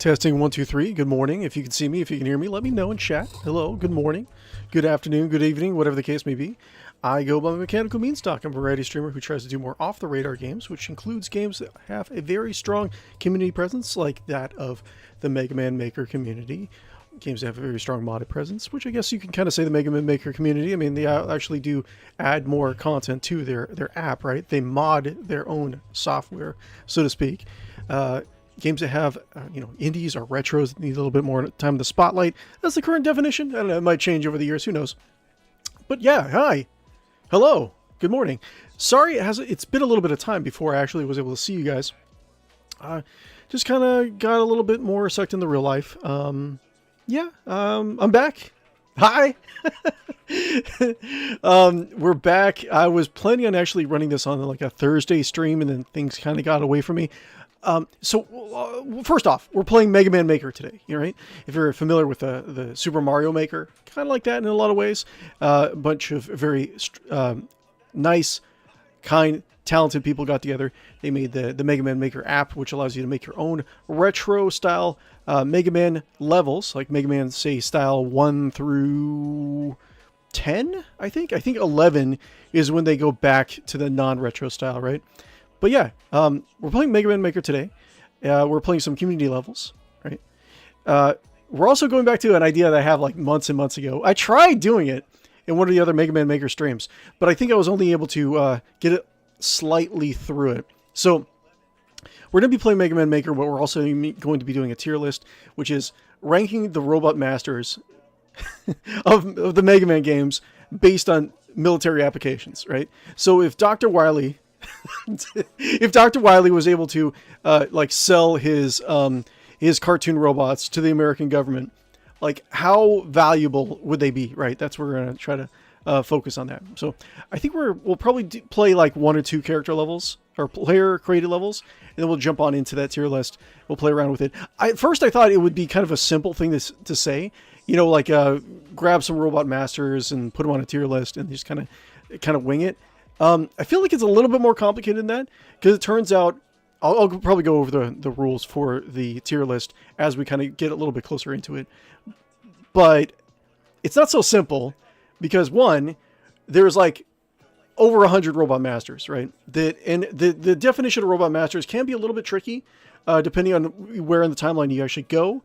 Testing 1, 2, 3. Good morning. If you can see me, if you can hear me, let me know in chat. Hello, good morning, good afternoon, good evening, whatever the case may be. I go by Mechanical Beanstalk. I'm a variety streamer who tries to do more off-the-radar games, which includes games that have a very strong community presence, like that of the Mega Man Maker community. Games that have a very strong modded presence, which I guess you can kind of say the Mega Man Maker community. I mean, they actually do add more content to their app, right? They mod their own software, so to speak. Games that have, indies or retros that need a little bit more time in the spotlight. That's the current definition. I don't know, it might change over the years, who knows. But yeah, hi. Hello. Good morning. Sorry, it's been a little bit of time before I actually was able to see you guys. Just kind of got a little bit more sucked into real life. I'm back. Hi. We're back. I was planning on actually running this on like a Thursday stream, and then things kind of got away from me. First off, we're playing Mega Man Maker today, right? If you're familiar with the Super Mario Maker, kind of like that in a lot of ways. A bunch of very nice, kind, talented people got together. They made the Mega Man Maker app, which allows you to make your own retro-style Mega Man levels, like Mega Man, say, style 1 through 10, I think. I think 11 is when they go back to the non-retro style, right? But yeah, we're playing Mega Man Maker today. We're playing some community levels, right? We're also going back to an idea that I have like months and months ago. I tried doing it in one of the other Mega Man Maker streams, but I think I was only able to get it slightly through it. So we're going to be playing Mega Man Maker, but we're also going to be doing a tier list, which is ranking the robot masters of the Mega Man games based on military applications, right? So if Dr. Wily... if Dr. Wily was able to sell his cartoon robots to the American government, like how valuable would they be, right? That's where we're going to try to focus on that. So I think we'll probably play like 1 or 2 character levels or player created levels, and then we'll jump on into that tier list. We'll play around with it. At first I thought it would be kind of a simple thing to say, grab some robot masters and put them on a tier list and just kind of wing it. I feel like it's a little bit more complicated than that, because it turns out I'll probably go over the rules for the tier list as we kind of get a little bit closer into it. But it's not so simple, because one, there's like over 100 robot masters, right? The definition of robot masters can be a little bit tricky, depending on where in the timeline you actually go.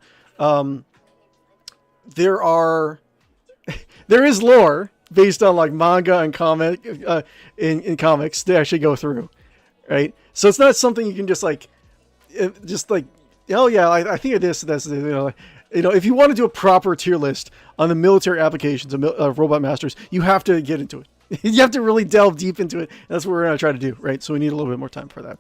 There is lore based on like manga and comic in comics to actually go through, right? So it's not something you can just like, oh yeah, I think of this. That's if you want to do a proper tier list on the military applications of robot masters, you have to get into it. You have to really delve deep into it. That's what we're going to try to do, right? So we need a little bit more time for that.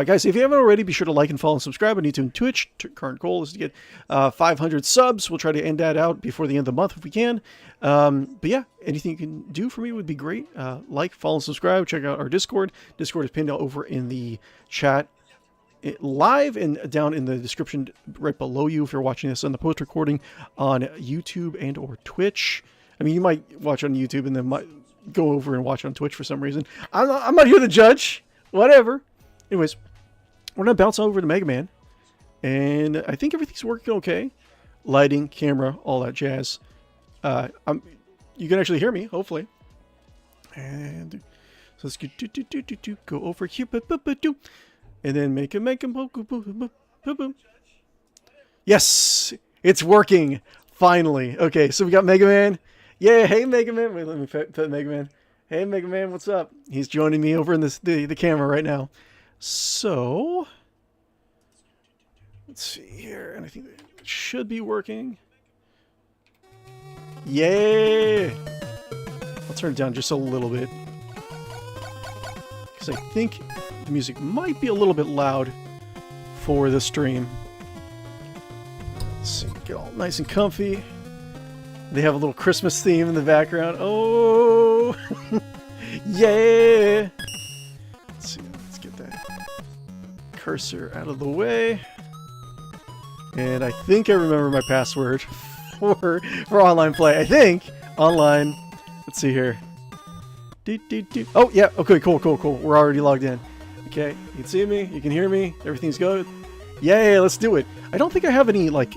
Guys, if you haven't already, be sure to like and follow and subscribe on YouTube and Twitch. Current goal is to get 500 subs. We'll try to end that out before the end of the month if we can. But yeah, anything you can do for me would be great. Like, follow, and subscribe. Check out our Discord. Discord is pinned over in the chat live and down in the description right below you if you're watching this on the post recording on YouTube and or Twitch. I mean, you might watch on YouTube and then might go over and watch on Twitch for some reason. I'm not here to judge. Whatever. Anyways, we're going to bounce over to Mega Man. And I think everything's working okay. Lighting, camera, all that jazz. You can actually hear me, hopefully. And so let's go over here. And then make him. Yes! It's working! Finally. Okay, so we got Mega Man. Yeah, hey Mega Man. Wait, let me pet Mega Man. Hey Mega Man, what's up? He's joining me over in the camera right now. So let's see here, and I think it should be working. Yay! I'll turn it down just a little bit, because I think the music might be a little bit loud for the stream. Let's see, get all nice and comfy. They have a little Christmas theme in the background. Oh, yeah! Let's see, let's get that cursor out of the way. And I think I remember my password for online play. I think online. Let's see here. Oh yeah. Okay. Cool. We're already logged in. Okay. You can see me. You can hear me. Everything's good. Yay, let's do it. I don't think I have any, like,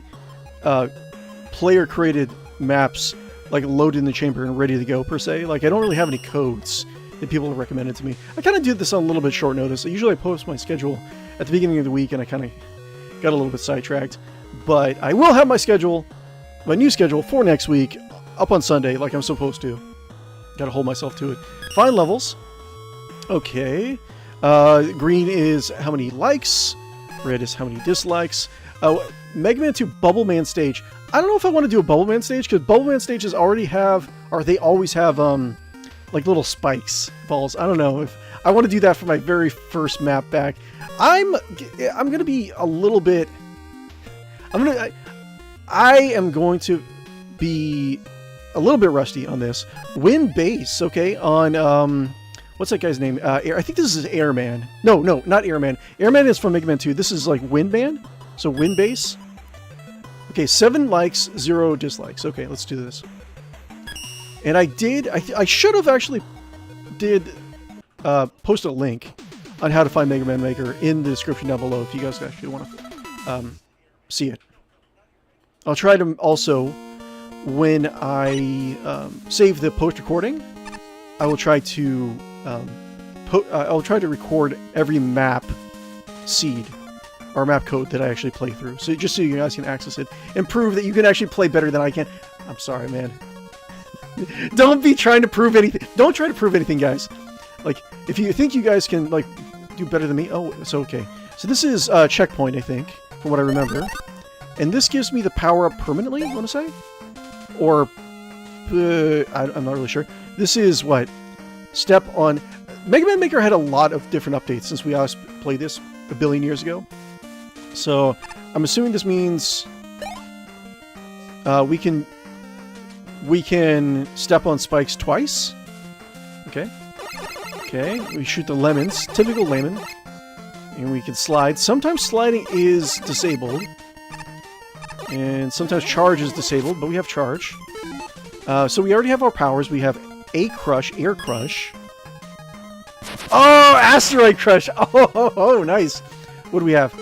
player-created maps, like, loaded in the chamber and ready to go, per se. Like, I don't really have any codes that people have recommended to me. I kind of did this on a little bit short notice. Usually I post my schedule at the beginning of the week, and I kind of got a little bit sidetracked. But I will have my schedule, my new schedule for next week, up on Sunday, like I'm supposed to. Gotta hold myself to it. Find levels. Okay. Green is how many likes. Red is how many dislikes. Mega Man 2 Bubble Man stage. I don't know if I want to do a Bubble Man stage, because Bubble Man stages already have, or they always have, like little spikes, balls. I don't know if I want to do that for my very first map back. I'm gonna be a little bit. I am going to be a little bit rusty on this. Win base, okay, on what's that guy's name? I think this is Airman. No, not Airman. Airman is from Mega Man 2. This is like Windman. So win base. Okay, 7 likes, 0 dislikes. Okay, let's do this. And I did. I should have actually post a link on how to find Mega Man Maker in the description down below if you guys actually want to see it. I'll try to also, when I save the post recording, I will try to I'll try to record every map seed or map code that I actually play through, so just so you guys can access it and prove that you can actually play better than I can. I'm sorry, man. Don't be trying to prove anything. Don't try to prove anything, guys. Like, if you think you guys can, like, do better than me, oh, it's okay. So this is checkpoint, I think, from what I remember. And this gives me the power-up permanently, I want to say? Or, I'm not really sure. This is, what? Step on... Mega Man Maker had a lot of different updates since we last played this a billion years ago. So, I'm assuming this means... we can step on spikes twice. Okay. Okay, we shoot the lemons. Typical lemon. And we can slide. Sometimes sliding is disabled. And sometimes charge is disabled, but we have charge. So we already have our powers. We have A Crush, Air Crush. Oh, Asteroid Crush! Oh, nice. What do we have?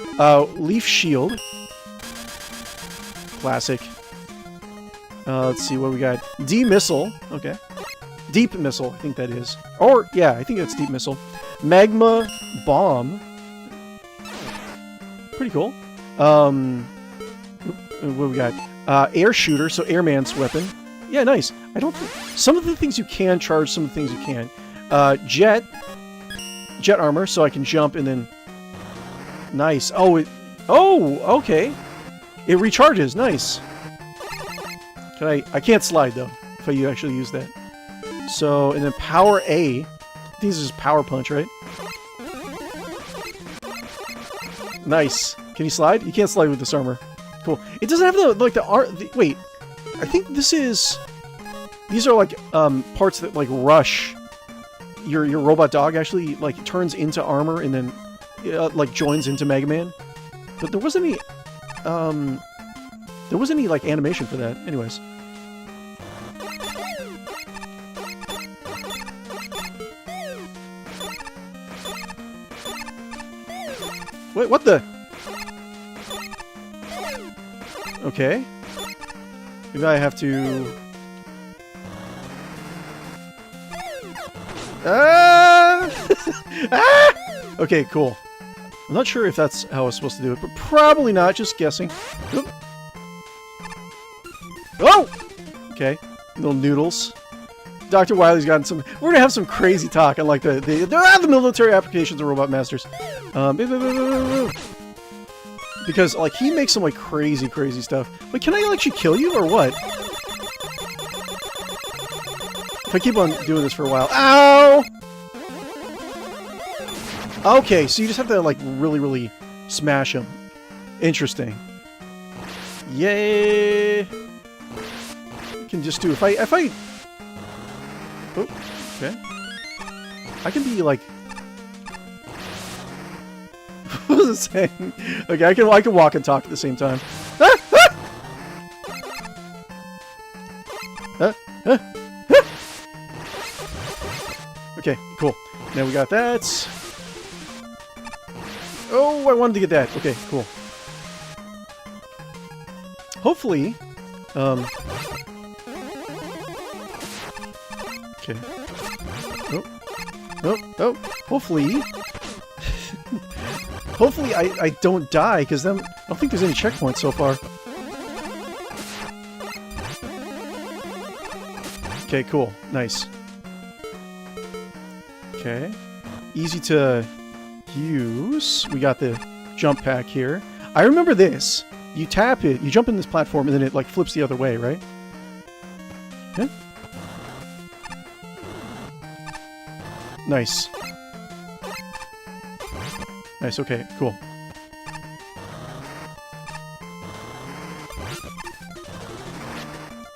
Leaf Shield. Classic. Let's see what we got. D-Missile. Okay. Deep Missile, I think that is. Or, yeah, I think that's Deep Missile. Magma Bomb. Pretty cool. What do we got? Air Shooter, so Airman's weapon. Yeah, nice. I don't think... Some of the things you can charge, some of the things you can't. Jet Armor, so I can jump and then... Nice. Oh, okay. It recharges. Nice. I can't slide, though, if I actually use that. So, and then Power A. I think this is Power Punch, right? Nice. Can you slide? You can't slide with this armor. Cool. It doesn't have the wait. I think this is... These are, like, parts that, like, rush. Your robot dog actually, like, turns into armor and then, like, joins into Mega Man. But there wasn't any... There wasn't any, like, animation for that. Anyways. Wait, what the? Okay. Maybe I have to... Ah! Ah! Okay, cool. I'm not sure if that's how I was supposed to do it, but probably not. Just guessing. Oop. Oh! Okay. Little noodles. Dr. Wily's gotten some... We're gonna have some crazy talk on, like, the military applications of Robot Masters. Because, like, he makes some, like, crazy stuff. But can I actually kill you, or what? If I keep on doing this for a while... Ow! Okay, so you just have to, like, really smash him. Interesting. Yay! I can just do... If I... Oh, okay. I can be, like... What was it saying? Okay, I can walk and talk at the same time. Ah! Ah! Okay, cool. Now we got that. Oh, I wanted to get that. Okay, cool. hopefully, okay. Oh, hopefully, hopefully I don't die, because then I don't think there's any checkpoints so far. Okay, cool. Nice. Okay. Easy to use. We got the jump pack here. I remember this. You tap it, you jump in this platform, and then it like flips the other way, right? Okay. Nice. Nice, okay, cool.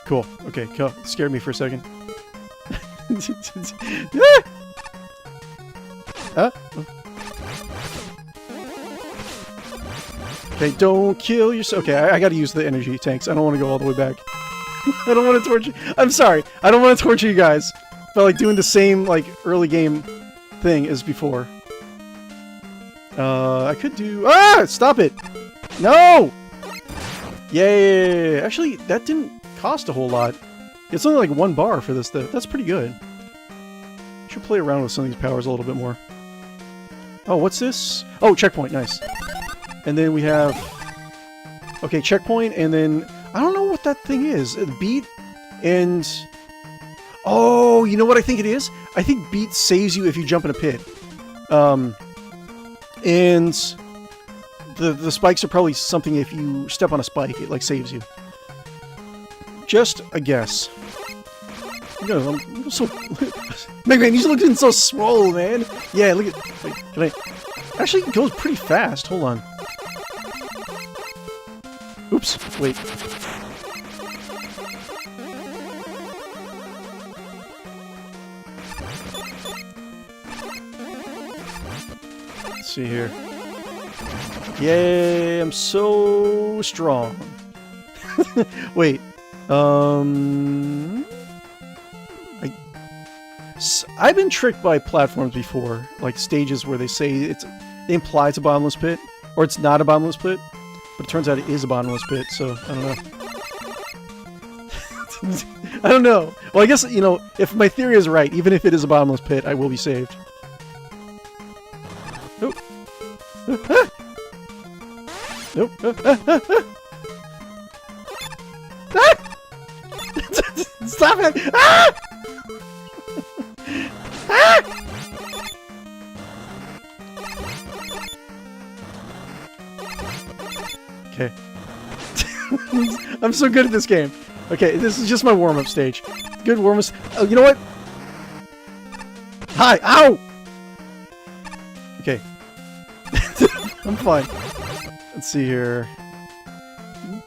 Cool. Okay, cool. Scared me for a second. Okay, don't kill yourself. Okay, I gotta use the energy tanks. I don't want to go all the way back. I don't want to torture. I'm sorry. I don't want to torture you guys. But like doing the same like early game thing as before. I could do. Ah! Stop it! No! Yay! Actually, that didn't cost a whole lot. It's only like 1 bar for this stuff. That's pretty good. Should play around with some of these powers a little bit more. Oh, what's this? Oh, checkpoint. Nice. And then we have... Okay, checkpoint, and then... I don't know what that thing is. Beat and... Oh, you know what I think it is? I think beat saves you if you jump in a pit. And... The spikes are probably something if you step on a spike, it like saves you. Just a guess. You know, I'm so... Man, he's looking so swole, man. Yeah, look at... Wait, can I... Actually, it goes pretty fast. Hold on. Oops. Wait. Let's see here. Yay, I'm so strong. Wait. I've been tricked by platforms before, like stages where they say they imply it's a bottomless pit, or it's not a bottomless pit, but it turns out it is a bottomless pit, so I don't know. I don't know. Well, I guess, you know, if my theory is right, even if it is a bottomless pit, I will be saved. Nope. Nope. Stop it! Ah! Ah! Okay. I'm so good at this game. Okay, this is just my warm-up stage. Good warm-up. Oh, you know what? Hi! Ow! Okay. I'm fine. Let's see here.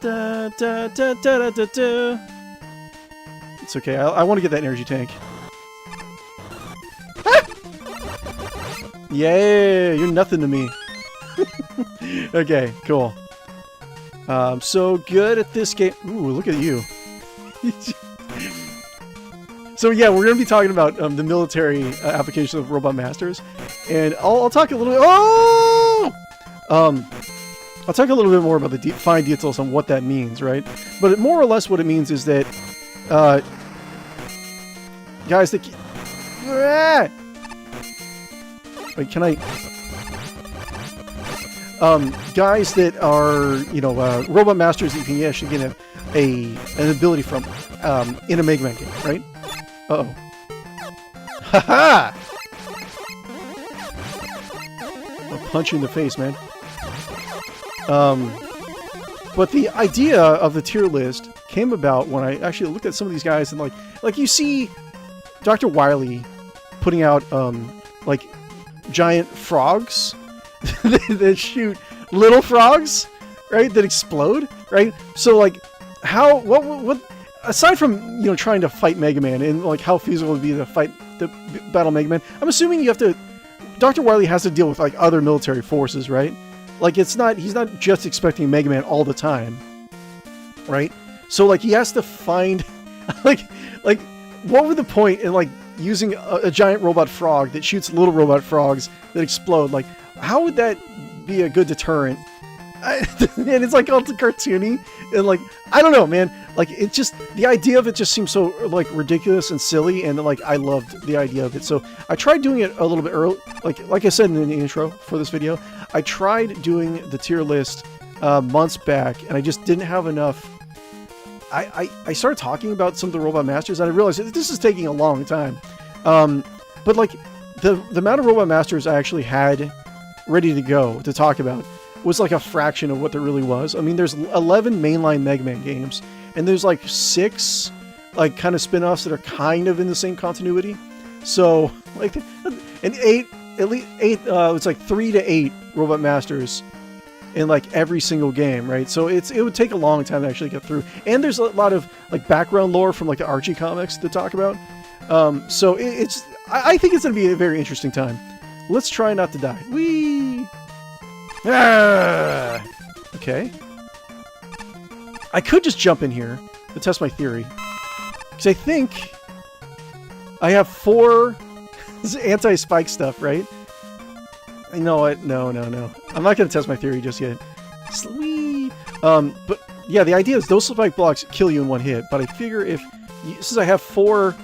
Da, da, da, da, da, da. It's okay. I want to get that energy tank. Ah! Yay! You're nothing to me. Okay, cool. I'm so good at this game. Ooh, look at you. So yeah, we're going to be talking about the military application of Robot Masters, and I'll talk a little bit. Oh! I'll talk a little bit more about the fine details on what that means, right? But more or less, what it means is that, guys, wait, can I? Guys that are, you know, Robot Masters, you can actually get an ability from in a Mega Man game, right? Uh-oh. Ha-ha! I'll punch you in the face, man. But the idea of the tier list came about when I actually looked at some of these guys and like you see Dr. Wily putting out like giant frogs that shoot little frogs, right? That explode, right? So like what aside from, you know, trying to fight Mega Man and like how feasible it would be to fight the battle Mega Man, I'm assuming you have to Dr. Wily has to deal with like other military forces, right? Like he's not just expecting Mega Man all the time, right? So like he has to find like what would the point in like using a giant robot frog that shoots little robot frogs that explode? Like how would that be a good deterrent And it's like all cartoony and like I don't know, man. Like it just the idea of it just seems so like ridiculous and silly, and like I loved the idea of it. So I tried doing it a little bit early, like I said in the intro for this video. I tried doing the tier list months back, and I just didn't have enough. I started talking about some of the Robot Masters, and I realized that this is taking a long time. But like the amount of Robot Masters I actually had ready to go to talk about was like a fraction of what there really was. I mean, there's 11 mainline Mega Man games, and there's like 6 like kind of spin-offs that are kind of in the same continuity. So like, and 8, at least 8, it's like 3 to 8 Robot Masters in like every single game, right? So it would take a long time to actually get through. And there's a lot of like background lore from like the Archie comics to talk about. So I think it's gonna be a very interesting time. Let's try not to die. Whee! Ah! Okay. I could just jump in here to test my theory. Because I think I have 4 anti-spike stuff, right? You know what? No. I'm not going to test my theory just yet. Whee! But yeah, the idea is those spike blocks kill you in one hit. But I figure since I have 4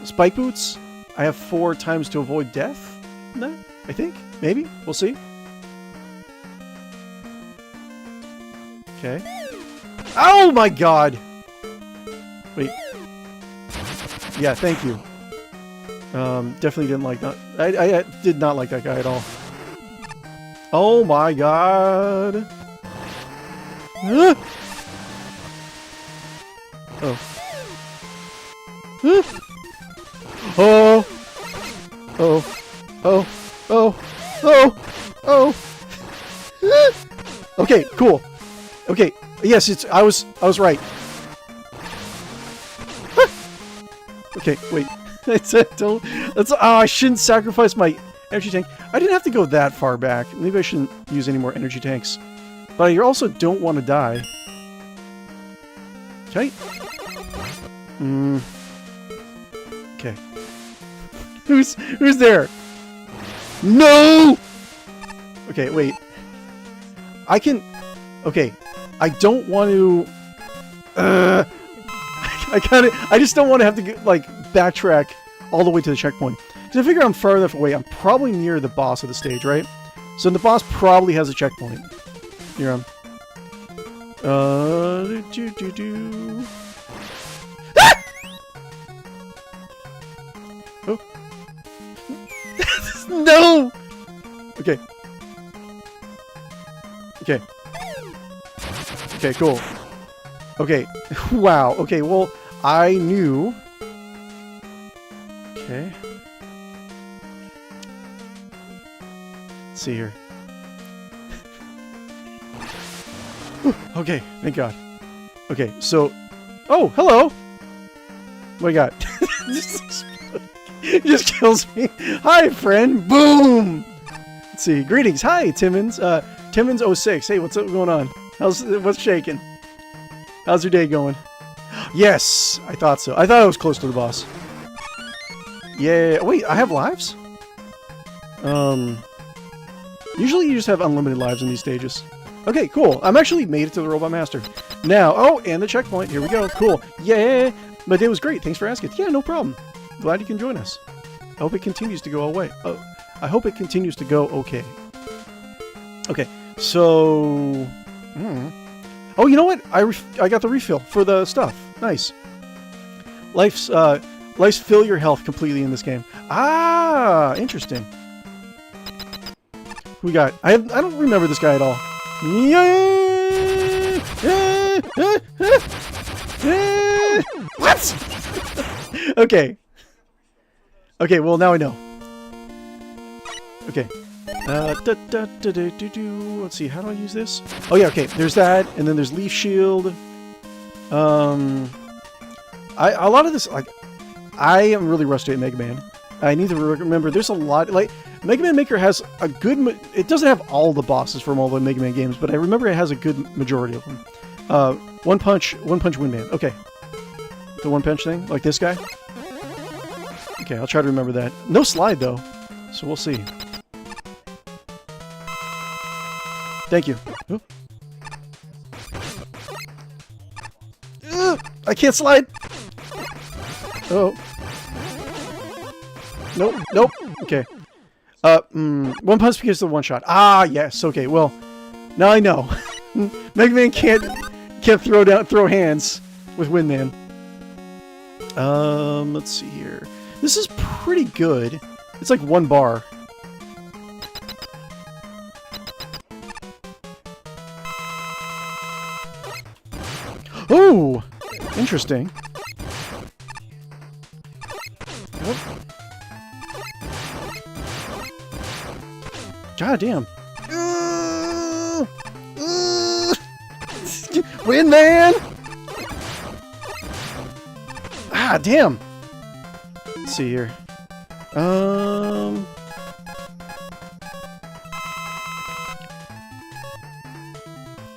spike boots, I have 4 times to avoid death? No, I think. Maybe. We'll see. Okay. Oh my god! Wait. Yeah, thank you. Definitely didn't like that. I did not like that guy at all. Oh my god! Ah! Oh. Ah! Oh! Oh! Oh! Oh! Oh! Oh! Ah! Okay, cool. Okay, yes, I was right. Okay, wait. I shouldn't sacrifice my energy tank. I didn't have to go that far back. Maybe I shouldn't use any more energy tanks. But I also don't want to die. Okay. Okay. Who's there? No! Okay, wait. I can... Okay. I don't want to... I just don't want to have to get, like, backtrack all the way to the checkpoint. Because I figure I'm far enough away. I'm probably near the boss of the stage, right? So the boss probably has a checkpoint. Here I'm... Ah! Oh. No! Okay. Okay. Okay, cool. Okay. Wow. Okay, well, I knew... Okay. Let's see here. Okay, thank God. Okay, so... Oh, hello! What do you got? It just kills me. Hi, friend! Boom! Let's see. Greetings. Hi, Timmons. Timmons06. Hey, what's up going on? What's shaking? How's your day going? Yes! I thought so. I thought I was close to the boss. Yeah. Wait, I have lives? Usually you just have unlimited lives in these stages. Okay, cool. I'm actually made it to the Robot Master. Now, oh, and the checkpoint. Here we go. Cool. Yeah! My day was great. Thanks for asking. Yeah, no problem. Glad you can join us. I hope it continues to go away. Oh, I hope it continues to go okay. Okay, so... Oh, you know what? I got the refill for the stuff. Nice. Life's fill your health completely in this game. Ah, interesting. Who we got? I don't remember this guy at all. What? Okay. Okay, well now I know. Okay. Let's see, how do I use this? Oh yeah, okay, there's that, and then there's Leaf Shield. A lot of this, like, I am really rusty at Mega Man. I need to remember, there's a lot, like, Mega Man Maker has a good, it doesn't have all the bosses from all the Mega Man games, but I remember it has a good majority of them. One Punch Windman, okay. The One Punch thing, like this guy. Okay, I'll try to remember that. No slide, though, so we'll see. Thank you. Oh. I can't slide. Oh. Nope. Nope. Okay. One punch because of the one shot. Ah, yes. Okay. Well, now I know. Mega Man can't throw hands with Windman. Let's see here. This is pretty good. It's like 1 bar. Oh, interesting. Yep. God damn. Win, man! Ah, damn. Let's see here.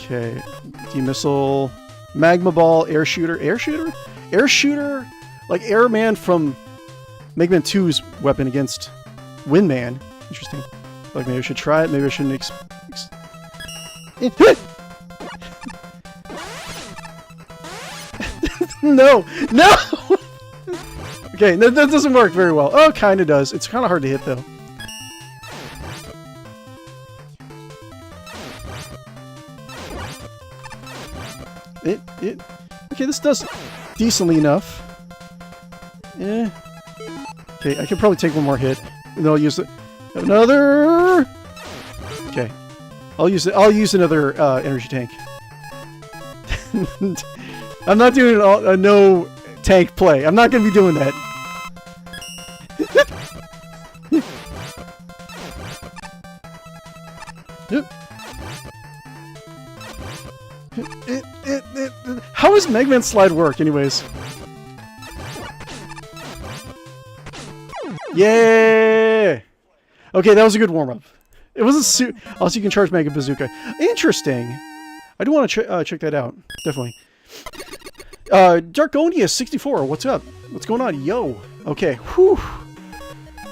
Okay. D-missile. Magma ball, air shooter. Air shooter? Air shooter? Like Airman from Mega Man 2's weapon against Windman. Interesting. Like, maybe I should try it. Maybe I shouldn't No! No! Okay, that doesn't work very well. Oh, it kind of does. It's kind of hard to hit, though. Okay, this does decently enough. Yeah. Okay, I could probably take one more hit. And then I'll use another. Okay, I'll use another energy tank. I'm not doing a no tank play. I'm not going to be doing that. How does Mega Man slide work, anyways? Yeah. Okay, that was a good warm-up. It wasn't also, you can charge Mega Bazooka. Interesting. I do want to check that out. Definitely. Darkonia64, what's up? What's going on? Yo. Okay. Whew.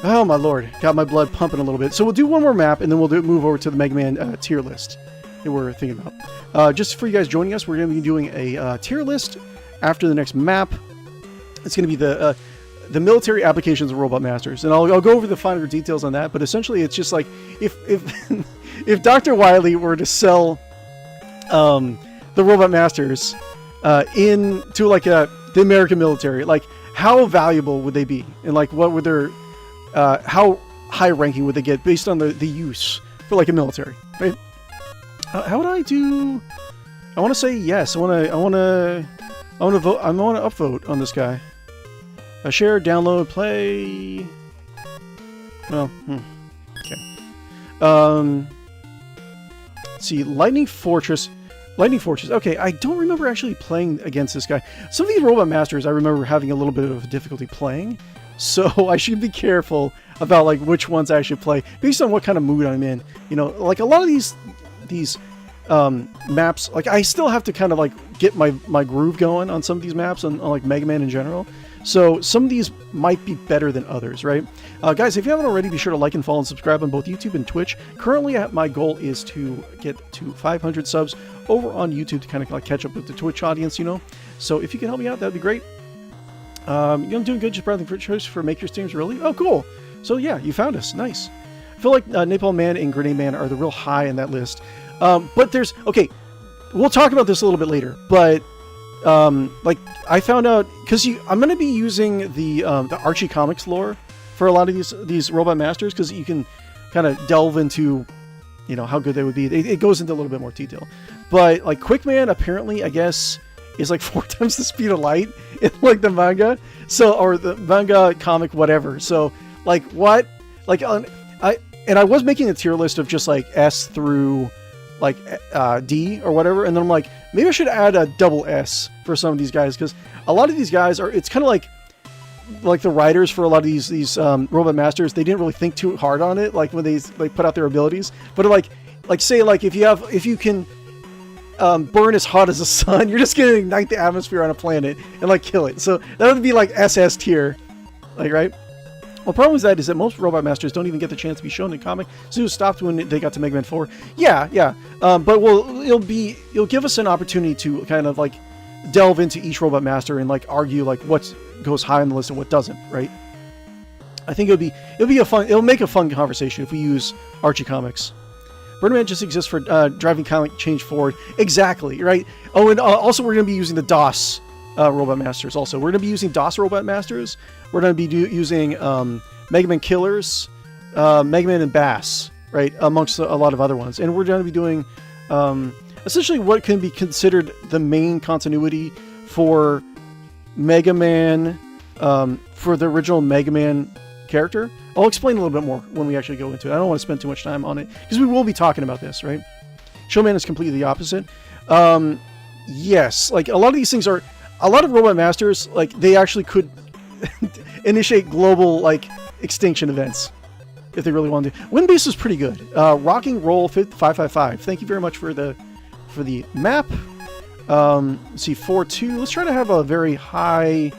Oh, my lord. Got my blood pumping a little bit. So we'll do one more map, and then we'll move over to the Mega Man tier list that we're thinking about. Just for you guys joining us, we're going to be doing a tier list after the next map. It's going to be the military applications of Robot Masters, and I'll go over the finer details on that. But essentially, it's just like if if Dr. Wily were to sell the Robot Masters into like the American military, like how valuable would they be, and like what would their how high ranking would they get based on the use for like a military, right? How would I do? I want to say yes. I want to vote. I want to upvote on this guy. Share, download, play. Well, okay. Let's see, Lightning Fortress. Okay, I don't remember actually playing against this guy. Some of these Robot Masters I remember having a little bit of difficulty playing, so I should be careful about like which ones I should play based on what kind of mood I'm in. You know, like a lot of these maps, like I still have to kind of like get my groove going on some of these maps on like Mega Man in general. So some of these might be better than others, right? Guys, if you haven't already, be sure to like and follow and subscribe on both YouTube and Twitch. Currently, my goal is to get to 500 subs over on YouTube to kind of like catch up with the Twitch audience, you know? So if you can help me out, that'd be great. I'm doing good, just browsing for choice for Make Your Streams, really? Oh, cool. So yeah, you found us. Nice. I feel like 𝕄𝕒 Man and Grenade Man are the real high in that list. But there's... Okay, we'll talk about this a little bit later, but... like I found out because I'm going to be using the Archie Comics lore for a lot of these Robot Masters, because you can kind of delve into, you know, how good they would be. It goes into a little bit more detail, but like Quickman apparently, I guess, is like 4 times the speed of light in like the manga, so, or the manga comic, whatever. So like what, like I was making a tier list of just like S through like D or whatever, and then I'm like, maybe I should add a double S for some of these guys, because a lot of these guys are, it's kind of like the writers for a lot of these Robot Masters, they didn't really think too hard on it, like when they like put out their abilities. But like say like if you can burn as hot as the sun, you're just gonna ignite the atmosphere on a planet and like kill it. So that would be like SS tier, like, right? Well, problem is that most Robot Masters don't even get the chance to be shown in comic. So it stopped when they got to Mega Man 4. Yeah. But it'll give us an opportunity to kind of like delve into each Robot Master and like argue like what goes high on the list and what doesn't, right? I think it'll make a fun conversation if we use Archie Comics. Birdman just exists for driving comic change forward. Exactly, right? Oh, and also we're going to be using the DOS Robot Masters also. We're going to be using DOS Robot Masters. We're going to be using Mega Man Killers, Mega Man and Bass, right? Amongst a lot of other ones. And we're going to be doing essentially what can be considered the main continuity for Mega Man, for the original Mega Man character. I'll explain a little bit more when we actually go into it. I don't want to spend too much time on it because we will be talking about this, right? Showman is completely the opposite. Yes, like a lot of these things are, a lot of Robot Masters, like they actually could initiate global like extinction events if they really wanted to. Wind Base is pretty good. Rocking Roll 555. Thank you very much for the map. Let's see, 4-2. Let's try to have a very high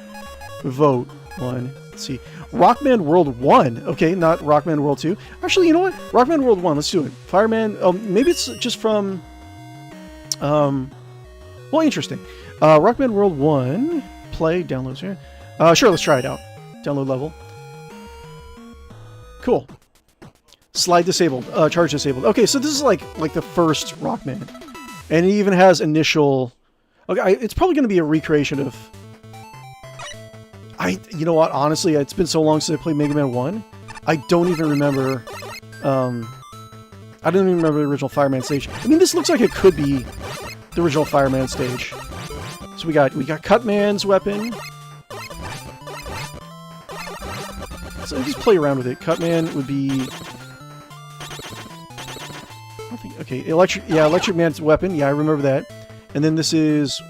vote one. Let's see. Rockman World 1. Okay, not Rockman World 2. Actually, you know what? Rockman World 1. Let's do it. Fireman. Maybe it's just from... well, interesting. Rockman World 1. Play. Downloads here. Sure, let's try it out. Download level. Cool. Slide disabled. Charge disabled. Okay, so this is like the first Rockman. And it even has initial... Okay, it's probably going to be a recreation of... You know what, honestly, it's been so long since I played Mega Man 1, I don't even remember, I don't even remember the original Fireman stage. I mean, this looks like it could be the original Fireman stage. So we got Cutman's weapon. So just play around with it. Cutman would be... I think, okay, Electric Man's weapon, yeah, I remember that. And then this is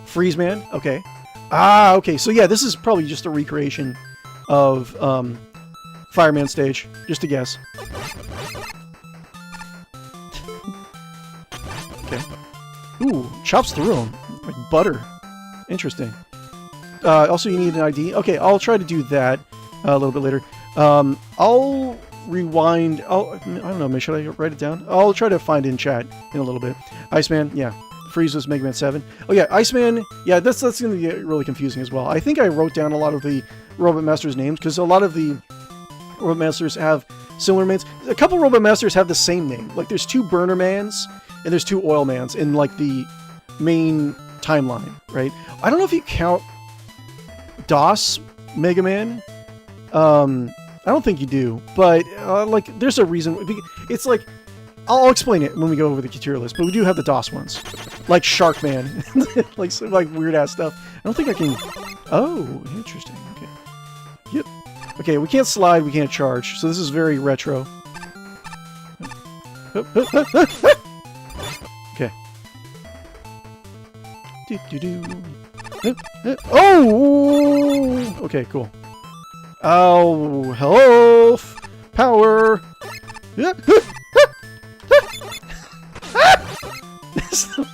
Freeze Man, okay. Ah, okay. So yeah, this is probably just a recreation of Fireman stage. Just a guess. Okay. Ooh, chops through them like butter. Interesting. Also, you need an ID. Okay, I'll try to do that a little bit later. I'll rewind. I don't know. Maybe should I write it down? I'll try to find in chat in a little bit. Iceman, yeah. Freeze was Mega Man 7. Oh yeah, Iceman, yeah, that's going to get really confusing as well. I think I wrote down a lot of the Robot Masters names, because a lot of the Robot Masters have similar names. A couple Robot Masters have the same name. Like, there's 2 Burner Mans, and there's 2 Oil Mans in, like, the main timeline, right? I don't know if you count DOS Mega Man. I don't think you do, but, like, there's a reason. It's like... I'll explain it when we go over the tier list, but we do have the DOS ones. Like Sharkman. like some like weird-ass stuff. I don't think I can... Oh, interesting. Okay. Yep. Okay, we can't slide, we can't charge, so this is very retro. Okay. Oh! Okay, cool. Oh, health! Power!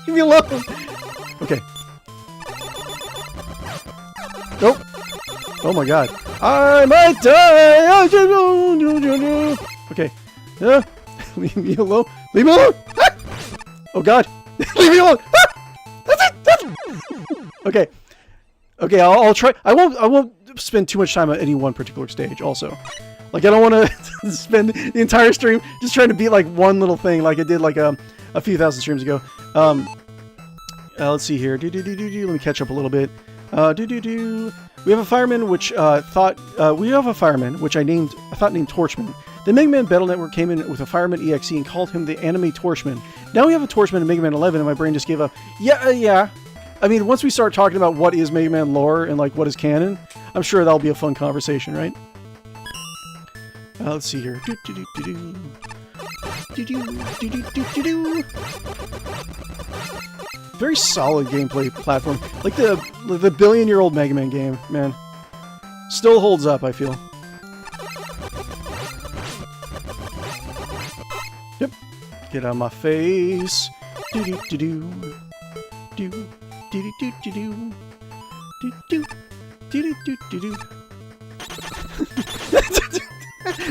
Leave me alone! Okay. Nope. Oh my god. I might die! Okay. Leave me alone. Leave me alone! Oh god. Leave me alone! Okay. Okay, I'll try. I won't spend too much time on any one particular stage also. Like, I don't want to spend the entire stream just trying to beat like one little thing like I did like a few thousand streams ago. Let's see here. Let me catch up a little bit. We have a fireman which we have a fireman which I thought named Torchman. The Mega Man Battle Network came in with a Fireman EXE and called him the Anime Torchman. Now we have a Torchman in Mega Man 11 and my brain just gave up. Yeah. I mean, once we start talking about what is Mega Man lore and like what is canon, I'm sure that'll be a fun conversation, right? Let's see here. Very solid gameplay platform. Like the billion-year-old Mega Man game, man. Still holds up, I feel. Yep. Get out of my face.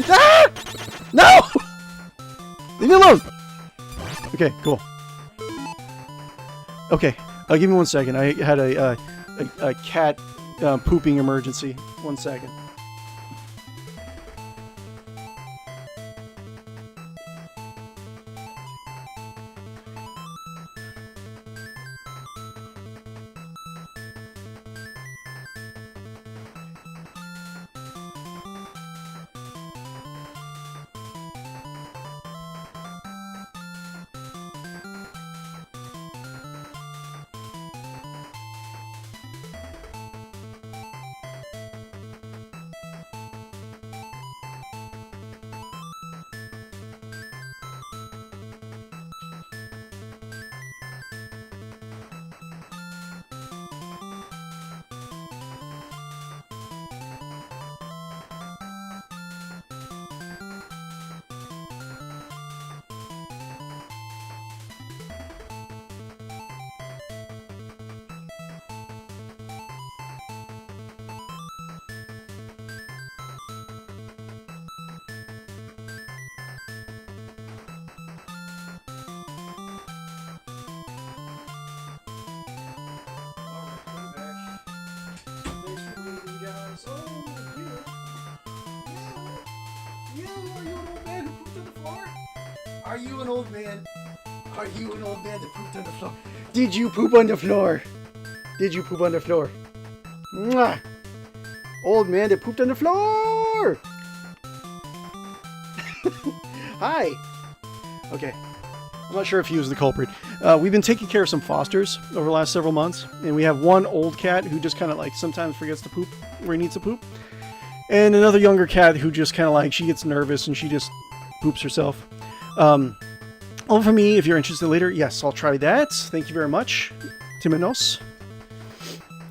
Ah! No! Leave me alone! Okay, cool. Okay. Give me 1 second. I had a cat pooping emergency. 1 second. Are you an old man? Are you an old man that pooped on the floor? Did you poop on the floor? Did you poop on the floor? Mwah! Old man that pooped on the floor! Hi! Okay. I'm not sure if he was the culprit. We've been taking care of some fosters over the last several months, and we have one old cat who just kind of like sometimes forgets to poop where he needs to poop, and another younger cat who just kind of like she gets nervous and she just poops herself. All for me, if you're interested later, yes, I'll try that. Thank you very much, 𝕄𝕒𝕒𝕒.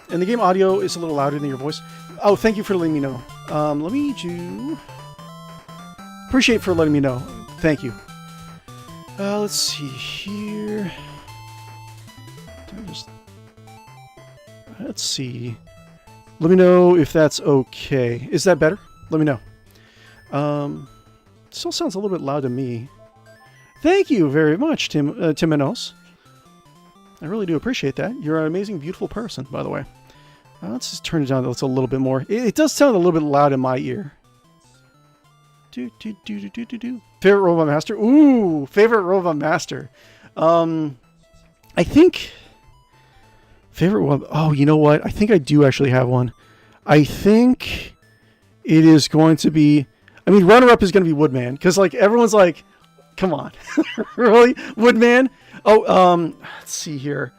And the game audio is a little louder than your voice. Oh, thank you for letting me know. Let me do... Appreciate for letting me know. Thank you. Let's see here. Let's see. Let me know if that's okay. Is that better? Let me know. Still sounds a little bit loud to me. Thank you very much, 𝕄𝕒𝕒𝕒𝕒. I really do appreciate that. You're an amazing, beautiful person, by the way. Let's just turn it down a little bit more. It does sound a little bit loud in my ear. Favorite Robot Master? Ooh, favorite Robot Master. I think... Favorite one... Oh, you know what? I think I do actually have one. I think it is going to be... I mean, runner-up is going to be Woodman. Because, like, everyone's like... Come on. Really? Woodman? Oh, let's see here.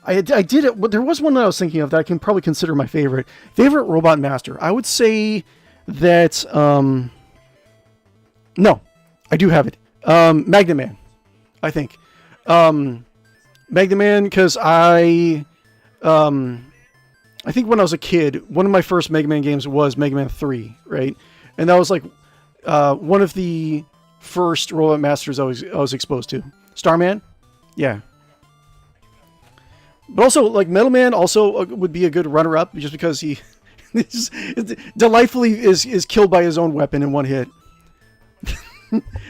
I did it. But there was one that I was thinking of that I can probably consider my favorite. Favorite Robot Master. I would say that, no, I do have it. Magnet Man, I think. Magnet Man, because I think when I was a kid, one of my first Mega Man games was Mega Man 3, right? And that was like, one of the first Robot Masters I was exposed to. Starman? Yeah. But also, like, Metal Man also would be a good runner-up, just because he delightfully is killed by his own weapon in one hit.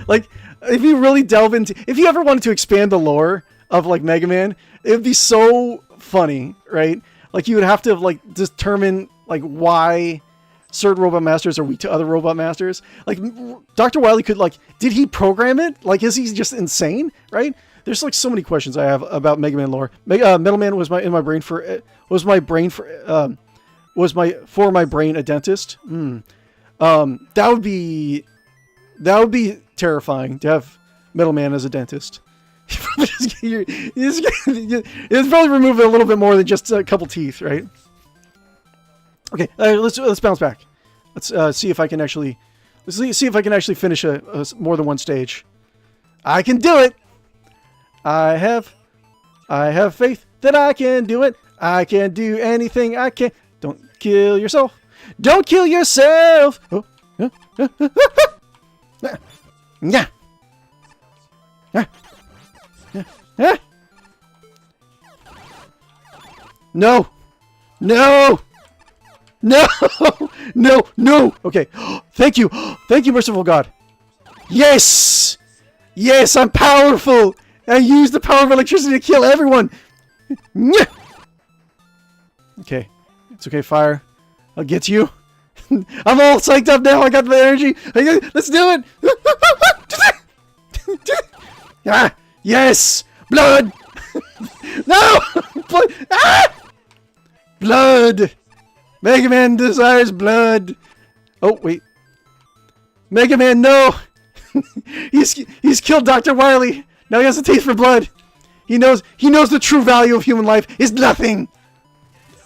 Like, if you really delve into... If you ever wanted to expand the lore of, like, Mega Man, it would be so funny, right? Like, you would have to, like, determine, like, why certain Robot Masters are weak to other Robot Masters. Like, Dr. Wily could, like... Did he program it? Like, is he just insane, right? There's like so many questions I have about Mega Man lore. Metal Man was my brain a dentist. That would be terrifying to have Metal Man as a dentist. It's probably remove a little bit more than just a couple teeth, right? Okay, let's bounce back. Let's see if I can actually finish a more than one stage. I can do it. I have faith that I can do it. I can do anything I can. Don't kill yourself. Don't kill yourself. Oh. Yeah. No. No. No. No. No. Okay. Thank you. Thank you, merciful God. Yes. Yes, I'm powerful. I use the power of electricity to kill everyone. Okay. It's okay, fire. I'll get you. I'm all psyched up now. I got the energy. Let's do it. Ah, yes. Blood. No. Blood. Ah! Blood. Mega Man desires blood. Oh, wait. Mega Man, no. He's killed Dr. Wily. Now he has a taste for blood. He knows the true value of human life is nothing.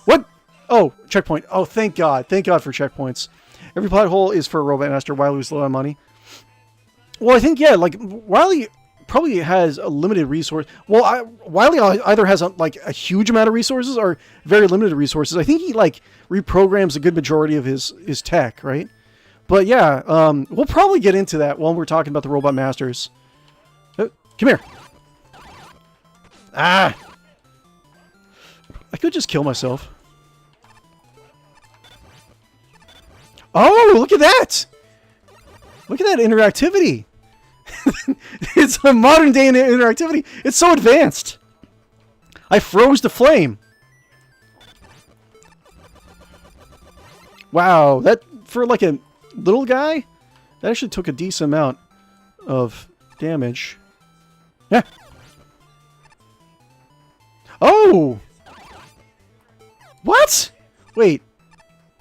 What? Oh, checkpoint. Oh, thank God. Thank God for checkpoints. Every plot hole is for a Robot Master. Wily was low on money. Well, I think, yeah, like, Wily probably has a limited resource. Well, Wily either has a huge amount of resources or very limited resources. I think he, like, reprograms a good majority of his tech, right? But, yeah, we'll probably get into that while we're talking about the Robot Masters. Come here. Ah! I could just kill myself. Oh, look at that! Look at that interactivity! It's a modern day interactivity. It's so advanced. I froze the flame. Wow, that for like a little guy, that actually took a decent amount of damage. Yeah. Oh! What? Wait.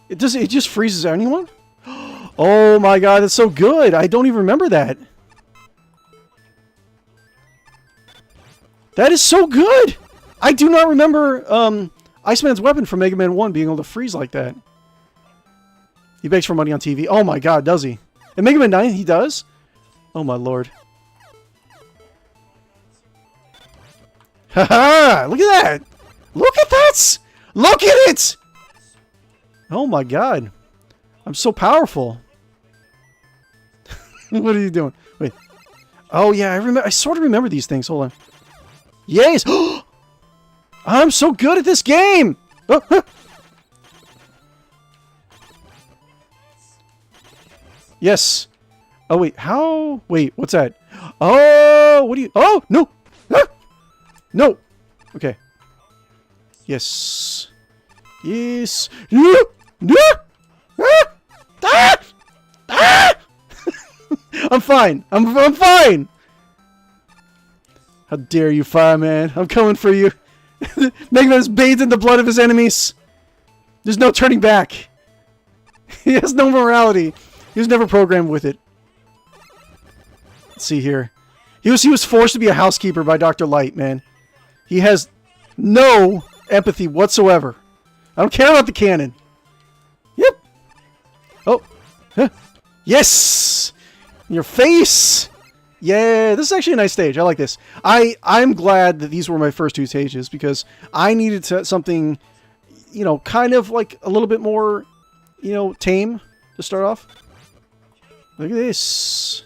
It just freezes anyone? Oh my God, that's so good. I don't even remember that. That is so good. I do not remember Iceman's weapon from Mega Man 1 being able to freeze like that. He begs for money on TV. Oh my God, does he? In Mega Man 9 he does? Oh my Lord. Haha! Look at that! Look at that! Look at it! Oh my God. I'm so powerful. What are you doing? Wait. Oh yeah, I sort of remember these things. Hold on. Yes! I'm so good at this game! Yes. Oh wait, how? Wait, what's that? Oh, what do you? Oh, no! Ah! No! Okay. Yes. Yes. No! No! Ah! Ah! Ah! I'm fine. I'm fine. How dare you, fireman? I'm coming for you. Mega Man is bathed in the blood of his enemies. There's no turning back. He has no morality. He was never programmed with it. Let's see here. He was forced to be a housekeeper by Dr. Light, man. He has no empathy whatsoever. I don't care about the cannon. Yep. Oh. Huh. Yes! In your face! Yeah, this is actually a nice stage. I like this. I'm glad that these were my first two stages because I needed something, you know, kind of like a little bit more, you know, tame to start off. Look at this.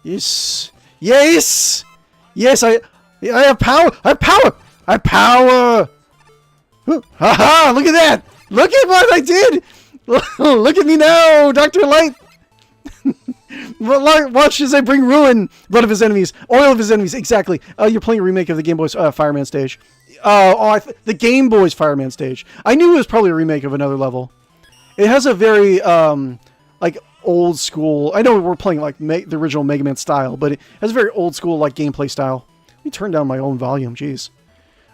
Yes. Yes! Yes, I have power! I have power! I have power! Haha! Look at that! Look at what I did! Look at me now, Dr. Light! Watch as I bring ruin! Blood of his enemies. Oil of his enemies. Exactly. You're playing a remake of the Game Boy's Fireman stage. The Game Boy's Fireman stage. I knew it was probably a remake of another level. It has a very, like, old school... I know we're playing, like, the original Mega Man style, but it has a very old school, like, gameplay style. Let me turn down my own volume, jeez.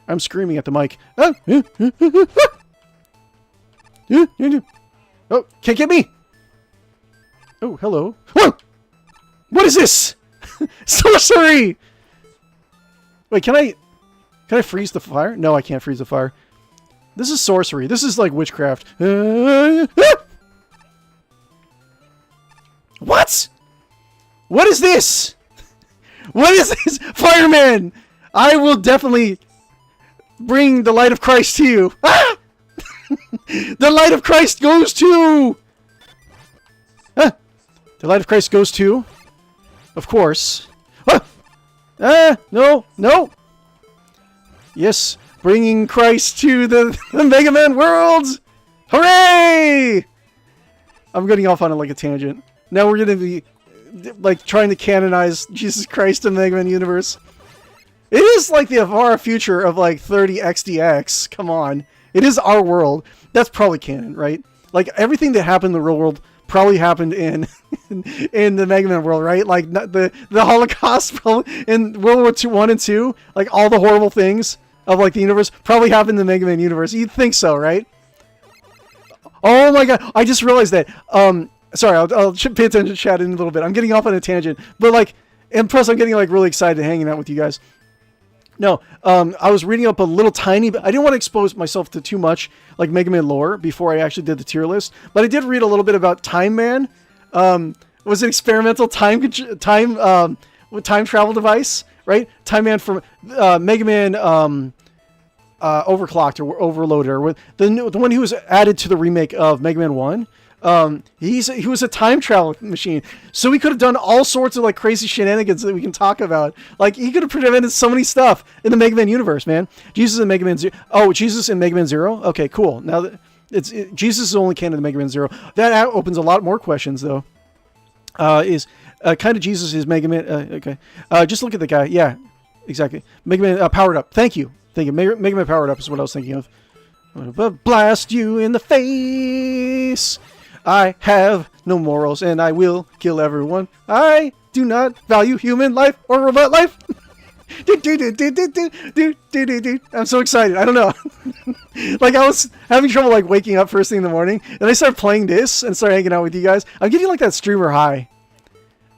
I'm screaming at the mic. Oh, can't get me! Oh, hello. Whoa! What is this? Sorcery! Wait, can I freeze the fire? No, I can't freeze the fire. This is sorcery. This is like witchcraft. What? What is this? What is this? Fireman! I will definitely bring the light of Christ to you. Ah! The light of Christ goes to... Ah! The light of Christ goes to... Of course. Ah! No! No! Yes, bringing Christ to the Mega Man world! Hooray! I'm getting off on like a tangent. Now we're going to be like trying to canonize Jesus Christ in the Mega Man universe. It is like the far future of like 30XDX. Come on. It is our world. That's probably canon, right? Like everything that happened in the real world probably happened in in the Mega Man world, right? Like the Holocaust probably in World War II, 1 and 2, like all the horrible things of like the universe probably happened in the Mega Man universe. You'd think so, right? Oh my god, I just realized that. Sorry, I'll pay attention to chat in a little bit. I'm getting off on a tangent, but like, and plus I'm getting like really excited hanging out with you guys. No, I was reading up a little tiny bit. I didn't want to expose myself to too much like Mega Man lore before I actually did the tier list, but I did read a little bit about Time Man. Was an experimental time travel device, right? Time Man from Mega Man Overclocked or Overloaded, or the one who was added to the remake of Mega Man 1. He was a time travel machine, so he could have done all sorts of like crazy shenanigans that we can talk about. Like he could have prevented so many stuff in the Mega Man universe, man. Jesus in Mega Man Zero. Oh, Jesus in Mega Man Zero. Okay, cool. Now that Jesus is only canon in Mega Man Zero. That opens a lot more questions, though. Is kind of Jesus is Mega Man? Okay, just look at the guy. Yeah, exactly. Mega Man powered up. Thank you. Mega Man powered up is what I was thinking of. I'm gonna blast you in the face. I have no morals and I will kill everyone. I do not value human life or robot life. I'm so excited. I don't know. Like I was having trouble like waking up first thing in the morning, and I started playing this and started hanging out with you guys. I'm getting like that streamer high.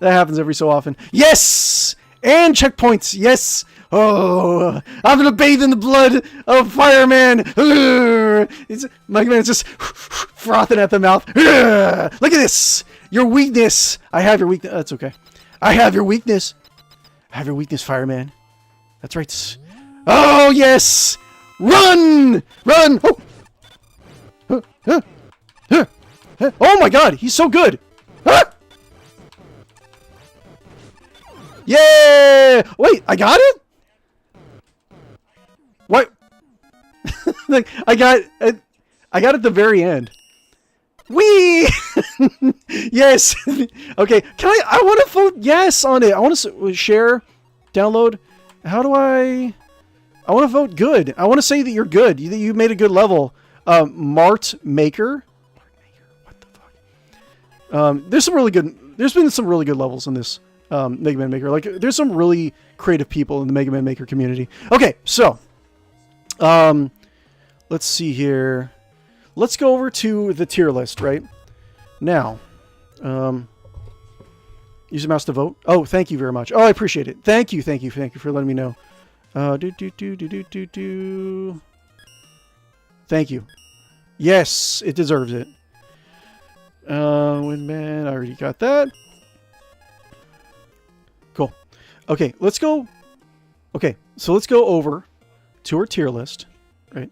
That happens every so often. Yes! And checkpoints. Yes! Oh, I'm gonna bathe in the blood of Fireman. Mega Man's just frothing at the mouth. Look at this. Your weakness. I have your weakness. That's okay. I have your weakness. I have your weakness, Fireman. That's right. Oh, yes. Run. Run. Oh, oh my God. He's so good. Ah! Yeah. Wait, I got it? What? Like I got at the very end. Whee! Yes. Okay. Can I want to vote yes on it. I want to share, download. How do I want to vote good. I want to say that you're good. You made a good level. Mart Maker. What the fuck? There's been some really good levels in this Mega Man Maker. Like there's some really creative people in the Mega Man Maker community. Okay, so let's see here. Let's go over to the tier list right now. Use the mouse to vote. Oh, thank you very much. Oh, I appreciate it. Thank you for letting me know. Thank you. Yes, it deserves it. Windman, I already got that. Cool. Okay, let's go. Okay, so let's go over to our tier list, right?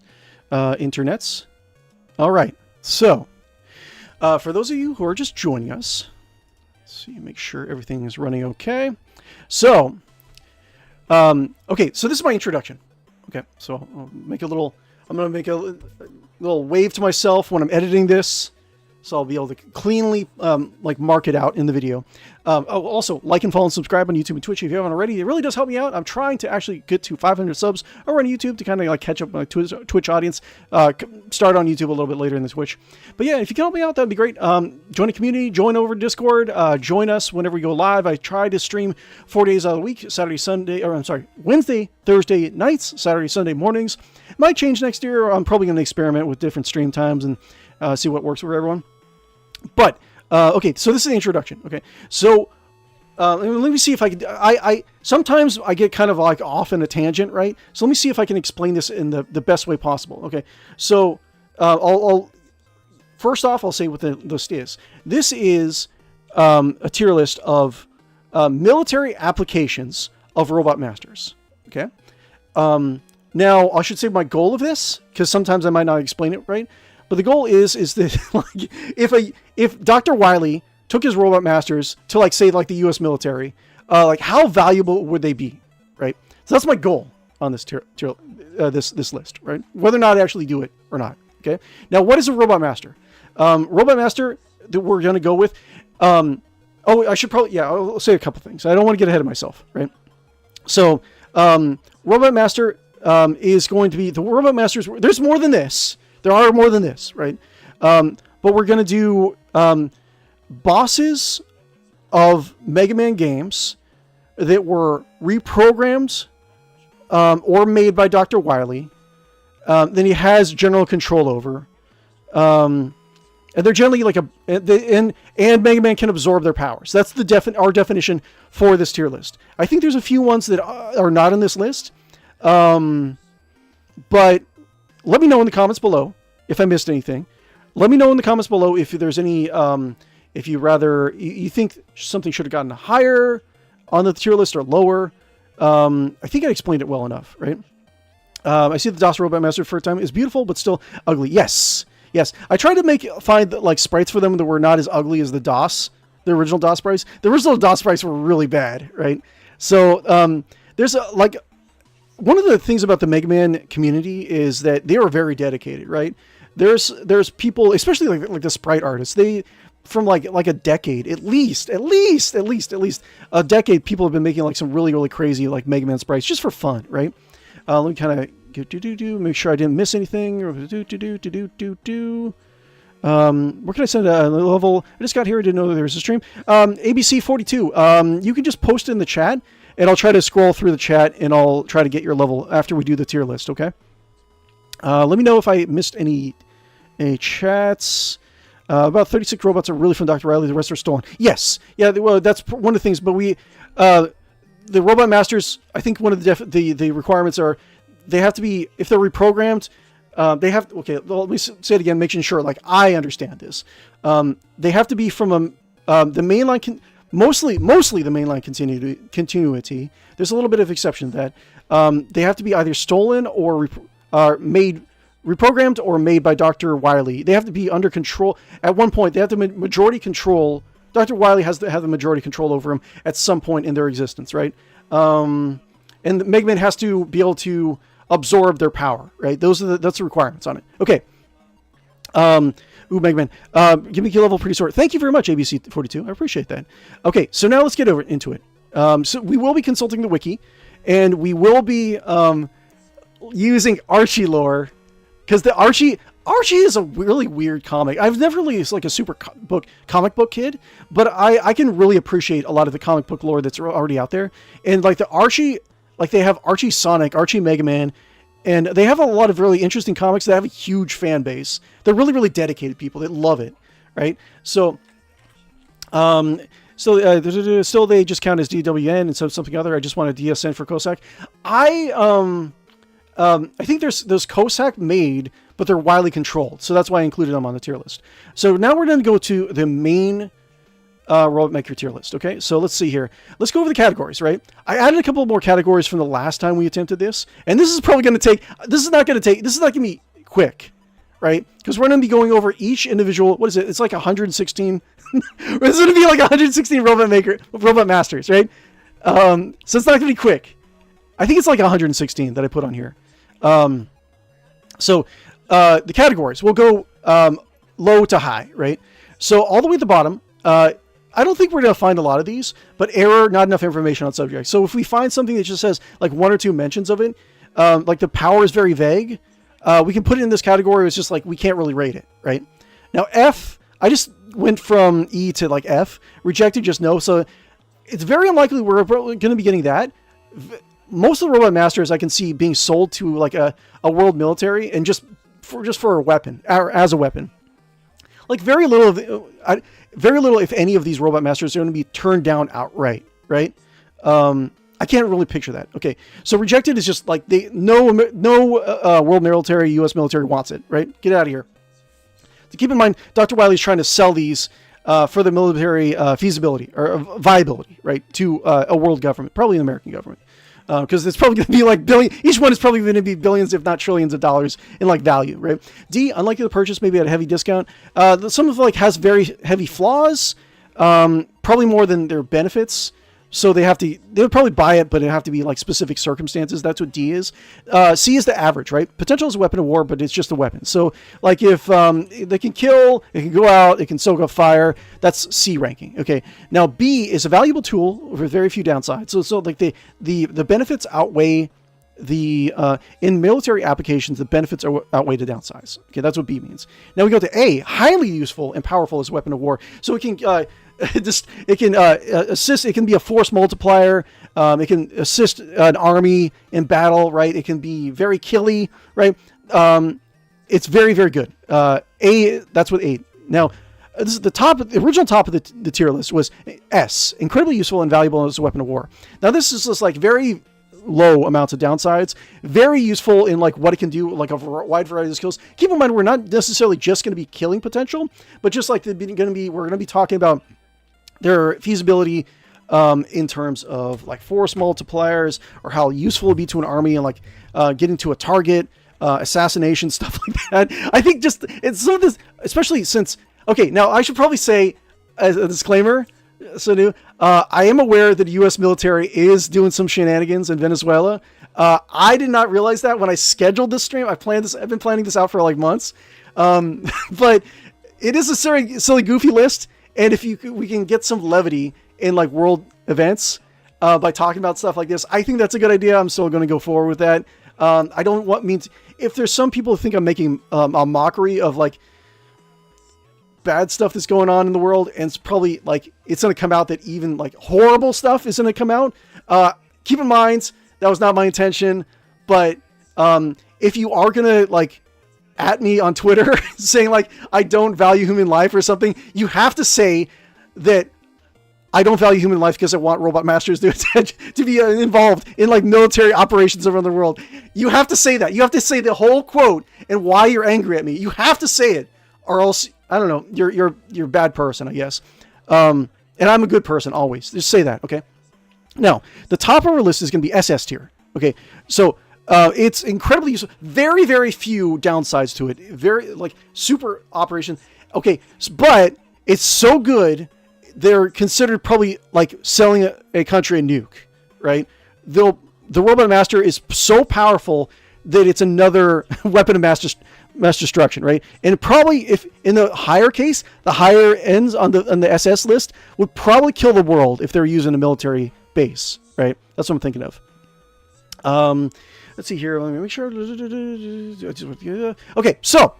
Internets. All right. So, for those of you who are just joining us, let's see, make sure everything is running okay. So, okay, so this is my introduction. Okay, so I'll make a little. I'm gonna make a little wave to myself when I'm editing this, so I'll be able to cleanly like mark it out in the video. Oh, also, like and follow and subscribe on YouTube and Twitch if you haven't already. It really does help me out. I'm trying to actually get to 500 subs over on YouTube to kind of like catch up my Twitch audience. Start on YouTube a little bit later in the Twitch. But yeah, if you can help me out, that'd be great. Join a community, join over Discord, join us whenever we go live. I try to stream 4 days out of the week, Wednesday, Thursday nights, Saturday, Sunday mornings. Might change next year. I'm probably going to experiment with different stream times and see what works for everyone. But okay, so this is the introduction. Okay, so let me see if I can. I sometimes I get kind of like off in a tangent, right? So let me see if I can explain this in the best way possible. Okay, so I'll first off I'll say what the list is. This is a tier list of military applications of Robot Masters. Okay. Now I should say my goal of this, because sometimes I might not explain it right. But the goal is that like if Dr. Wily took his Robot Masters to like say like the U.S. military, like how valuable would they be, right? So that's my goal on this this list, right? Whether or not I actually do it or not. Okay. Now, what is a Robot Master? Robot Master that we're going to go with Oh, I should probably, yeah, I'll say a couple things. I don't want to get ahead of myself, right? So, Robot Master is going to be, the Robot Masters, there's more than this. There are more than this, right? But we're going to do bosses of Mega Man games that were reprogrammed or made by Dr. Wily. Then he has general control over. And they're generally like and Mega Man can absorb their powers. That's the our definition for this tier list. I think there's a few ones that are not in this list. But let me know in the comments below if I missed anything. Let me know in the comments below if there's any, if you think something should have gotten higher on the tier list or lower. I think I explained it well enough, right? I see the DOS Robot Master for a time is beautiful, but still ugly. Yes. Yes, I tried to find like sprites for them that were not as ugly as the original DOS sprites. The original DOS sprites were really bad, right? So there's one of the things about the Mega Man community is that they are very dedicated, right? There's people, especially like the sprite artists, they from like a decade, at least a decade, people have been making like some really crazy like Mega Man sprites just for fun, right? Let me kind of make sure I didn't miss anything. Where can I send a level? I just got here. I didn't know there was a stream. ABC42. You can just post it in the chat, and I'll try to scroll through the chat, and I'll try to get your level after we do the tier list. Okay. Let me know if I missed any chats. About 36 robots are really from Dr. Riley. The rest are stolen. Yes. Yeah. Well, that's one of the things. But the Robot Masters, I think one of the requirements are they have to be, if they're reprogrammed, they have, okay, well, let me say it again, making sure, like, I understand this. They have to be from the mainline, mostly the mainline continuity. There's a little bit of exception to that. They have to be either stolen or reprogrammed or made by Dr. Wily. They have to be under control. At one point, they have to majority control. Dr. Wily has to have the majority control over them at some point in their existence, right? And Mega Man has to be able to absorb their power, right? That's the requirements on it. Okay. Mega Man. Give me key level pretty short. Thank you very much, ABC42. I appreciate that. Okay, so now let's get into it. So we will be consulting the wiki, and we will be using Archie lore, because the Archie is a really weird comic. I've never really like a super comic book kid, but I can really appreciate a lot of the comic book lore that's already out there. And like the Archie, like they have Archie Sonic, Archie Mega Man, and they have a lot of really interesting comics that have a huge fan base. They're really dedicated people that love it, right? So, still they just count as DWN and something other. I just want a DSN for Cossack. I think there's Cossack made, but they're widely controlled. So that's why I included them on the tier list. So now we're going to go to the main Robot Maker tier list. Okay, so let's see here. Let's go over the categories, right? I added a couple more categories from the last time we attempted this. And this is probably going to take, this is not going to be quick, right? Because we're going to be going over each individual, what is it? It's like 116. It's going to be like 116 Robot Masters, right? So it's not going to be quick. I think it's like 116 that I put on here. So the categories, we'll go low to high, right? So all the way at the bottom, I don't think we're going to find a lot of these, but error, not enough information on subject. So if we find something that just says like one or two mentions of it, like the power is very vague, we can put it in this category. It's just like, we can't really rate it, right? Now F, I just went from E to like F, rejected, just no. So it's very unlikely we're going to be getting that. Most of the Robot Masters I can see being sold to like a world military and just for a weapon, or as a weapon. Like very little, if any, of these Robot Masters are going to be turned down outright, right? I can't really picture that. Okay, so rejected is just like no world military, U.S. military wants it, right? Get out of here. So keep in mind, Dr. Wily's trying to sell these for the military feasibility or viability, right, to a world government, probably an American government. Because it's probably going to be like each one is probably going to be billions, if not trillions of dollars in like value, right? D, unlikely to purchase, maybe at a heavy discount. Some of like has very heavy flaws, probably more than their benefits. So they would probably buy it, but it'd have to be like specific circumstances. That's what D is. C is the average, right? Potential is a weapon of war, but it's just a weapon. So like if they can kill, it can go out, it can soak up fire. That's C ranking. Okay. Now B is a valuable tool with very few downsides. So like the benefits outweigh in military applications, the benefits outweigh the downsides. Okay, that's what B means. Now we go to A, highly useful and powerful as a weapon of war. So it can assist. It can be a force multiplier. It can assist an army in battle. Right. It can be very killy. Right. It's very, very good. A. That's what A. Now, this is the original top of the tier list was S, incredibly useful and valuable as a weapon of war. Now this is just like very low amounts of downsides, very useful in like what it can do, like a wide variety of skills. Keep in mind, we're not necessarily just going to be killing potential, but just like we're going to be talking about their feasibility in terms of like force multipliers, or how useful it would be to an army, and like getting to a target, assassination, stuff like that. I think just it's some of this, especially since, okay, now I should probably say as a disclaimer, so I am aware that the U.S. military is doing some shenanigans in Venezuela. I did not realize that when I scheduled this stream. I've been planning this out for like months. But it is a silly, goofy list. And if we can get some levity in like world events by talking about stuff like this, I think that's a good idea. I'm still going to go forward with that. I don't if there's some people who think I'm making a mockery of like bad stuff that's going on in the world, and it's probably like it's going to come out that even like horrible stuff is going to come out. Keep in mind that was not my intention, but if you are going to like at me on Twitter saying like I don't value human life or something, you have to say that I don't value human life because I want robot masters to be involved in like military operations around the world. You have to say that. You have to say the whole quote and why you're angry at me. You have to say it, or else I don't know. You're a bad person, I guess. And I'm a good person always. Just say that, okay? Now, the top of our list is going to be SS tier. Okay, so it's incredibly useful. Very, very few downsides to it. Very like super operation. Okay, but it's so good. They're considered probably like selling a country a nuke, right? The robot master is so powerful that it's another weapon of mass destruction, right? And probably if in the higher case, the higher ends on the SS list would probably kill the world if they're using a military base, right? That's what I'm thinking of. Let's see here. Let me make sure. Okay, so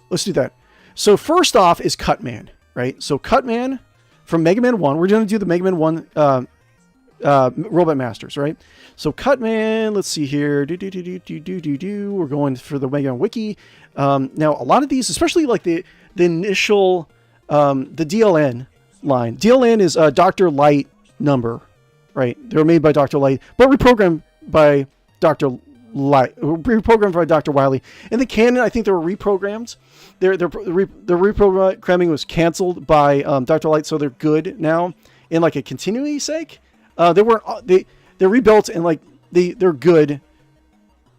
let's do that. So first off is Cutman, right? So Cutman from Mega Man 1. We're going to do the Mega Man 1 Robot Masters, right? So Cutman, let's see here. We're going for the Mega Man Wiki. Now, a lot of these, especially like the initial, the DLN line. DLN is a Dr. Light number, right? They were made by Dr. Light, but reprogrammed by Dr. Wily. In the canon, I think they were reprogrammed. Their reprogramming was canceled by Dr. Light, so they're good now. In like a continuity sake, they're rebuilt and like they're good,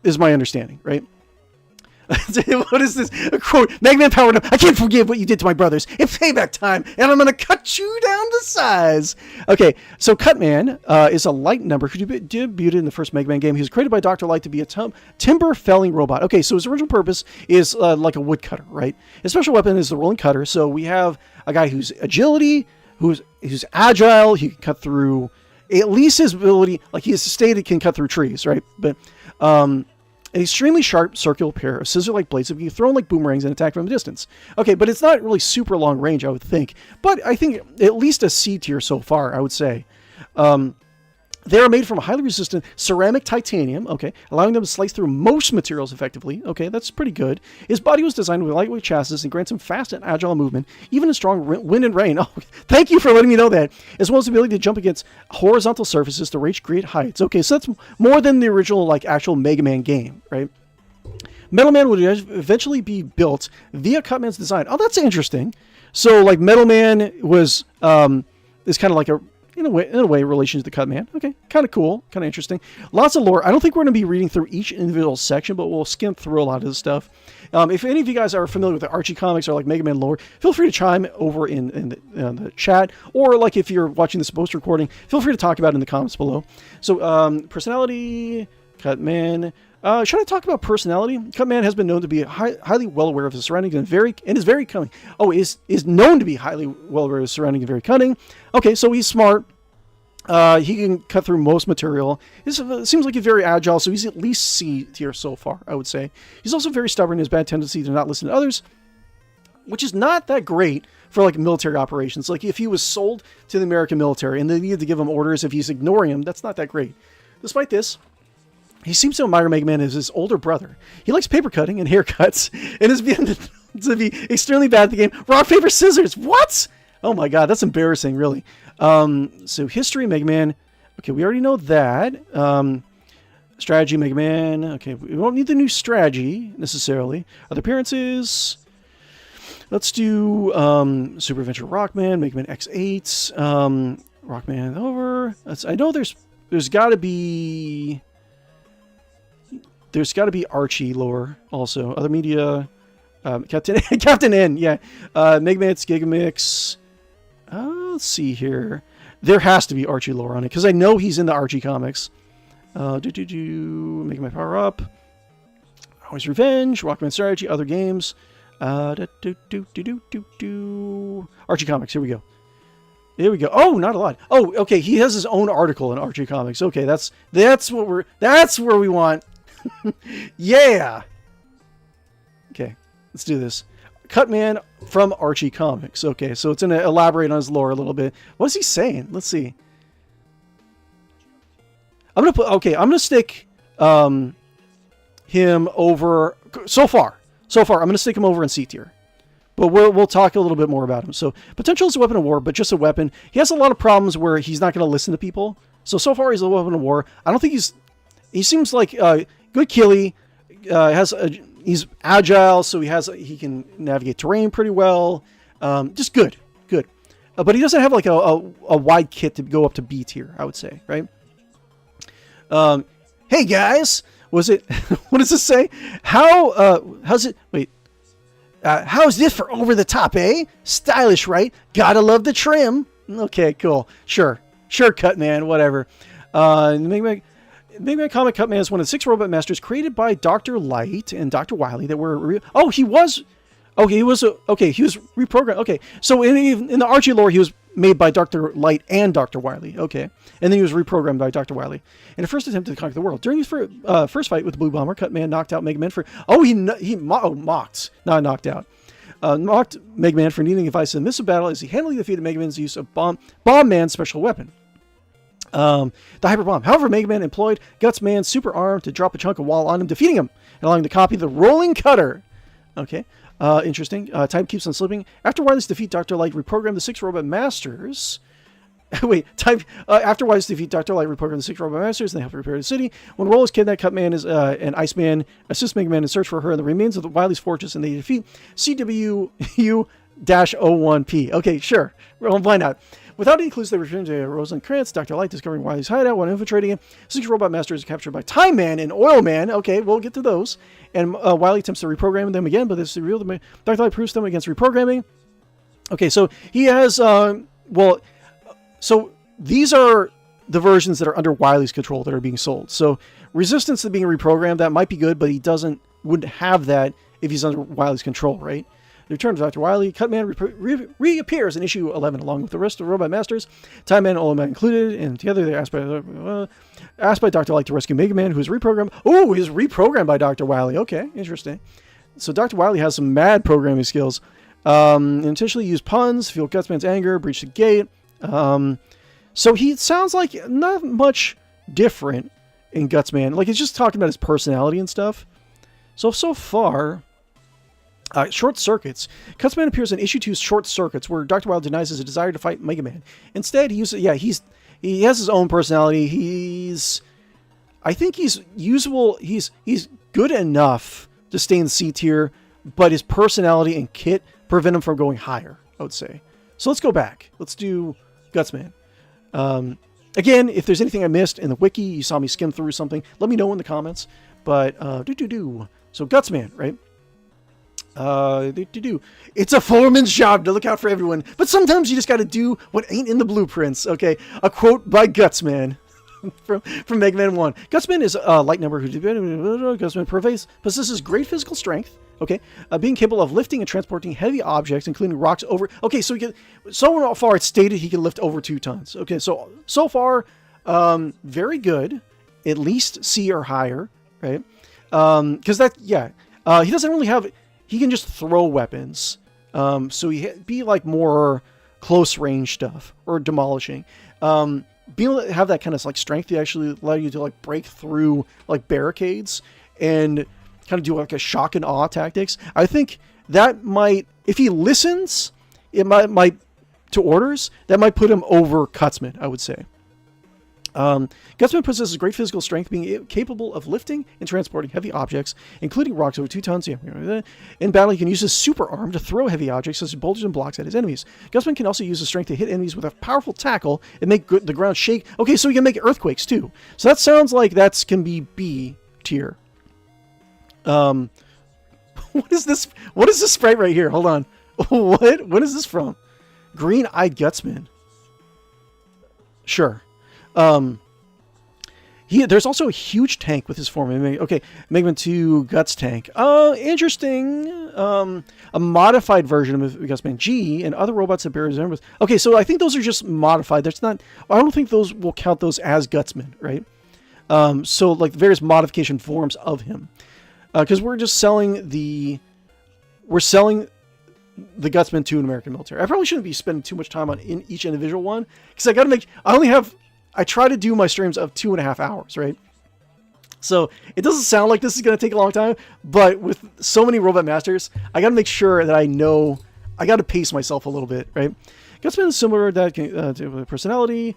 is my understanding, right? What is this? A quote, Mega Man powered up. I can't forgive what you did to my brothers. It's payback time, and I'm going to cut you down to size. Okay, so Cutman is a light number who debuted in the first Mega Man game. He was created by Dr. Light to be a timber felling robot. Okay, so his original purpose is like a woodcutter, right? His special weapon is the rolling cutter. So we have a guy who's agility, who's agile. He can cut through, at least his ability, like he has stated, can cut through trees, right? But an extremely sharp circular pair of scissor-like blades that can be thrown like boomerangs and attack from a distance. Okay, but it's not really super long range, I would think. But I think at least a C tier so far, I would say. They are made from highly resistant ceramic titanium, okay, allowing them to slice through most materials effectively. Okay, that's pretty good. His body was designed with a lightweight chassis and grants him fast and agile movement, even in strong wind and rain. Oh, thank you for letting me know that. As well as the ability to jump against horizontal surfaces to reach great heights. Okay, so that's more than the original, like, actual Mega Man game, right? Metal Man would eventually be built via Cutman's design. Oh, that's interesting. So, like, Metal Man was is kind of like a in a way, in relation to the Cutman. Okay, kind of cool, kind of interesting. Lots of lore. I don't think we're going to be reading through each individual section, but we'll skim through a lot of this stuff. If any of you guys are familiar with the Archie comics or like Mega Man lore, feel free to chime over in the chat, or like if you're watching this post recording, feel free to talk about it in the comments below. So, personality, Cutman. Should I talk about personality? Cutman has been known to be highly well aware of his surroundings and is very cunning. Oh, is known to be highly well aware of his surroundings and very cunning. Okay, so he's smart. He can cut through most material. It seems like he's very agile, so he's at least C tier so far, I would say. He's also very stubborn, his bad tendency to not listen to others, which is not that great for like military operations. Like if he was sold to the American military and they needed to give him orders, if he's ignoring him, that's not that great. Despite this, he seems to admire Mega Man as his older brother. He likes paper cutting and haircuts, and is being to be extremely bad at the game. Rock, paper, scissors. What? Oh my god, that's embarrassing, really. So history, Mega Man. Okay, we already know that. Strategy, Mega Man. Okay, we won't need the new strategy necessarily. Other appearances. Let's do Super Adventure Rockman, Mega Man X8. Rockman over. I know there's got to be. There's got to be Archie lore also. Other media, Captain N, yeah. Mega Man Gigamix. Let's see here. There has to be Archie lore on it because I know he's in the Archie comics. Mega Man Power Up. Always Revenge. Rockman Strategy. Other games. Archie Comics. Here we go. Here we go. Oh, not a lot. Oh, okay. He has his own article in Archie Comics. Okay, that's where we want. Yeah. Okay, let's do this. Cutman from Archie Comics. Okay, so it's going to elaborate on his lore a little bit. What is he saying? Let's see. I'm going to stick him over so far. I'm going to stick him over in C tier. But we'll talk a little bit more about him. So, potential is a weapon of war, but just a weapon. He has a lot of problems where he's not going to listen to people. So far he's a weapon of war. I don't think he seems like good killie. He's agile, so he can navigate terrain pretty well. Just good. But he doesn't have like a wide kit to go up to B tier, I would say, right? Hey guys, what does this say? How's it? Wait. How's this for over the top, eh? Stylish, right? Gotta love the trim. Okay, cool. Sure, Cutman, whatever. Mega Man Comic Cutman is one of the 6 robot masters created by Dr. Light and Dr. Wily that were... he was reprogrammed. Okay, so in the Archie lore, he was made by Dr. Light and Dr. Wily. Okay, and then he was reprogrammed by Dr. Wily. In a first attempt to conquer the world. During his first fight with the Blue Bomber, Cutman knocked out Mega Man for... mocked. Not knocked out. Mocked Mega Man for needing advice in the midst of battle as he handily defeated Mega Man's use of Bomb Man's special weapon. The Hyper Bomb. However, Mega Man employed Guts Man's super arm to drop a chunk of wall on him, defeating him, and allowing him to copy the Rolling Cutter. Okay. Interesting. Time keeps on slipping. After Wily's defeat, Dr. Light reprogrammed the 6 robot masters. After Wily's defeat, Dr. Light reprogrammed the 6 robot masters, and they help repair the city. When Roll is kidnapped, Cutman and Iceman assist Mega Man in search for her in the remains of the Wily's fortress, and they defeat CWU-01P. Okay, sure. Well, why not? Without any clues, they return to Rosencrantz. Dr. Light discovering Wily's hideout when infiltrating him. 6 robot masters are captured by Time Man and Oil Man. Okay, we'll get to those. And Wily attempts to reprogram them again, but this revealed them. Dr. Light proves them against reprogramming. Okay, so he has, so these are the versions that are under Wily's control that are being sold. So resistance to being reprogrammed, that might be good, but he wouldn't have that if he's under Wily's control, right? The return of Dr. Wily, Cutman reappears in issue 11 along with the rest of the Robot Masters, Time Man and Oil Man included, and together they're asked by Dr. Light to rescue Mega Man, who is reprogrammed. Oh, he's reprogrammed by Dr. Wily. Okay, interesting. So Dr. Wily has some mad programming skills. Intentionally use puns, feel Gutsman's anger, breach the gate. So he sounds like not much different in Gutsman. Like, he's just talking about his personality and stuff. So far... Short Circuits. Gutsman appears in issue 2's Short Circuits, where Dr. Wily denies his desire to fight Mega Man. Instead, he has his own personality. I think he's usable. He's good enough to stay in C tier, but his personality and kit prevent him from going higher, I would say. So let's go back. Let's do Gutsman. Again, if there's anything I missed in the wiki, you saw me skim through something, let me know in the comments. But, So Gutsman, right? It's a foreman's job to look out for everyone, but sometimes you just got to do what ain't in the blueprints. Okay, a quote by Gutsman from Mega Man 1. Gutsman is a light number who Gutsman possesses great physical strength. Okay, being capable of lifting and transporting heavy objects, including rocks over. Okay, so far it's stated he can lift over 2 tons. Okay, so far, very good, at least C or higher, right? Because he doesn't really have. He can just throw weapons, so be like more close range stuff or demolishing. Being able to have that kind of like strength to actually allow you to like break through like barricades and kind of do like a shock and awe tactics. I think that might, if he listens, it might to orders, that might put him over Gutsman, I would say. Gutsman possesses great physical strength, being capable of lifting and transporting heavy objects, including rocks over 2 tons. In battle, he can use his super arm to throw heavy objects such as boulders and blocks at his enemies. Gutsman can also use his strength to hit enemies with a powerful tackle and make the ground shake. Okay, so he can make earthquakes too. So that sounds like that can be B tier. What is this? What is this sprite right here? Hold on. What is this from? Green-eyed Gutsman. Sure. There's also a huge tank with his form. Okay, Mega Man 2 Guts tank. Interesting. A modified version of Gutsman G and other robots that bear his arms. Okay, so I think those are just modified. That's not. I don't think those will count those as Gutsman, right? So like various modification forms of him, because we're selling the Gutsman to an American military. I probably shouldn't be spending too much time on each individual one, because I try to do my streams of 2.5 hours, right? So it doesn't sound like this is going to take a long time, but with so many Robot Masters, I got to make sure that I got to pace myself a little bit, right? Gutsman is similar to personality,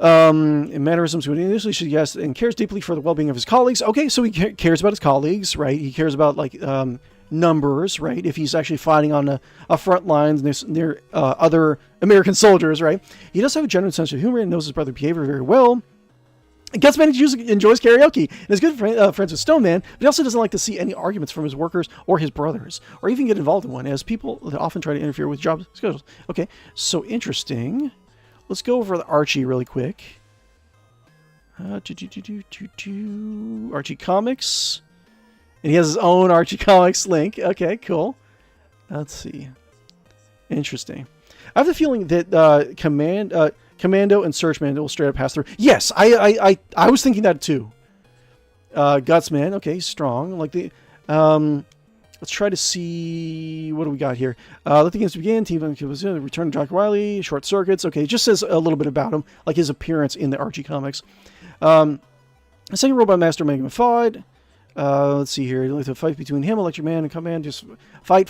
and mannerisms to initially should yes, and cares deeply for the well-being of his colleagues. Okay, so he cares about his colleagues, right? He cares about like numbers, right? If he's actually fighting on a front lines near other American soldiers, right? He does have a genuine sense of humor and knows his brother's behavior very well. Gutsman enjoys karaoke and is good friends with Stoneman, but he also doesn't like to see any arguments from his workers or his brothers, or even get involved in one, as people that often try to interfere with job schedules. Okay, so interesting. Let's go over the Archie really quick. Archie Comics. And he has his own Archie Comics link. Okay, cool. Let's see. Interesting. I have the feeling that Commando and Searchman will straight up pass through. Yes, I was thinking that too. Gutsman, okay, strong. Like the let's try to see what do we got here. Let the games begin. Team return to Dr. Wily. Short circuits. Okay, it just says a little bit about him, like his appearance in the Archie Comics. The second Robot Master Mega Man 5. Let's see here. It's a fight between him, Electric Man, and Command. Just fight.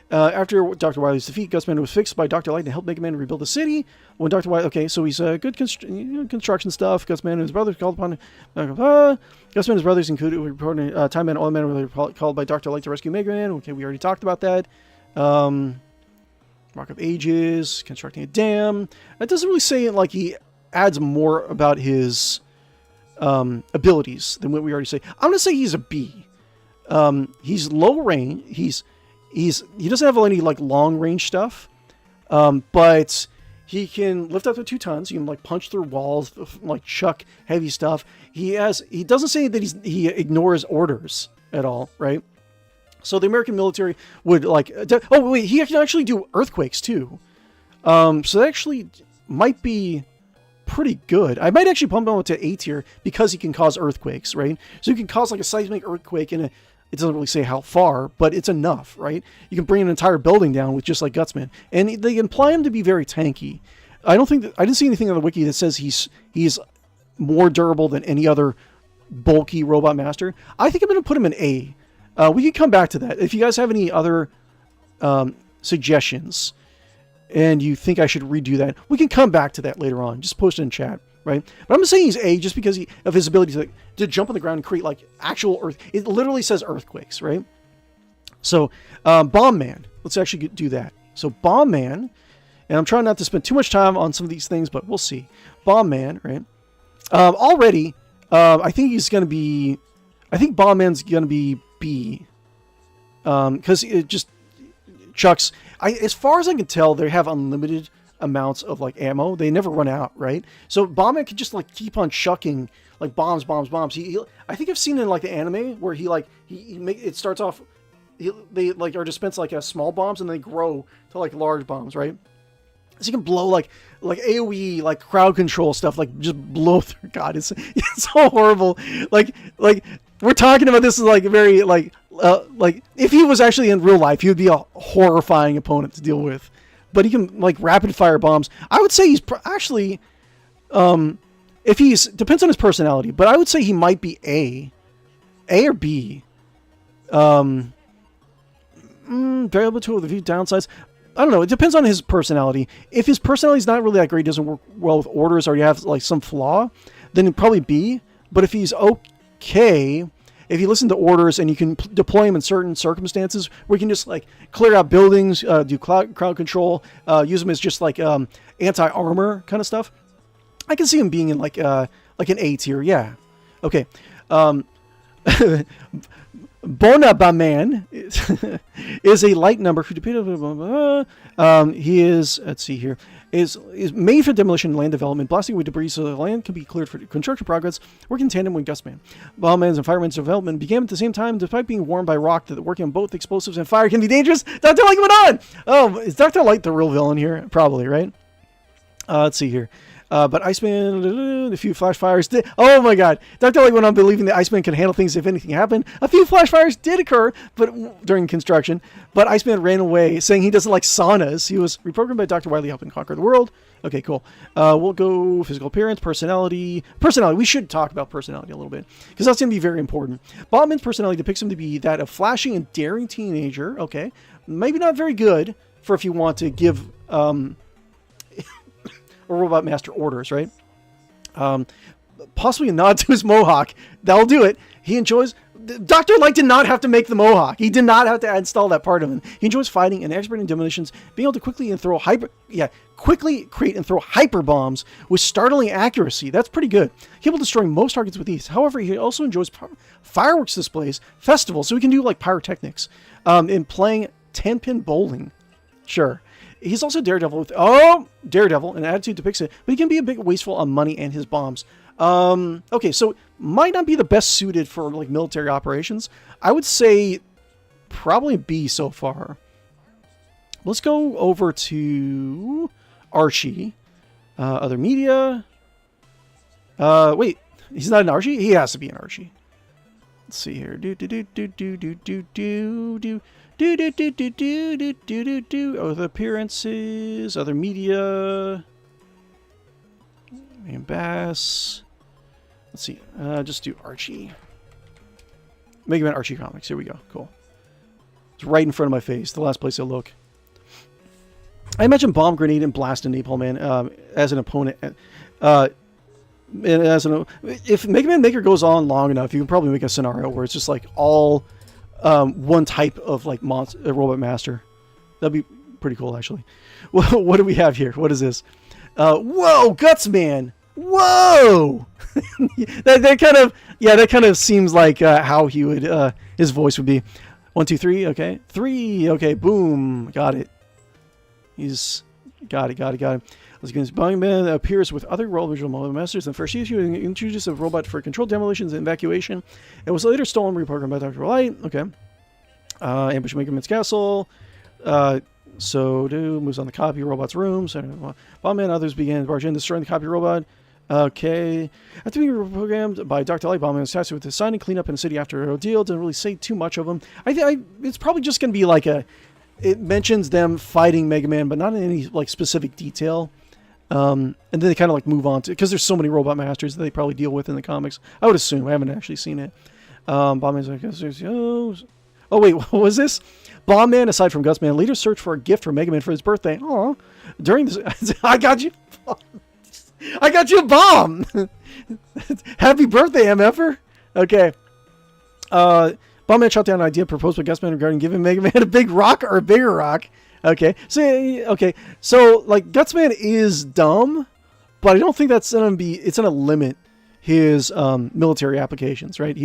After Dr. Wily's defeat, Gutsman was fixed by Dr. Light to help Mega Man rebuild the city. When Dr. Wily, okay, so he's good construction stuff. Gutsman and his brothers called upon. Gutsman and his brothers included reporting Time Man, Oil Man were called by Dr. Light to rescue Mega Man. Okay, we already talked about that. Rock of Ages, constructing a dam. That doesn't really say like he adds more about his abilities than what we already say. I'm gonna say he's a B. He's low range. He doesn't have any like long range stuff, but he can lift up to 2 tons. He can like punch through walls, like chuck heavy stuff. He doesn't say that he ignores orders at all, right? So the American military would like. Oh wait, he can actually do earthquakes too. So that actually might be pretty good. I might actually pump him to A tier because he can cause earthquakes, right? So you can cause like a seismic earthquake it doesn't really say how far, but it's enough, right? You can bring an entire building down with just like Gutsman. And they imply him to be very tanky. I didn't see anything on the wiki that says he's more durable than any other bulky Robot Master. I think I'm going to put him in A. We can come back to that. If you guys have any other suggestions and you think I should redo that, we can come back to that later on. Just post it in chat, right? But I'm saying he's A just because of his ability to jump on the ground and create like actual earth. It literally says earthquakes, right? So Bomb Man, let's actually do that. So Bomb Man And I'm trying not to spend too much time on some of these things, but we'll see. Bomb Man, right? Already, I think he's going to be... I think Bomb Man's going to be B. Because it just chucks... as far as I can tell, they have unlimited amounts of, like, ammo. They never run out, right? So Bomb Man can just, like, keep on chucking, like, bombs. I think I've seen in, like, the anime where it starts off... They, like, are dispensed, like, as small bombs, and they grow to, like, large bombs, right? So you can blow like AoE, like crowd control stuff, like just blow through. God, it's so horrible. Like we're talking about this as like very like if he was actually in real life, he would be a horrifying opponent to deal with. But he can like rapid fire bombs. I would say he's actually, if he's depends on his personality, but I would say he might be A or B. Variable to the few downsides. I don't know. It depends on his personality. If his personality is not really that great, doesn't work well with orders, or you have like some flaw, then it'd probably be. But if he's okay, if you listen to orders and you can deploy him in certain circumstances, where you can just like clear out buildings, do crowd control, use him as just like anti-armor kind of stuff, I can see him being in like an A tier. Yeah. Okay. Bonabaman is a light number who he is, let's see here, is made for demolition and land development, blasting away debris so the land can be cleared for construction progress, working in tandem with Gustman. Bombman's and Fireman's development began at the same time, despite being warned by Rock that working on both explosives and fire can be dangerous. Dr. Light went on! Oh, is Dr. Light the real villain here? Probably, right? Let's see here. But Iceman, a few flash fires did. Oh my God! Dr. Light went on believing that Iceman can handle things if anything happened. A few flash fires did occur, but during construction. But Iceman ran away, saying he doesn't like saunas. He was reprogrammed by Dr. Wily, helping conquer the world. Okay, cool. We'll go physical appearance, personality. We should talk about personality a little bit because that's going to be very important. Bombman's personality depicts him to be that of flashing and daring teenager. Okay, maybe not very good for if you want to give. Or Robot Master orders, right? Possibly a nod to his mohawk. That'll do it. He enjoys... Dr. Light did not have to make the mohawk. He did not have to install that part of him. He enjoys fighting and expert in demolitions, being able to quickly create and throw hyper bombs with startling accuracy. That's pretty good. Capable of destroying most targets with ease. However, he also enjoys fireworks displays, festivals, so he can do like pyrotechnics, and playing 10-pin bowling. Sure. He's also Daredevil with Daredevil, and attitude depicts it, but he can be a bit wasteful on money and his bombs. Okay, so might not be the best suited for like military operations. I would say probably B so far. Let's go over to Archie. Other media. Wait, he's not an Archie? He has to be an Archie. Let's see here. Other appearances, other media, and Bass. Let's see. Just do Archie. Mega Man Archie Comics. Here we go. Cool. It's right in front of my face. The last place I look. I imagine Bomb, Grenade, and Blast and Napalm Man as an opponent. If Mega Man Maker goes on long enough, you can probably make a scenario where it's just like all one type of like Robot Master. That'd be pretty cool, actually. Well, what do we have here? What is this? Whoa, Guts Man! Whoa! that kind of seems like how he would his voice would be. 1, 2, 3. Okay, 3. Okay, boom, got it. He's got it. Let's get Bungman appears with other visual masters. In the first issue, he introduced a robot for controlled demolitions and evacuation. It was later stolen and reprogrammed by Dr. Light. Okay. Ambush Mega Man's castle. Moves on the copy robot's room. So, Bombman and others began to barge in, destroying the copy robot. Okay. After being reprogrammed by Dr. Light, Bombman was tasked with designing cleanup in the city after a ordeal. Didn't really say too much of him. It's probably just going to be like it mentions them fighting Mega Man, but not in any like specific detail. And then they kind of like move on to, because there's so many Robot Masters that they probably deal with in the comics. I would assume. I haven't actually seen it. Bombman's like, oh wait, what was this? Bombman, aside from Gutsman, later searched for a gift for Mega Man for his birthday. Aw. During this, I got you a bomb! Happy birthday, MFer! Okay. Bombman shot down an idea proposed by Gutsman regarding giving Mega Man a big rock or a bigger rock. So like Gutsman is dumb, but I don't think it's gonna limit his military applications, right?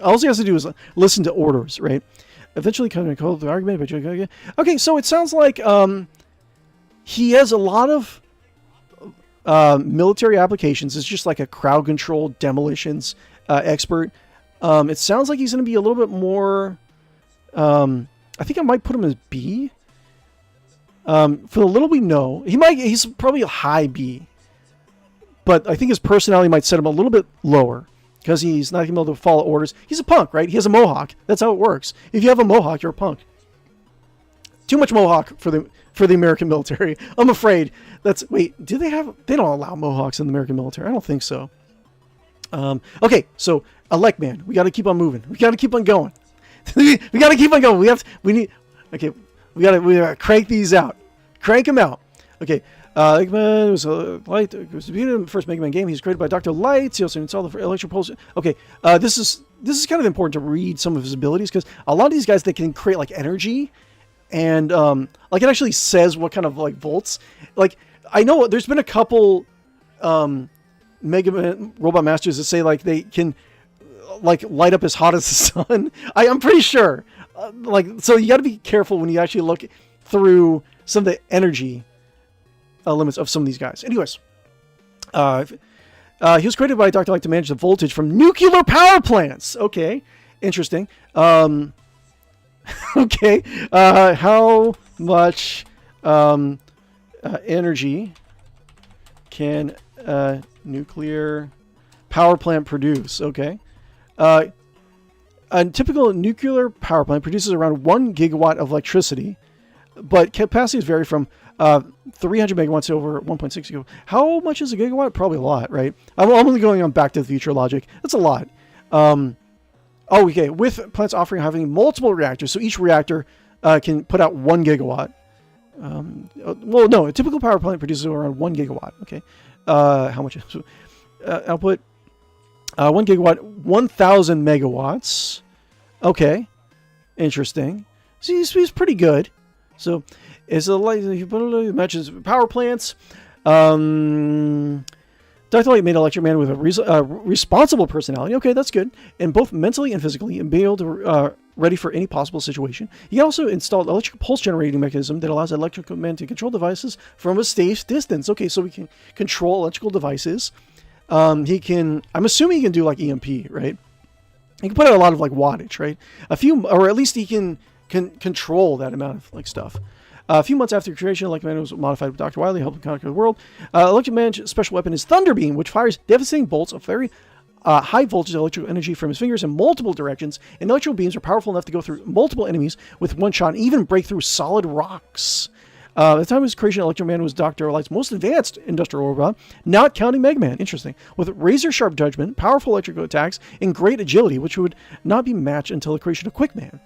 All he has to do is listen to orders, right? Eventually come to call the argument, but okay. So it sounds like he has a lot of military applications. It's just like a crowd control demolitions expert. It sounds like he's going to be a little bit more. I think I might put him as B. For the little we know, he's probably a high B. But I think his personality might set him a little bit lower because he's not going to be able to follow orders. He's a punk, right? He has a mohawk. That's how it works. If you have a mohawk, you're a punk. Too much mohawk for the American military. I'm afraid do they don't allow mohawks in the American military. I don't think so. Okay, so elect man, we got to keep on moving. We got to keep on going. we got to keep on going. We got to crank these out. Crank them out. Okay. Eggman was the first Mega Man game. He's created by Dr. Lights. He also installed the electric pulse. Okay, this is kind of important to read some of his abilities because a lot of these guys, they can create like energy, and like it actually says what kind of like volts. Like I know there's been a couple Mega Man Robot Masters that say like they can like light up as hot as the sun. I'm pretty sure. So you got to be careful when you actually look through some of the energy limits of some of these guys. Anyways, he was created by Dr. Light to manage the voltage from nuclear power plants. Okay, interesting. Okay, how much energy can a nuclear power plant produce? Okay. A typical nuclear power plant produces around 1 gigawatt of electricity, but capacities vary from 300 megawatts to over 1.6 gigawatts. How much is a gigawatt? Probably a lot, right? I'm only going on Back to the Future logic. That's a lot. Okay. With plants having multiple reactors, so each reactor can put out 1 gigawatt. Well, no, a typical power plant produces around 1 gigawatt. Okay. How much? Output? 1 gigawatt, 1,000 megawatts. Okay. Interesting. So he's pretty good. So, it's a light matches power plants. Dr. Light made Electric Man with a responsible personality. Okay, that's good. And both mentally and physically, and be able to ready for any possible situation. He also installed electric pulse generating mechanism that allows Electric Man to control devices from a safe distance. Okay, so we can control electrical devices. I'm assuming he can do like EMP, right? He can put out a lot of like wattage, right? Or at least he can control that amount of like stuff. A few months after creation, Electric Man was modified by Dr. Wily, helping conquer the world. Electric Man's special weapon is Thunder Beam, which fires devastating bolts of very high voltage electrical energy from his fingers in multiple directions. And electrical beams are powerful enough to go through multiple enemies with one shot and even break through solid rocks. At the time of his creation, Electric Man was Dr. Light's most advanced industrial robot, not counting Mega Man. Interesting. With razor-sharp judgment, powerful electrical attacks, and great agility, which would not be matched until the creation of Quick Man,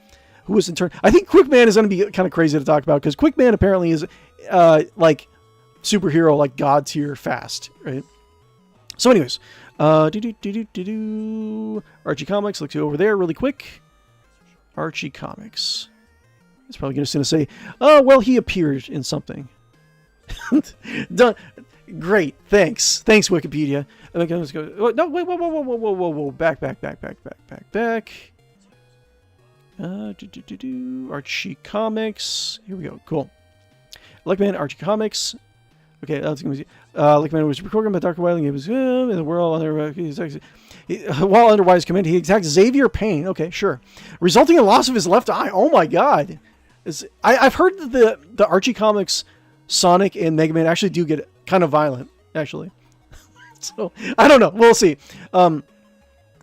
who was in turn... I think Quick Man is going to be kind of crazy to talk about, because Quick Man apparently is, like, superhero, like, god tier fast, right? So anyways, Archie Comics, let's go over there really quick. Archie Comics. It's probably going to say, oh, well, he appeared in something. Done. Great. Thanks. Thanks, Wikipedia. Okay, let's go. Oh, no, wait, whoa. Back. Archie Comics. Here we go. Cool. Electric Man, Archie Comics. Okay, that's going to be... Electric Man was reprogrammed by Dr. Wily. He was in the world under... while under Wily's command, he attacked Xavier Payne. Okay, sure. Resulting in loss of his left eye. Oh, my God. I've heard that the Archie Comics, Sonic, and Mega Man actually do get kind of violent, actually. So, I don't know. We'll see. I don't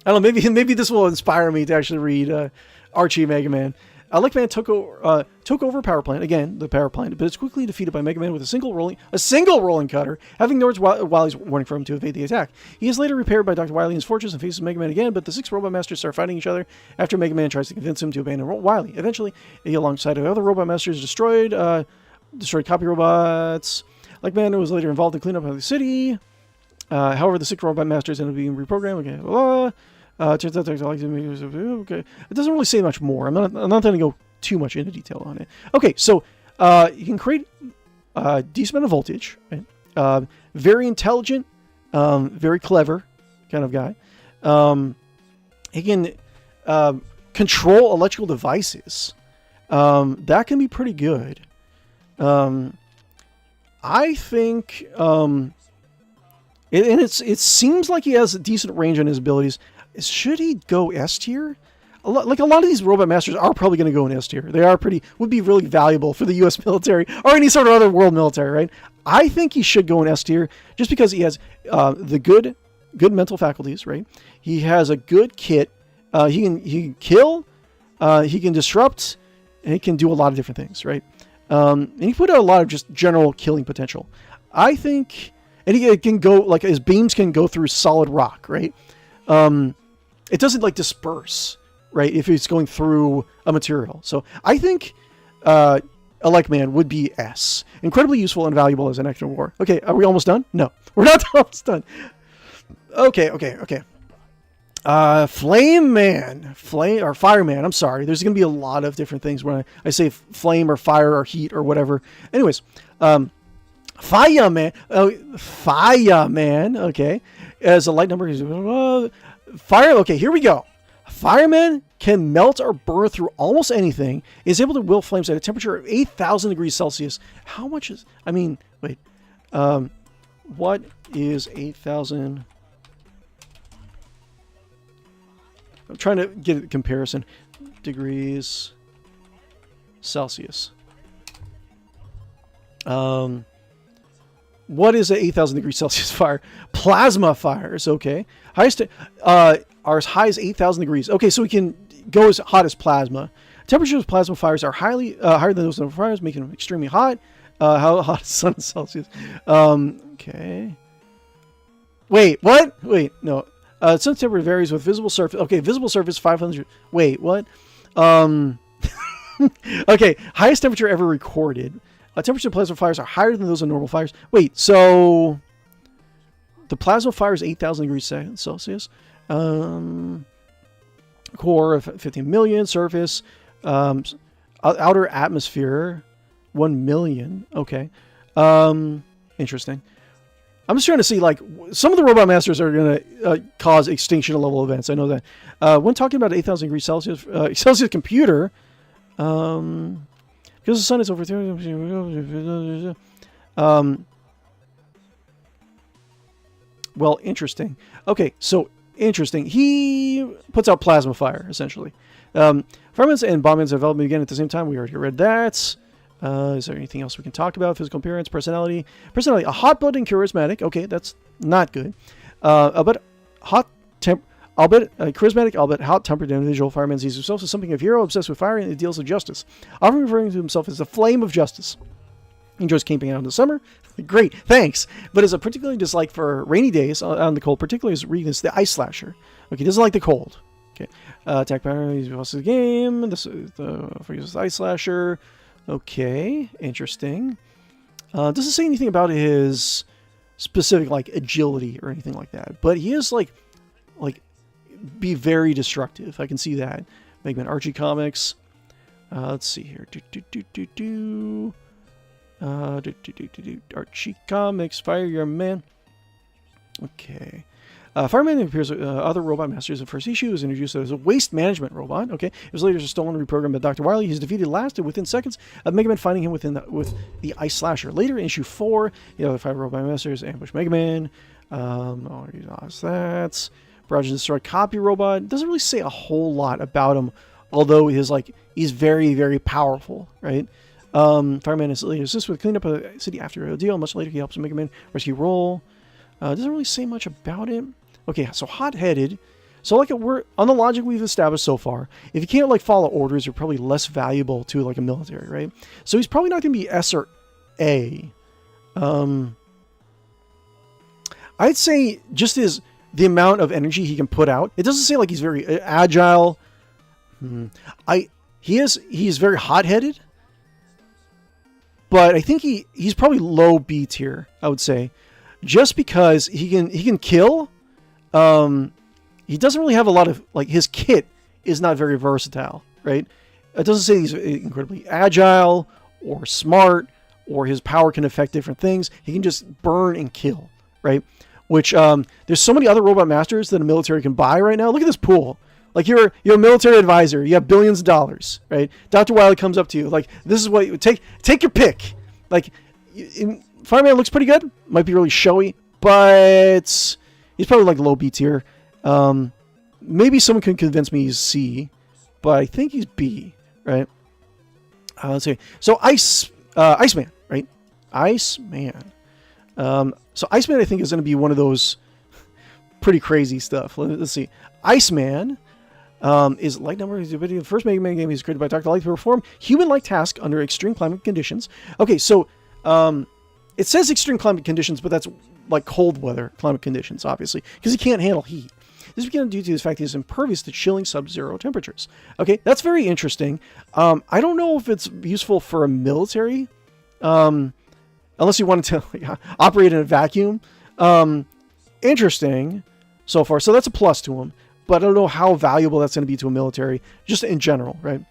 know. Maybe this will inspire me to actually read Archie Mega Man. Electric Man took over Power Plant, again, the Power Plant, but it's quickly defeated by Mega Man with a single rolling cutter, having ignored Wily's warning for him to evade the attack. He is later repaired by Dr. Wily in his fortress and faces Mega Man again, but the 6 Robot Masters start fighting each other after Mega Man tries to convince him to abandon Wily. Eventually, he, alongside the other Robot Masters, destroyed copy robots. Electric Man was later involved in cleanup of the city. However, the 6 Robot Masters ended up being reprogrammed. Okay, turns out okay. It doesn't really say much more. I'm not going to go too much into detail on it. Okay, so He can create a decent amount of voltage. Right? Very intelligent, very clever kind of guy. He can control electrical devices. That can be pretty good. I think, it seems like he has a decent range on his abilities. Should he go S tier? Like a lot of these robot masters are probably going to go in S tier. They would be really valuable for the U.S. military or any sort of other world military, right? I think he should go in S tier just because he has the good mental faculties, right? He has a good kit. He can kill. He can disrupt. And he can do a lot of different things, right? And he put out a lot of just general killing potential. I think, and he can go, like his beams can go through solid rock, right? It doesn't like disperse, right? If it's going through a material. So I think Elect Man would be S. Incredibly useful and valuable as an action war. Okay, are we almost done? No, we're not almost done. Okay. Flame Man, Fireman. I'm sorry. There's going to be a lot of different things when I say flame or fire or heat or whatever. Anyways, Fireman. Fireman. Okay, as a light number. Fire. Okay, here we go. Fireman can melt or burn through almost anything. Is able to will flames at a temperature of 8,000 degrees Celsius. How much is? I mean, wait. What is 8,000? I'm trying to get a comparison. Degrees Celsius. What is an 8,000 degrees Celsius fire? Plasma fires, okay. Highest are as high as 8,000 degrees. Okay, so we can go as hot as plasma. Temperatures of plasma fires are highly higher than those of fires, making them extremely hot. How hot is sun in Celsius? Okay. Wait, what? Wait, no. Sun temperature varies with visible surface. Okay, visible surface 500. Wait, what? Okay, highest temperature ever recorded. Temperature of plasma fires are higher than those of normal fires. Wait, so the plasma fire is 8,000 degrees Celsius. Core of 15 million. Surface. Outer atmosphere 1 million. Okay. Interesting. I'm just trying to see, like, some of the robot masters are going to cause extinction level events. I know that. When talking about 8,000 degrees Celsius, Celsius computer, because the sun is over 30. Well, interesting. Okay, so interesting. He puts out plasma fire, essentially. Firemen and bombmen's development began at the same time. We already read that. Is there anything else we can talk about? Physical appearance, personality. Personality, a hot-blooded and charismatic. Okay, that's not good. Albeit charismatic, albeit hot-tempered individual, Fireman sees himself as something of hero, obsessed with fire and ideals of justice. Often referring to himself as the flame of justice. He enjoys camping out in the summer. Great, thanks. But has a particularly dislike for rainy days on the cold, particularly his weakness, the ice slasher. Okay, he doesn't like the cold. Okay, attack power, he's lost the game. This is the ice slasher. Okay, interesting. Doesn't say anything about his specific, like, agility or anything like that. But he is, like, be very destructive. I can see that. Mega Man Archie Comics. Let's see here. Archie Comics, Fire Your Man. Okay. Fireman appears with other robot masters. The first issue is introduced as a waste management robot. Okay, it was later stolen and reprogrammed by Dr. Wily. He's defeated last within seconds of Mega Man finding him with the Ice Slasher. Later in issue 4, the other 5 robot masters ambush Mega Man. He lost that. Barrage and destroy copy robot. Doesn't really say a whole lot about him, although he's very, very powerful, right? Fireman is later assists with cleaning up a city after a deal. Much later, he helps Mega Man rescue Roll. Doesn't really say much about it. Okay, so hot-headed. So, like, we're on the logic we've established so far. If you can't, like, follow orders, you're probably less valuable to, like, a military, right? So he's probably not going to be S or A. I'd say just the amount of energy he can put out. It doesn't say, like, he's very agile. He's very hot-headed. But I think he's probably low B tier, I would say. Just because he can kill. He doesn't really have a lot of, like, his kit is not very versatile, right? It doesn't say he's incredibly agile or smart, or his power can affect different things. He can just burn and kill, right? Which there's so many other robot masters that a military can buy right now. Look at this pool. Like you're a military advisor. You have billions of dollars, right? Dr. Wily comes up to you like, this is what you take your pick. Like Fireman looks pretty good. Might be really showy, but he's probably like low B tier. Maybe someone can convince me he's C, but I think he's B, right? Let's see. So Iceman, right? Iceman. So Iceman, I think, is going to be one of those pretty crazy stuff. Let's see. Iceman is light number. He's the first Mega Man game he's created by Dr. Light to perform human-like tasks under extreme climate conditions. Okay, so it says extreme climate conditions, but that's like cold weather climate conditions, obviously, because he can't handle heat. This is due to the fact that he's impervious to chilling sub-zero temperatures. Okay, that's very interesting. I don't know if it's useful for a military, unless you wanted to operate in a vacuum. Interesting so far. So that's a plus to him. But I don't know how valuable that's going to be to a military, just in general, right?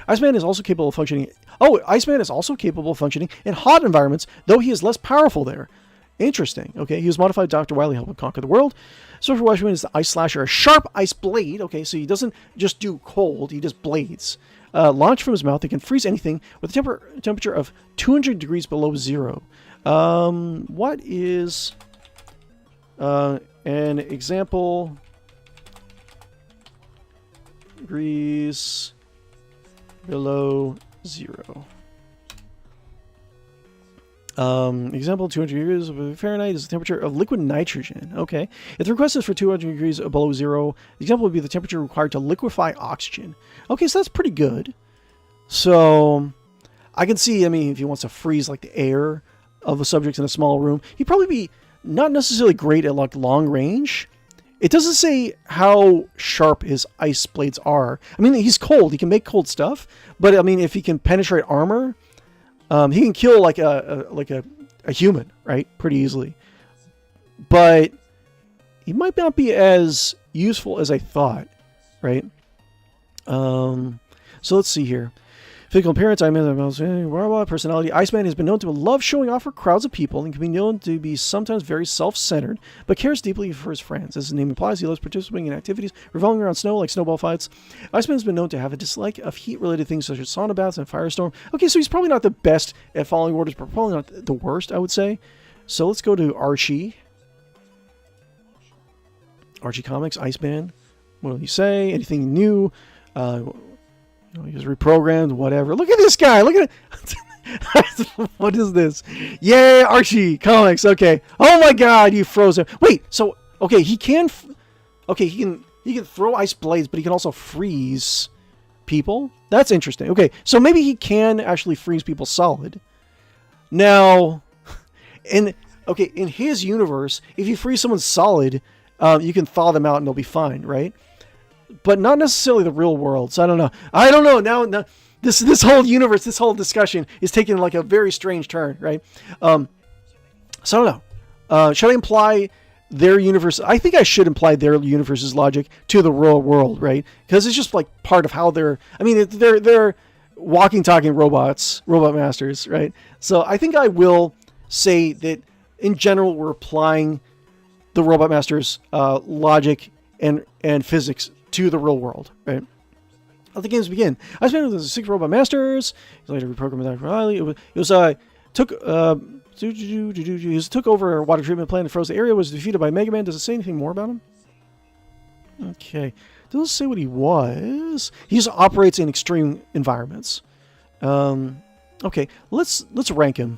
Iceman is also capable of functioning... Oh, Iceman is also capable of functioning in hot environments, though he is less powerful there. Interesting. Okay, he was modified Dr. Wily helped him conquer the world. Social Iceman is the Ice Slasher, a sharp ice blade. Okay, so he doesn't just do cold, he just blades. Launched from his mouth, it can freeze anything with a temperature of 200 degrees below zero. What is an example? Degrees below zero. Example, 200 degrees of Fahrenheit is the temperature of liquid nitrogen. Okay. If the request is for 200 degrees below zero, the example would be the temperature required to liquefy oxygen. Okay, so that's pretty good. So I can see, I mean, if he wants to freeze like the air of a subject in a small room, he'd probably be not necessarily great at like long range. It doesn't say how sharp his ice blades are. I mean, he's cold. He can make cold stuff. But I mean, if he can penetrate armor... he can kill like a human, right? Pretty easily. But he might not be as useful as I thought, right? So let's see here. Physical appearance, robot personality. Iceman has been known to love showing off for crowds of people and can be known to be sometimes very self-centered, but cares deeply for his friends. As his name implies, he loves participating in activities revolving around snow, like snowball fights. Iceman has been known to have a dislike of heat-related things such as sauna baths and firestorm. Okay, so he's probably not the best at following orders, but probably not the worst, I would say. So let's go to Archie. Archie Comics, Iceman. What will he say? Anything new? He's reprogrammed, whatever. Look at this guy. Look at it. What is this? Yeah, Archie Comics. Okay. Oh my God, you froze him. Wait. So okay, he can throw ice blades, but he can also freeze people. That's interesting. Okay, so maybe he can actually freeze people solid. Now, in his universe, if you freeze someone solid, you can thaw them out and they'll be fine, right? But not necessarily the real world. So I don't know. Now this whole universe, this whole discussion is taking like a very strange turn, right? So I don't know. Should I imply their universe? I think I should imply their universe's logic to the real world, right? Because it's just like part of how they're walking, talking robots, robot masters, right? So I think I will say that in general, we're applying the robot masters' logic and physics to the real world, right? Let the games begin. I spent with the 6 robot masters. He's later reprogrammed Dr. Riley. He took over a water treatment plant and froze the area. Was defeated by Mega Man. Does it say anything more about him? Okay, doesn't say what he was. He just operates in extreme environments. Okay, let's rank him.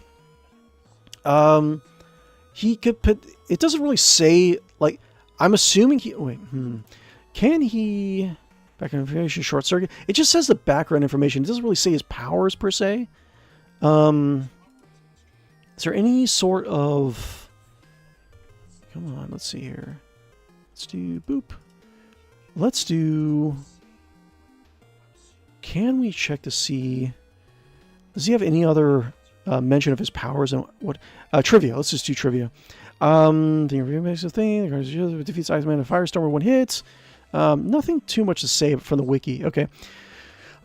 He could put. It doesn't really say like. I'm assuming he. Wait. Can he... Background information, short circuit. It just says the background information. It doesn't really say his powers, per se. Is there any sort of... Come on, let's see here. Let's do... Boop. Let's do... Can we check to see... Does he have any other mention of his powers? And what? Trivia. Let's just do trivia. The review makes a thing. Defeats Iceman and Firestorm with 1 hit. Nothing too much to say from the wiki. Okay.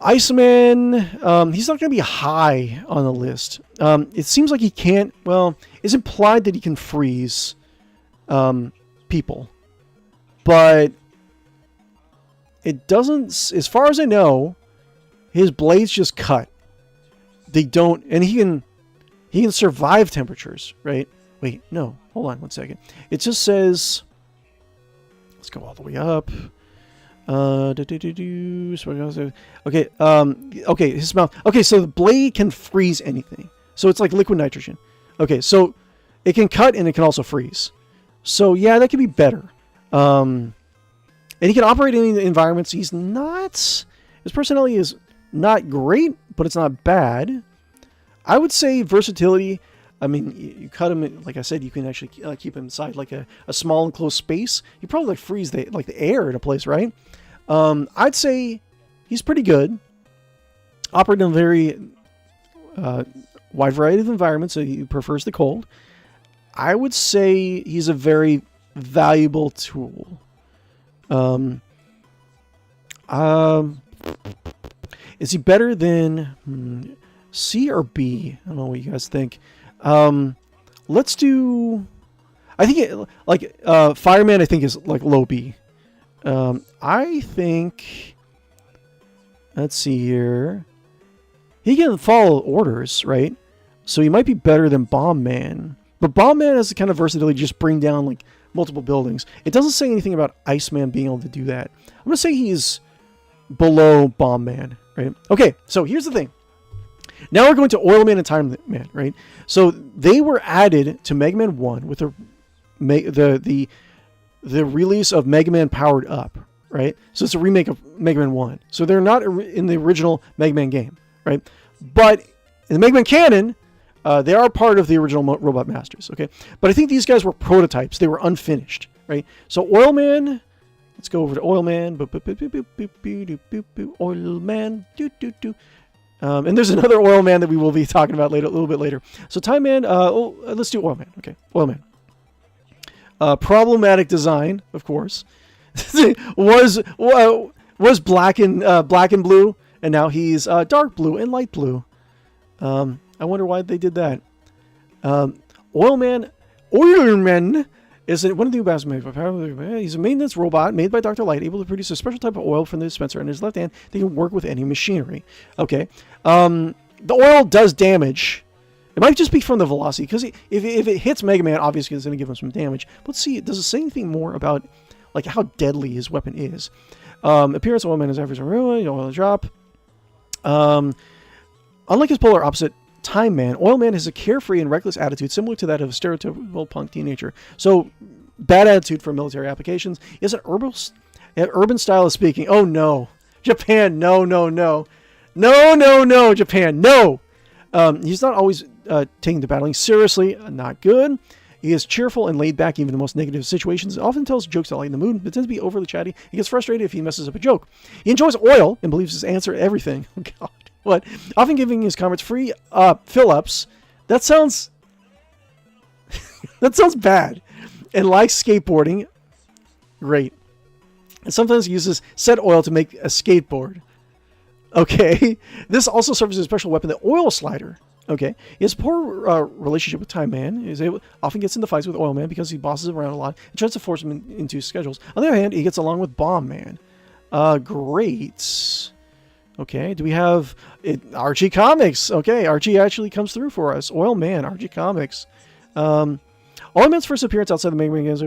Iceman, he's not going to be high on the list. It seems like he can't, well, it's implied that he can freeze people. But it doesn't, as far as I know, his blades just cut. They don't, and he can survive temperatures, right? Wait, no, hold on one second. It just says, let's go all the way up. Okay, okay, his mouth. Okay, so the blade can freeze anything. So it's like liquid nitrogen. Okay, so it can cut and it can also freeze. So yeah, that could be better. And he can operate in any environments. His personality is not great, but it's not bad. I would say versatility. I mean, you cut him, like I said, you can actually keep him inside like a small enclosed space. You probably like freeze the air in a place, right? I'd say he's pretty good. Operate in a very wide variety of environments, so he prefers the cold. I would say he's a very valuable tool. Is he better than C or B? I don't know what you guys think. Let's do. I think Fireman. I think is like low B. I think. Let's see here. He can follow orders, right? So he might be better than Bomb Man. But Bomb Man has the kind of versatility to just bring down like multiple buildings. It doesn't say anything about Iceman being able to do that. I'm gonna say he's below Bomb Man, right? Okay, so here's the thing. Now we're going to Oil Man and Time Man, right? So they were added to Mega Man 1 with the release of Mega Man Powered Up, right? So it's a remake of Mega Man 1. So they're not in the original Mega Man game, right? But in the Mega Man canon, they are part of the original Robot Masters, okay? But I think these guys were prototypes. They were unfinished, right? So Oil Man, let's go over to Oil Man. Oil Man, and there's another Oil Man that we will be talking about later, a little bit later. So Time Man, let's do Oil Man. Okay, Oil Man. Problematic design, of course. was black and blue, and now he's dark blue and light blue. I wonder why they did that. Oil Man is one of the new best made. He's a maintenance robot made by Dr. Light, able to produce a special type of oil from the dispenser in his left hand that can work with any machinery. Okay. The oil does damage. It might just be from the velocity, because if it hits Mega Man, obviously it's going to give him some damage. But let's see, does it say anything more about like how deadly his weapon is? Appearance of Oil Man is average oil drop. Unlike his polar opposite, Time Man, Oil Man has a carefree and reckless attitude similar to that of a stereotypical punk teenager. So, bad attitude for military applications. He has an urban style of speaking. Oh no. Japan, no. No, Japan, no! He's not always taking to battling seriously, not good. He is cheerful and laid back even in the most negative situations. Often tells jokes to lighten the mood, but tends to be overly chatty. He gets frustrated if he messes up a joke. He enjoys oil and believes his answer to everything. Oh god. What? Often giving his comrades free fill-ups. That sounds bad. And likes skateboarding. Great. And sometimes uses said oil to make a skateboard. Okay. This also serves as a special weapon, the Oil Slider. Okay. He has a poor relationship with Time Man. Often gets into fights with Oil Man because he bosses him around a lot and tries to force him into schedules. On the other hand, he gets along with Bomb Man. Great. Okay, do we have Archie Comics? Okay, Archie actually comes through for us. Oil Man, Archie Comics. Oil Man's first appearance outside the Mega Man games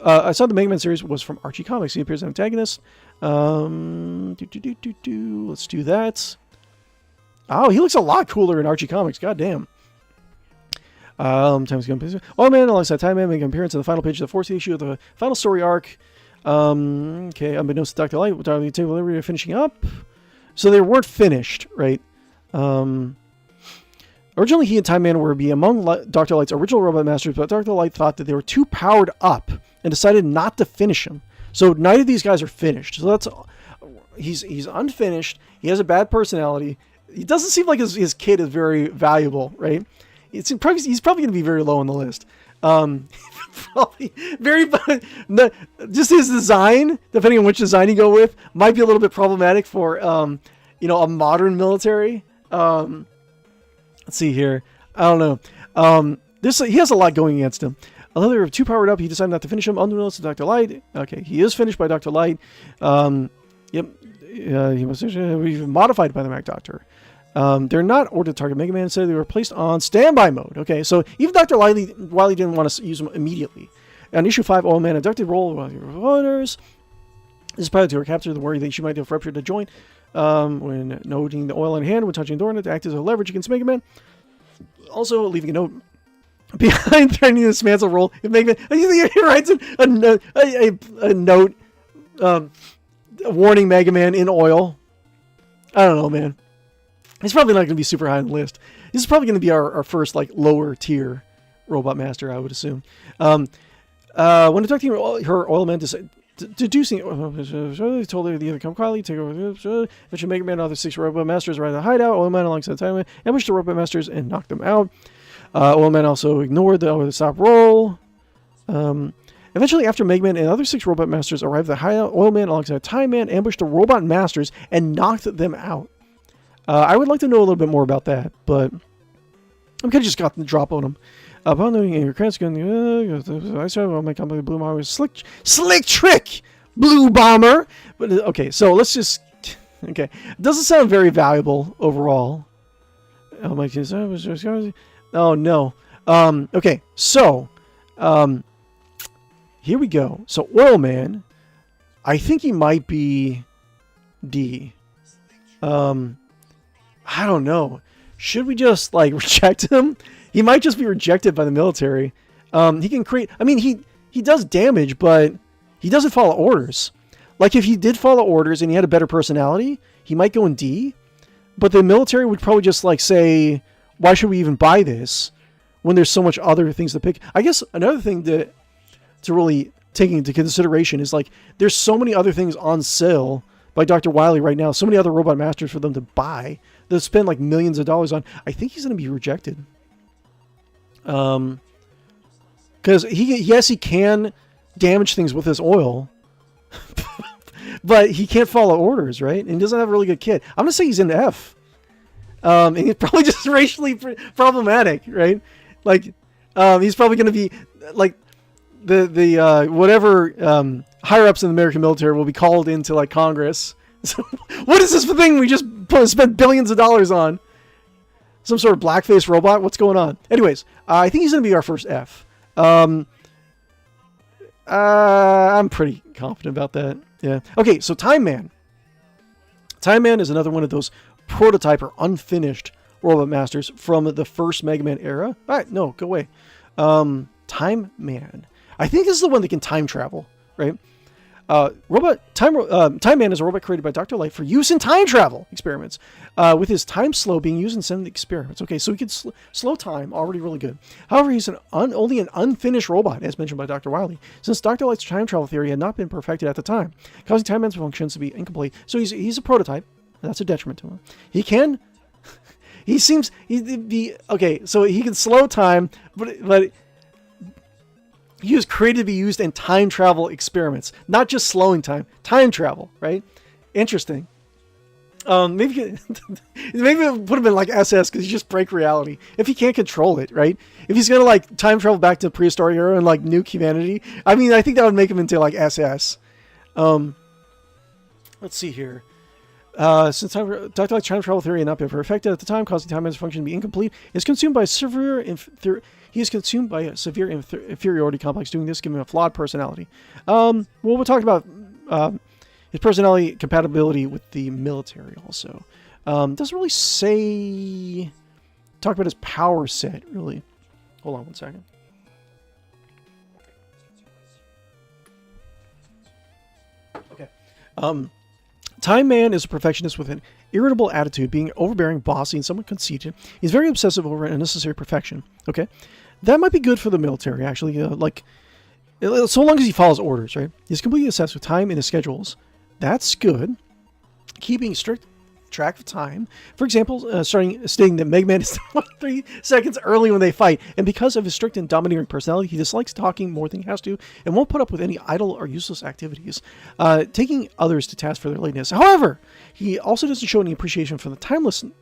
outside the Mega Man series was from Archie Comics. He appears as an antagonist. Let's do that. Oh, he looks a lot cooler in Archie Comics. God damn. Oil Man alongside Time Man make an appearance in the final page of the 4th issue of the final story arc. Okay, unbeknownst to Dr. Light, what are the table liberty finishing up? So they weren't finished, right? Originally, he and Time Man were to be among Dr. Light's original Robot Masters, but Dr. Light thought that they were too powered up and decided not to finish them. So neither of these guys are finished. So that's he's unfinished. He has a bad personality. It doesn't seem like his kid is very valuable, right? He's probably going to be very low on the list. Probably just his design, depending on which design you go with, might be a little bit problematic for you know, a modern military. Let's see here. I don't know. He has a lot going against him. Although they were too powered up, he decided not to finish him. Unbeknownst to Dr. Light. Okay, he is finished by Dr. Light. Yep. He was modified by the Mac Doctor. They're not ordered to target Mega Man. Instead, they were placed on standby mode. Okay, so even Dr. Wily didn't want to use them immediately. On issue 5, Oil Man abducted roll while your orders. This pilot to capture the worry that she might have ruptured the joint when noting the oil in hand when touching the door to act as a leverage against Mega Man. Also, leaving a note behind threatening to dismantle roll. If Mega Man, he writes a note warning Mega Man in oil. I don't know, man. He's probably not going to be super high on the list. This is probably going to be our first like lower tier Robot Master, I would assume. When abducting her oil man deducing, told her the other come quietly, take over. Eventually, Mega Man and other 6 Robot Masters arrived at the hideout. Oil Man alongside Time Man ambushed the Robot Masters and knocked them out. Oil Man also ignored the stop roll. Eventually, after Mega Man and other 6 Robot Masters arrived at the hideout, Oil Man alongside Time Man ambushed the Robot Masters and knocked them out. I would like to know a little bit more about that, but I'm kind of just got the drop on them. Upon knowing your credits, I started my company Blue Bomber slick trick Blue Bomber. But okay, so let's just okay. It doesn't sound very valuable overall. Oh my goodness! Oh no. Okay, so here we go. So Oil Man, I think he might be D. I don't know. Should we just like reject him? He might just be rejected by the military. He can create. I mean, he does damage, but he doesn't follow orders. Like if he did follow orders and he had a better personality, he might go in D. But the military would probably just like say, "Why should we even buy this when there's so much other things to pick?" I guess another thing to really take into consideration is like there's so many other things on sale by Dr. Wily right now. So many other Robot Masters for them to buy. They'll spend like millions of dollars on. I think he's going to be rejected. Because he can damage things with his oil, but he can't follow orders, right? And he doesn't have a really good kit. I'm gonna say he's in F. And he's probably just racially problematic, right? Like, he's probably gonna be like the whatever higher ups in the American military will be called into like Congress. So, what is this thing we just spent billions of dollars on? Some sort of blackface robot? What's going on? Anyways, I think he's going to be our first F. I'm pretty confident about that. Yeah. Okay, so Time Man. Time Man is another one of those prototype or unfinished Robot Masters from the first Mega Man era. All right, no, go away. Time Man. I think this is the one that can time travel, right? Time Man is a robot created by Dr. Light for use in time travel experiments, with his time slow being used in some of the experiments. Okay, so he can slow time, already really good. However, he's only an unfinished robot, as mentioned by Dr. Wily, since Dr. Light's time travel theory had not been perfected at the time, causing Time Man's functions to be incomplete. So he's a prototype. That's a detriment to him. Okay, so he can slow time, but he was created to be used in time travel experiments, not just slowing time. Time travel, right? Interesting. Maybe it would have been like SS because you just break reality. If he can't control it, right? If he's gonna like time travel back to prehistoric era and like nuke humanity, I mean, I think that would make him into like SS. Let's see here. Since Dr. Light's time travel theory had not been perfected at the time, causing Time Man's function to be incomplete, is consumed by severe inferiority complex. Doing this, giving him a flawed personality. Well, we'll talk about his personality compatibility with the military also. Doesn't really say. Talk about his power set really. Hold on one second. Okay. Time Man is a perfectionist with an irritable attitude, being overbearing, bossy, and somewhat conceited. He's very obsessive over unnecessary perfection. Okay, that might be good for the military, actually. So long as he follows orders, right? He's completely obsessed with time and his schedules. That's good. Keeping strict track of time. For example, stating that Mega Man is 3 seconds early when they fight, and because of his strict and domineering personality, he dislikes talking more than he has to, and won't put up with any idle or useless activities, taking others to task for their lateness. However, he also doesn't show any appreciation for the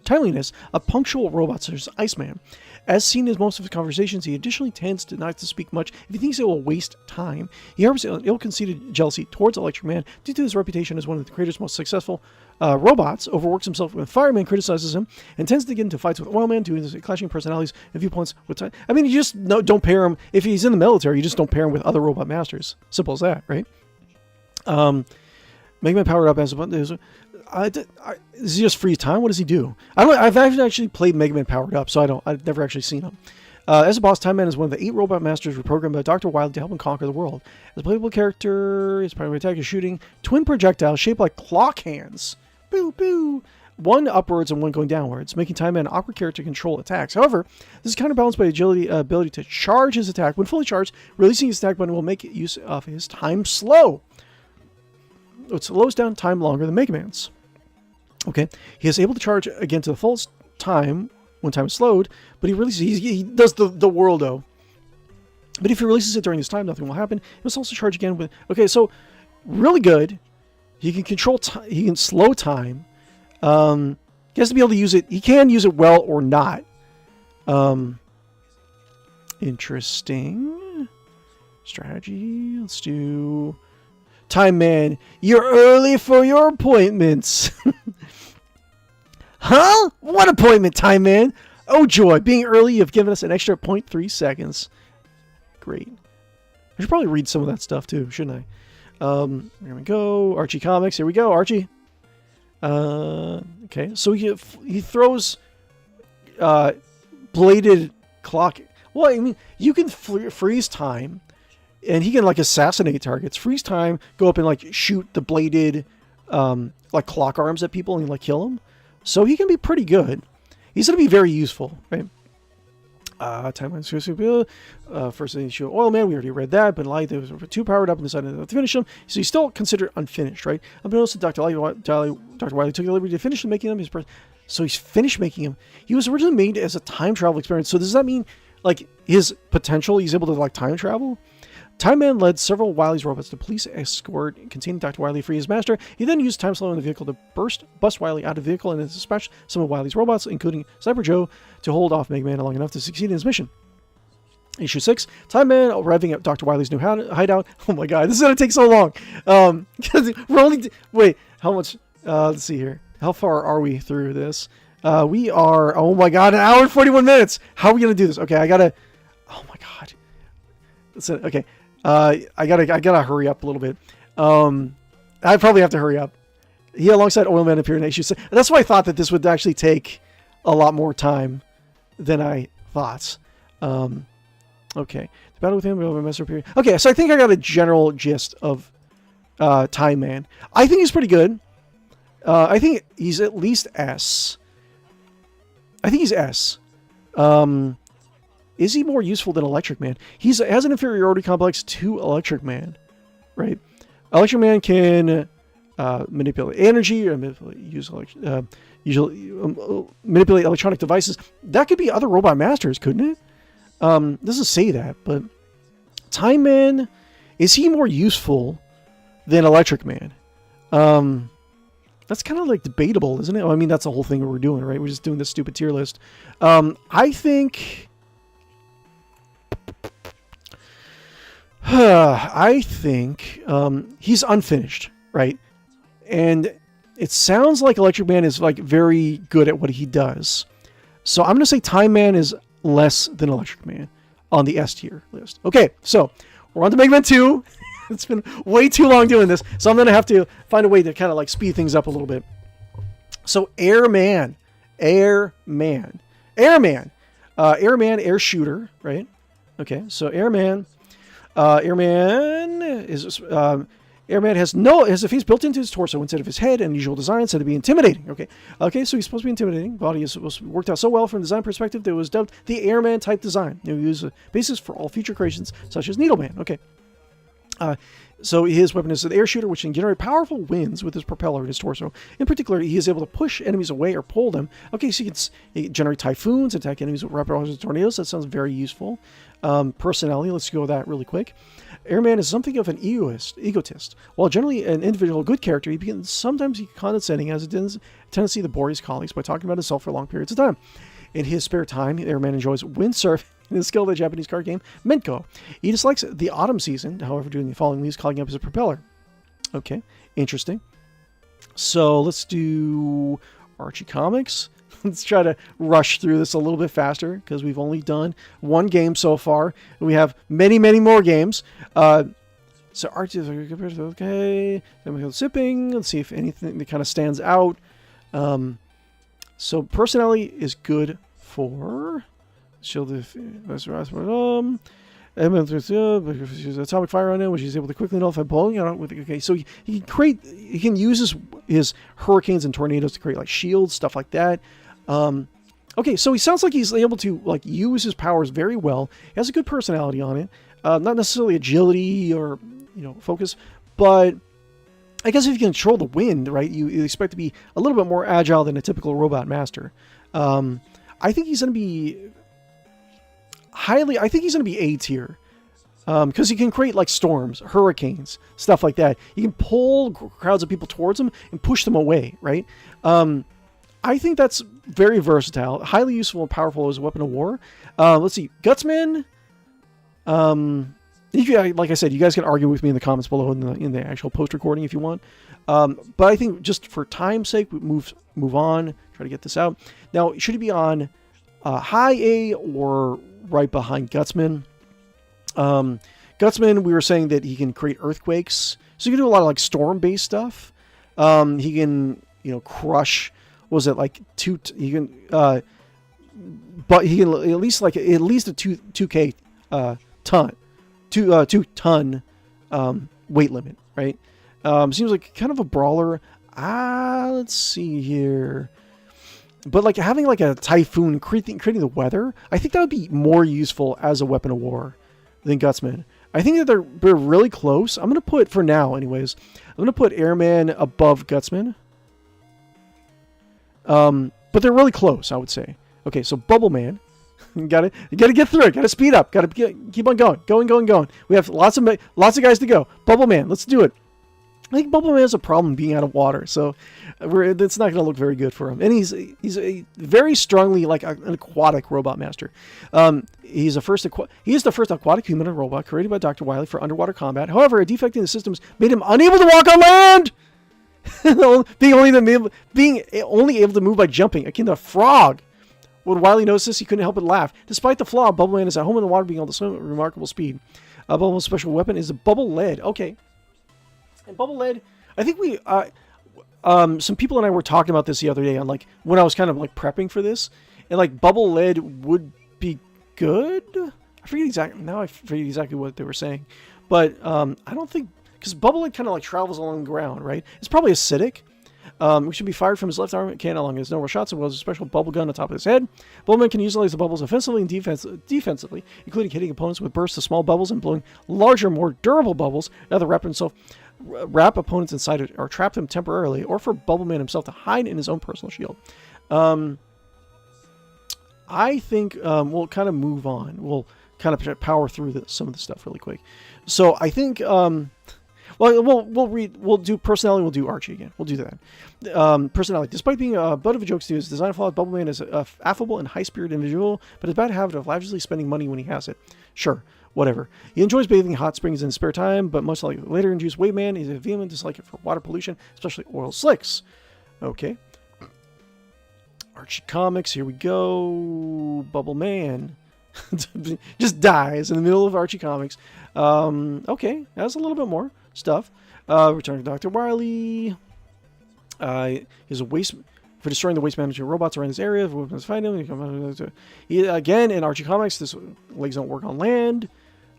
timeliness of punctual robots such as Iceman. As seen in most of his conversations, he additionally tends to not to speak much if he thinks it will waste time. He harbors an ill-conceited jealousy towards Electric Man due to his reputation as one of the creator's most successful robots, overworks himself when Fireman criticizes him, and tends to get into fights with Oilman due to his clashing personalities and viewpoints with time. I mean, you just don't pair him. If he's in the military, you just don't pair him with other robot masters. Simple as that, right? Mega Man powered up as a button. Does he just freeze time? What does he do? I've actually played Mega Man powered up, so I've never actually seen him. As a boss, Time Man is one of the 8 robot masters reprogrammed by Dr. Wily to help him conquer the world. As a playable character, his primary attack is shooting twin projectiles shaped like clock hands. Boo, boo. One upwards and one going downwards, making Time Man an awkward character to control attacks. However, this is counterbalanced by ability to charge his attack. When fully charged, releasing his attack button will make use of his time slow. It slows down time longer than Mega Man's. Okay, he is able to charge again to the fullest time when time is slowed, but he does the whirldo. But if he releases it during this time, nothing will happen. He must also charge again with. Okay, so really good. He can control time. He can slow time. He has to be able to use it. He can use it well or not. Interesting strategy. Let's do Time Man. You're early for your appointments. Huh? What appointment, Time Man? Oh joy, being early, you've given us an extra 0.3 seconds. Great. I should probably read some of that stuff too, shouldn't I? Here we go. Archie Comics. Here we go, Archie. Okay, so he throws bladed clock. Well, I mean, you can freeze time, and he can like assassinate targets. Freeze time, go up and like shoot the bladed like clock arms at people and like kill them. So he can be pretty good. He's going to be very useful, right? Timeline first thing you show Oil Man, we already read that, but light there was 2 powered up and decided to finish him. So he's still considered unfinished, right? Unbeknownst to Dr. Wily took the liberty to finish him, making him his so he's finished making him. He was originally made as a time travel experience. So does that mean like his potential, he's able to like time travel? Time Man led several Wily's robots to police escort containing Dr. Wily free his master. He then used time slow in the vehicle to bust Wily out of the vehicle and then dispatch some of Wily's robots, including Sniper Joe, to hold off Mega Man long enough to succeed in his mission. Issue 6, Time Man arriving at Dr. Wily's new hideout. Oh my god, this is going to take so long. We're only... Wait, how much... let's see here. How far are we through this? We are... Oh my god, 1 hour and 41 minutes! How are we going to do this? Okay, I gotta... Oh my god. Listen, okay. I gotta hurry up a little bit. I probably have to hurry up. He alongside Oil Man appeared in issue 6. That's why I thought that this would actually take a lot more time than I thought. Okay. The battle with him, we'll have a master period. Okay, so I think I got a general gist of Time Man. I think he's pretty good. I think he's at least S. I think he's S. Is he more useful than Electric Man? He has an inferiority complex to Electric Man, right? Electric Man can manipulate energy or manipulate electronic devices. That could be other robot masters, couldn't it? Doesn't say that, but Time Man, is he more useful than Electric Man? That's kind of like debatable, isn't it? I mean, that's the whole thing we're doing, right? We're just doing this stupid tier list. I think he's unfinished, right? And it sounds like Electric Man is like very good at what he does. So I'm going to say Time Man is less than Electric Man on the S tier list. Okay, so we're on to Mega Man 2. It's been way too long doing this, so I'm going to have to find a way to kind of like speed things up a little bit. So Air shooter, right? Okay, so Airman has a face built into his torso instead of his head, and unusual design said to be intimidating. Okay, so he's supposed to be intimidating. Body is worked out so well from a design perspective that it was dubbed the Airman type design. It was a basis for all future creations such as Needleman. Okay. So his weapon is an air shooter, which can generate powerful winds with his propeller and his torso. In particular, he is able to push enemies away or pull them. Okay, so he can generate typhoons, attack enemies with rapid tornadoes. That sounds very useful. Personality, let's go with that really quick. Airman is something of an egotist. While generally an individual good character, he begins sometimes condescending, has a tendency to bore his colleagues by talking about himself for long periods of time. In his spare time, Airman enjoys windsurfing in the skill of the Japanese card game Menko. He dislikes the autumn season, however, doing the following leaves, clogging up his propeller. Okay, interesting. So let's do Archie Comics. Let's try to rush through this a little bit faster because we've only done one game so far. And we have many, many more games. So Archie, okay. Then we go sipping. Let's see if anything that kind of stands out. So personality is good for shield atomic fire on it, which is able to quickly nullify bowling. Okay, so he can use his hurricanes and tornadoes to create like shields, stuff like that. Okay, so he sounds like he's able to like use his powers very well. He has a good personality on it. Not necessarily agility or focus, but I guess if you can control the wind, right, you expect to be a little bit more agile than a typical robot master. I think he's going to be I think he's going to be A tier. Because he can create like storms, hurricanes, stuff like that. He can pull crowds of people towards him and push them away, right? I think that's very versatile, highly useful and powerful as a weapon of war. Let's see, Gutsman. Like I said, you guys can argue with me in the comments below in the actual post recording if you want. But I think just for time's sake, we move on. Try to get this out. Now, should he be on high A or right behind Gutsman? Gutsman, we were saying that he can create earthquakes, so he can do a lot of like storm-based stuff. He can crush. What was it like he can, but he can at least a 2K ton. 2 ton weight limit, right? Seems like kind of a brawler. Let's see here. But like having like a typhoon creating the weather, I think that would be more useful as a weapon of war than Gutsman. I think that they're really close. I'm gonna put, for now anyways, I'm gonna put Airman above Gutsman. But they're really close, I would say. Okay, so Bubble Man. You gotta get through it. Gotta speed up. Gotta keep on going. We have lots of guys to go. Bubble Man, let's do it. I think Bubble Man has a problem being out of water, so it's not going to look very good for him. And he's a very strongly like an aquatic robot master. He is the first aquatic human and robot created by Dr. Wily for underwater combat. However, a defect in the systems made him unable to walk on land. being only able to move by jumping, akin to a frog. When Wily noticed this, he couldn't help but laugh. Despite the flaw, Bubble Man is at home in the water, being able to swim at remarkable speed. Bubble Man's special weapon is a bubble lead. Okay. And bubble lead, I think some people and I were talking about this the other day on like when I was kind of like prepping for this, and like bubble lead would be good. I forget exactly what they were saying, but I don't think, because bubble lead kind of like travels along the ground, right? It's probably acidic. Which should be fired from his left arm cannon along his normal shots, as well as a special bubble gun on top of his head. Bubbleman can utilize the bubbles offensively and defensively, including hitting opponents with bursts of small bubbles and blowing larger, more durable bubbles. Either wrap opponents inside it or trap them temporarily, or for Bubbleman himself to hide in his own personal shield. I think we'll kind of move on. We'll kind of power through some of the stuff really quick. So I think... we'll do personality. We'll do Archie again. We'll do that. Personality. Despite being a butt of a joke to his design flaw, Bubbleman is a affable and high-spirited individual, but his bad habit of lavishly spending money when he has it. Sure, whatever. He enjoys bathing in hot springs in his spare time, but much like later introduced Wave Man, he's a vehement dislike for water pollution, especially oil slicks. Okay. Archie Comics. Here we go. Bubble Man. Just dies in the middle of Archie Comics. Okay, that's a little bit more stuff. Return to Dr. Wily. He's a waste for destroying the waste management robots around this area. Weapons find him. Again, in Archie Comics, this legs don't work on land.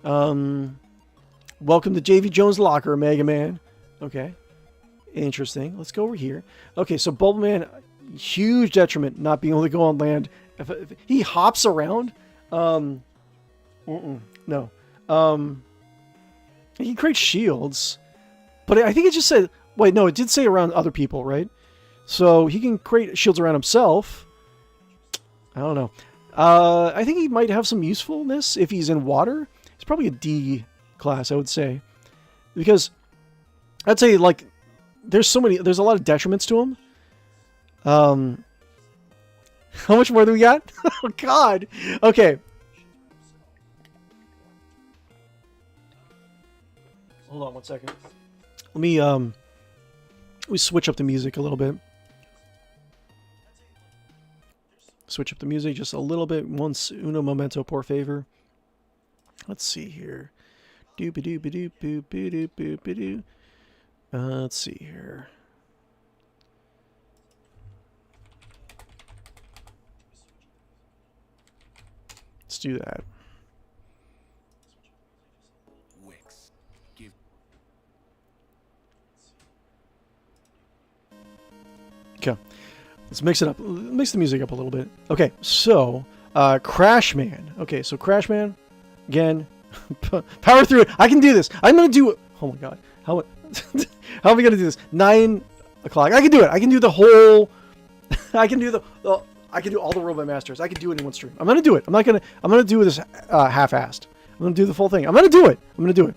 Welcome to JV Jones' locker, Mega Man. Okay, interesting. Let's go over here. Okay, so Bubble Man, huge detriment not being able to go on land. If he hops around. No. He can create shields. But I think it just said... Wait, no, it did say around other people, right? So he can create shields around himself. I don't know. I think he might have some usefulness if he's in water. He's probably a D class, I would say. Because I'd say, like, there's a lot of detriments to him. How much more do we got? Oh, God. Okay. Hold on one second. Let me switch up the music a little bit. Switch up the music just a little bit. Once uno momento, por favor. Let's see here. Doop-a-doop-a-doop-boop-a-doop-boop-a-doo. Let's see here. Let's do that. Okay. Let's mix it up. Mix the music up a little bit. Okay, so Crash Man. Okay, so Crash Man, again, power through it. I can do this. I'm gonna do it. Oh my God, how am I gonna do this? 9 o'clock. I can do it. I can do the whole. I can do I can do all the Robot Masters. I can do it in one stream. I'm gonna do it. I'm gonna do this half-assed. I'm gonna do the full thing. I'm gonna do it. I'm gonna do it.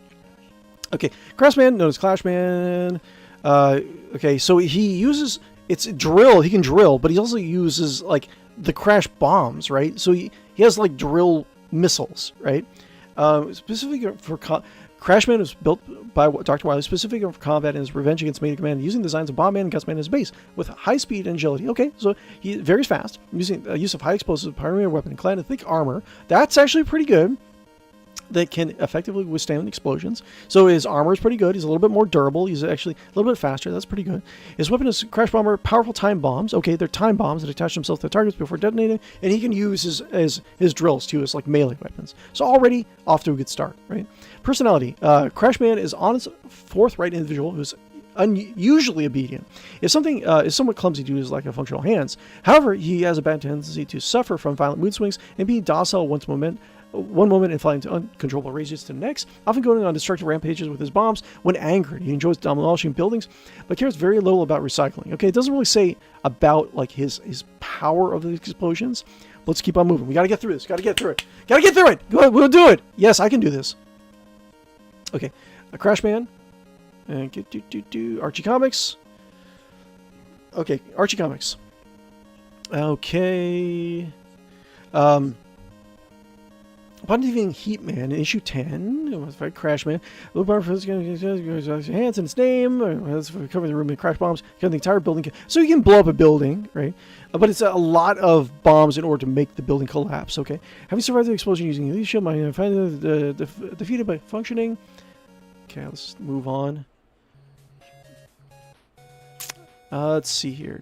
Okay, Crash Man, known as Clash Man. Okay, so he uses. It's drill. He can drill, but he also uses like the crash bombs, right? So he has like drill missiles, right? Specifically for Crashman was built by Dr. Wily specifically for combat and his revenge against Main Command, using designs of Bombman and Gusman as base with high speed and agility. Okay, so he very fast, using use of high explosives, primary weapon, and clad in thick armor. That's actually pretty good. That can effectively withstand explosions. So his armor is pretty good. He's a little bit more durable. He's actually a little bit faster. That's pretty good. His weapon is Crash Bomber, powerful time bombs. Okay, they're time bombs that attach themselves to targets before detonating, and he can use his drills too as like melee weapons. So already off to a good start, right? Personality. Crash Man is honest, forthright individual who's unusually obedient. If something is somewhat clumsy due to his lack of functional hands. However, he has a bad tendency to suffer from violent mood swings and being docile one moment and flying to uncontrollable ranges to the next, often going on destructive rampages with his bombs when angered. He enjoys demolishing buildings, but cares very little about recycling. Okay, it doesn't really say about like his power of the explosions. Let's keep on moving. We gotta get through this. Gotta get through it. Gotta get through it. Go ahead, we'll do it. Yes, I can do this. Okay, a Crash Man. And Archie Comics. Okay, Archie Comics. Okay. Upon defeating Heatman in issue 10, it was fight Crash Man. Blue bar for his hands and its name. Let's cover the room with crash bombs. Cover the entire building. So you can blow up a building, right? But it's a lot of bombs in order to make the building collapse. Okay. Having survived the explosion using the shield, my defeated by functioning. Okay, let's move on. Let's see here.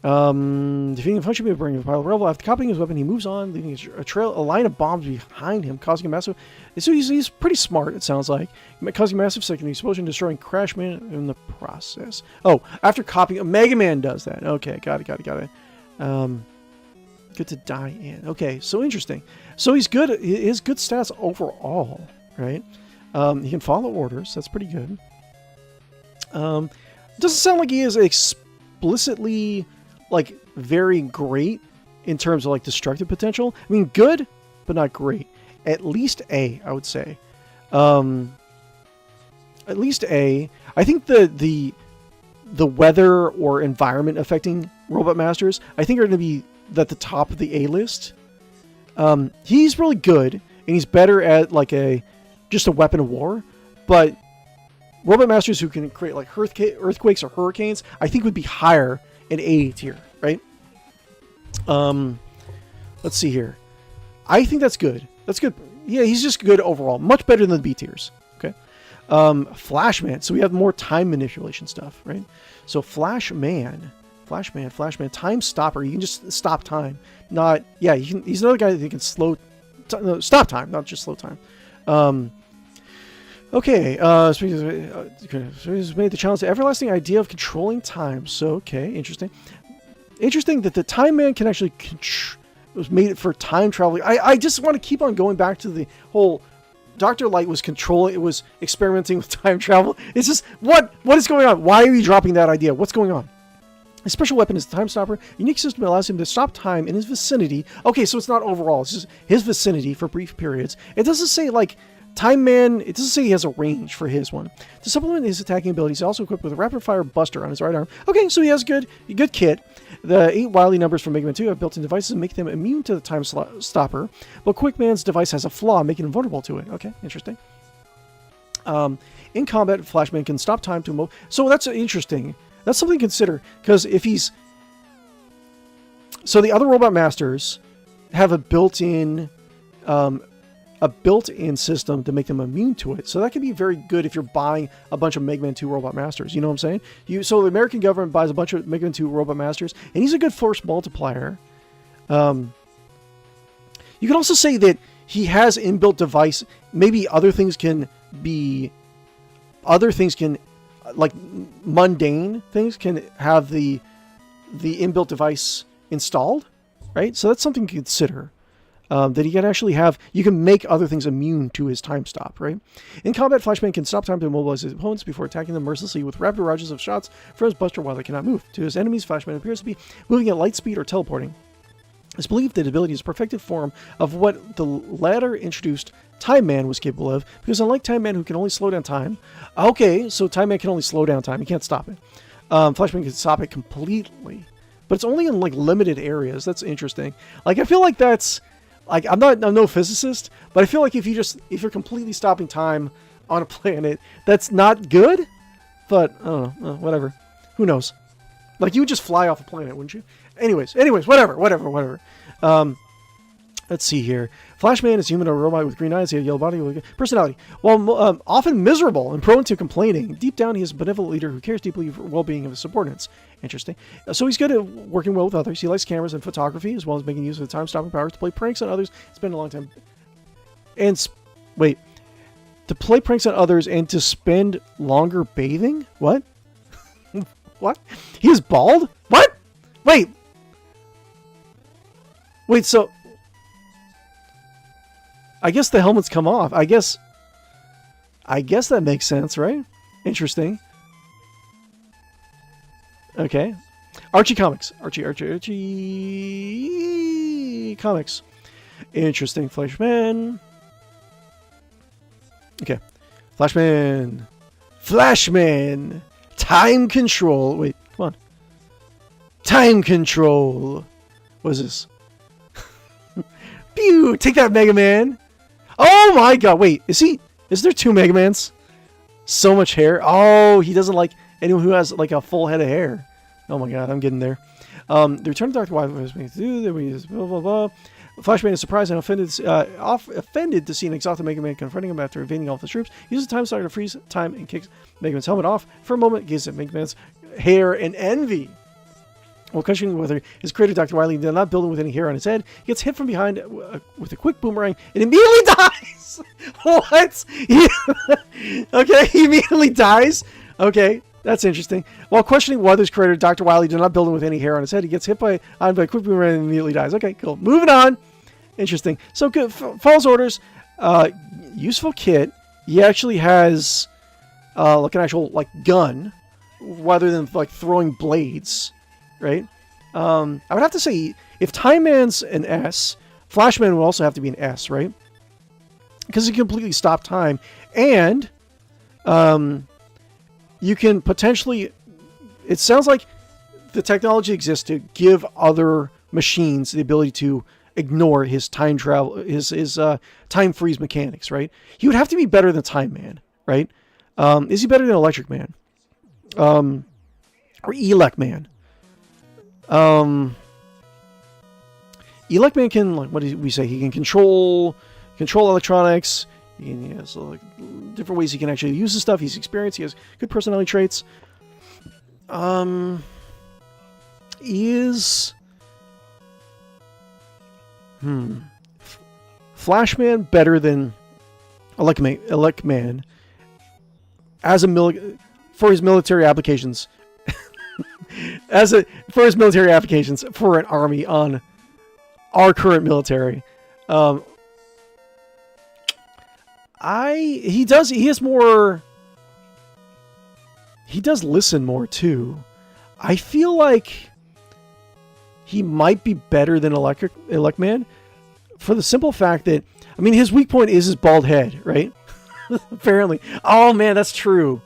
Defeating a function may bring a pile of rubble. After copying his weapon, he moves on, leaving a line of bombs behind him, causing a massive... So he's pretty smart, it sounds like. Causing a massive second explosion, destroying Crash Man in the process. Oh, after copying... Mega Man does that. Okay, got it. Good to die in. Okay, so interesting. So he's good. He has good stats overall, right? He can follow orders. That's pretty good. Doesn't sound like he is explicitly... like very great in terms of like destructive potential. I mean, good, but not great. At least A, I would say. At least A. I think the weather or environment affecting Robot Masters, I think are going to be at the top of the A list. He's really good, and he's better at like just a weapon of war. But Robot Masters who can create like earthquakes or hurricanes, I think would be higher in A tier, right? Let's see here. I think that's good. That's good. Yeah, he's just good overall. Much better than the B tiers. Okay. Flashman. So we have more time manipulation stuff, right? So Flashman, time stopper. You can just stop time. Yeah, he's another guy that can stop time, not just slow time. Okay, he's made the challenge the everlasting idea of controlling time. So, okay, interesting. Interesting that the Time Man can actually was made it for time traveling. I just want to keep on going back to the whole Dr. Light was controlling, it was experimenting with time travel. It's just, what is going on? Why are you dropping that idea? What's going on? His special weapon is the Time Stopper. Unique system allows him to stop time in his vicinity. Okay, so it's not overall. It's just his vicinity for brief periods. It doesn't say, like, Time Man... It doesn't say he has a range for his one. To supplement his attacking abilities, he's also equipped with a rapid-fire buster on his right arm. Okay, so he has a good kit. The 8 wily numbers from Mega Man 2 have built-in devices that make them immune to the Time Stopper, but Quick Man's device has a flaw, making him vulnerable to it. Okay, interesting. In combat, Flashman can stop time to move. So that's interesting. That's something to consider, because if he's... So the other Robot Masters have a built-in system to make them immune to it. So that can be very good if you're buying a bunch of Mega Man 2 Robot Masters. You know what I'm saying? So the American government buys a bunch of Mega Man 2 Robot Masters, and he's a good force multiplier. You can also say that he has inbuilt device. Maybe other things can be... like mundane things can have the inbuilt device installed, right? So that's something to consider. That he can actually have, you can make other things immune to his time stop, right? In combat, Flashman can stop time to immobilize his opponents before attacking them mercilessly with rapid barrages of shots from his buster while they cannot move. To his enemies, Flashman appears to be moving at light speed or teleporting. It's believed that ability is a perfected form of what the latter introduced Time Man was capable of, because unlike Time Man, who can only slow down time, okay, so Time Man can only slow down time, he can't stop it. Flashman can stop it completely, but it's only in like limited areas. That's interesting. Like, I feel like that's, like, I'm no physicist, but I feel like if you're completely stopping time on a planet, that's not good. But I don't know, whatever. Who knows? Like, you would just fly off a planet, wouldn't you? Anyways, whatever. Let's see here. Flashman is human or robot with green eyes. He has a yellow body. Personality. While often miserable and prone to complaining, deep down he is a benevolent leader who cares deeply for the well-being of his subordinates. Interesting. So he's good at working well with others. He likes cameras and photography, as well as making use of the time-stopping powers to play pranks on others. Spend a long time... Wait. To play pranks on others and to spend longer bathing? What? What? He is bald? What? Wait, so... I guess the helmets come off. I guess that makes sense, right? Interesting. Okay. Archie Comics. Archie Comics. Interesting. Flashman. Okay. Flashman. Time control. Wait, come on. Time control. What is this? Pew! Take that, Mega Man. Oh my god, wait. Is there 2 Mega Mans? So much hair. Oh, he doesn't like anyone who has like a full head of hair. Oh my god, I'm getting there. The Return of Dr. Wily was made to do, then we use blah blah blah. Flashman is surprised and offended to see an exhausted Mega Man confronting him after evading all of his troops. He uses Time Stopper to freeze time and kicks Mega Man's helmet off. For a moment, gazes at Mega Man's hair and envy. While questioning whether his creator, Dr. Wily, did not build him with any hair on his head, he gets hit from behind with a quick boomerang and immediately dies! What? Okay, he immediately dies? Okay, that's interesting. While questioning whether his creator, Dr. Wily, did not build him with any hair on his head, he gets hit by a quick boomerang and immediately dies. Okay, cool. Moving on. Interesting. So, good. Follows orders. Useful kit. He actually has like an actual like gun rather than like throwing blades. Right? I would have to say, if Time Man's an S, Flashman would also have to be an S, right? Because he can completely stop time. And you can potentially... It sounds like the technology exists to give other machines the ability to ignore his time travel, his time freeze mechanics, right? He would have to be better than Time Man, right? Is he better than Electric Man? Or Elec Man? Elec Man can, like, what did we say? He can control electronics. He has like different ways he can actually use the stuff. He's experienced. He has good personality traits. Is Flashman better than Elec Man as for his military applications? For his military applications for an army on our current military. He does listen more too. I feel like he might be better than 𝕄𝕒𝕒 for the simple fact that, I mean, his weak point is his bald head, right? Apparently. Oh man, that's true.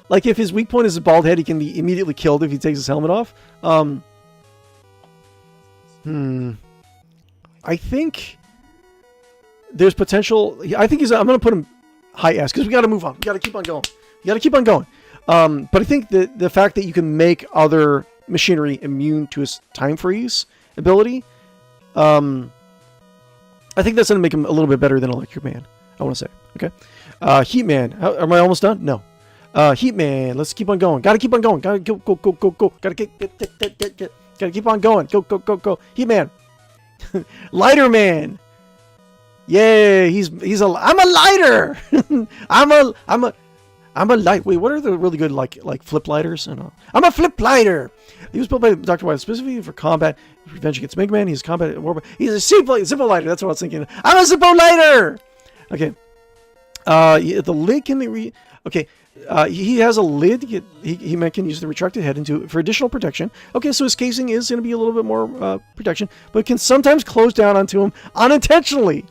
Like if his weak point is his bald head, he can be immediately killed if he takes his helmet off. I think there's potential. I think I'm going to put him high S because we got to move on. We got to keep on going. But I think the fact that you can make other machinery immune to his time freeze ability, I think that's going to make him a little bit better than Electric Man, I want to say. Okay. Heat Man. Am I almost done? No. Heat Man. Let's keep on going. Got to keep on going. Got to go. Got to get. Got to keep on going. Go. Heat Man. Lighter Man. Yay, I'm a lighter. I'm a light. Wait, what are the really good like flip lighters? I'm a flip lighter. He was built by Dr. Wily specifically for combat prevention against Mega Man. He's combat warfare. He's a Zippo lighter. That's what I was thinking. I'm a Zippo lighter. Okay. The lid can be okay. He has a lid. He can use the retracted head for additional protection. Okay, so his casing is going to be a little bit more protection, but it can sometimes close down onto him unintentionally.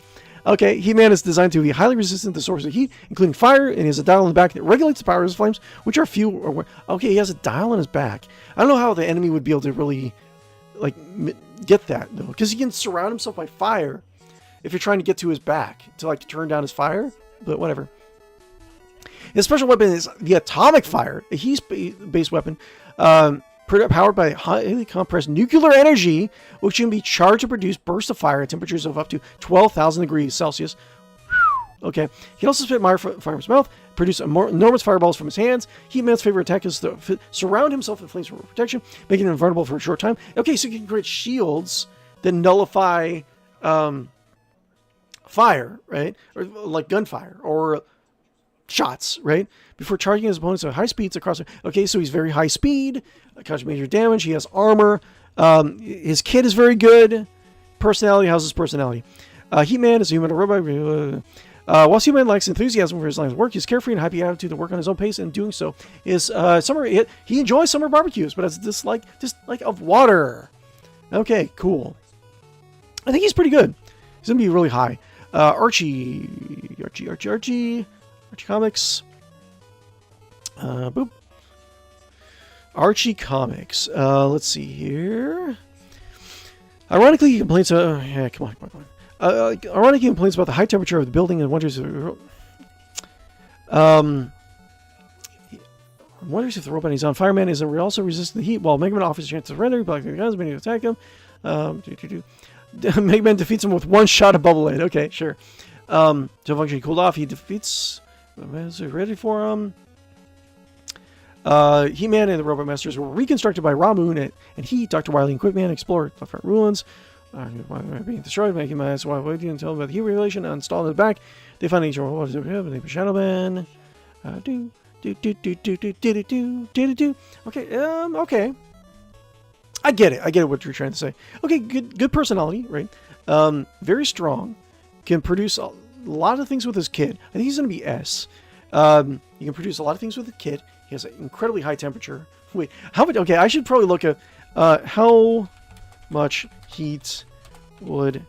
Okay, He-Man is designed to be highly resistant to sources of heat, including fire, and he has a dial in the back that regulates the power of his flames, which are few or... Okay, he has a dial on his back. I don't know how the enemy would be able to really, like, get that, though, because he can surround himself by fire if you're trying to get to his back to, like, turn down his fire, but whatever. His special weapon is the Atomic Fire, a heat-based weapon, powered by highly compressed nuclear energy, which can be charged to produce bursts of fire at temperatures of up to 12,000 degrees Celsius. Okay. He can also spit fire from his mouth, produce enormous fireballs from his hands. He-Man's favorite attack is to surround himself in flames for protection, making him invulnerable for a short time. Okay, so you can create shields that nullify fire, right? Or like gunfire, or shots, right? Before charging his opponents at high speeds across... Okay, so he's very high speed, causes major damage, he has armor, his kit is very good, personality, how's his personality? Heat-Man is a human robot. Whilst Heat-Man lacks enthusiasm for his line's work, he's carefree and happy attitude to work on his own pace, and doing so is he enjoys summer barbecues, but has dislike of water. Okay, cool. I think he's pretty good. He's gonna be really high. Archie Comics. Boop. Archie Comics. Let's see here. Ironically, he complains. Yeah, come on. Ironically, he complains about the high temperature of the building and wonders if the robot he's on, Fireman, is also resistant to the heat. While Mega Man offers a chance to surrender, Black guns many to attack him. Mega Man defeats him with one shot of Bubble Aid. Okay, sure. To function cooled off, he defeats. Is it ready for him? He-Man and the Robot Masters were reconstructed by Ramoon, and he, Dr. Wily, and Quickman explore the front ruins. Being destroyed, making my ass while waiting until about the heat regulation installed in the back. They find each other, they put Shadow Man. Okay, okay. I get it what you're trying to say. Okay, good personality, right? Very strong. Can produce a lot of things with his kit. I think he's going to be S. You can produce a lot of things with the kit. He has an incredibly high temperature. Wait, how much? Okay, I should probably look at how much heat would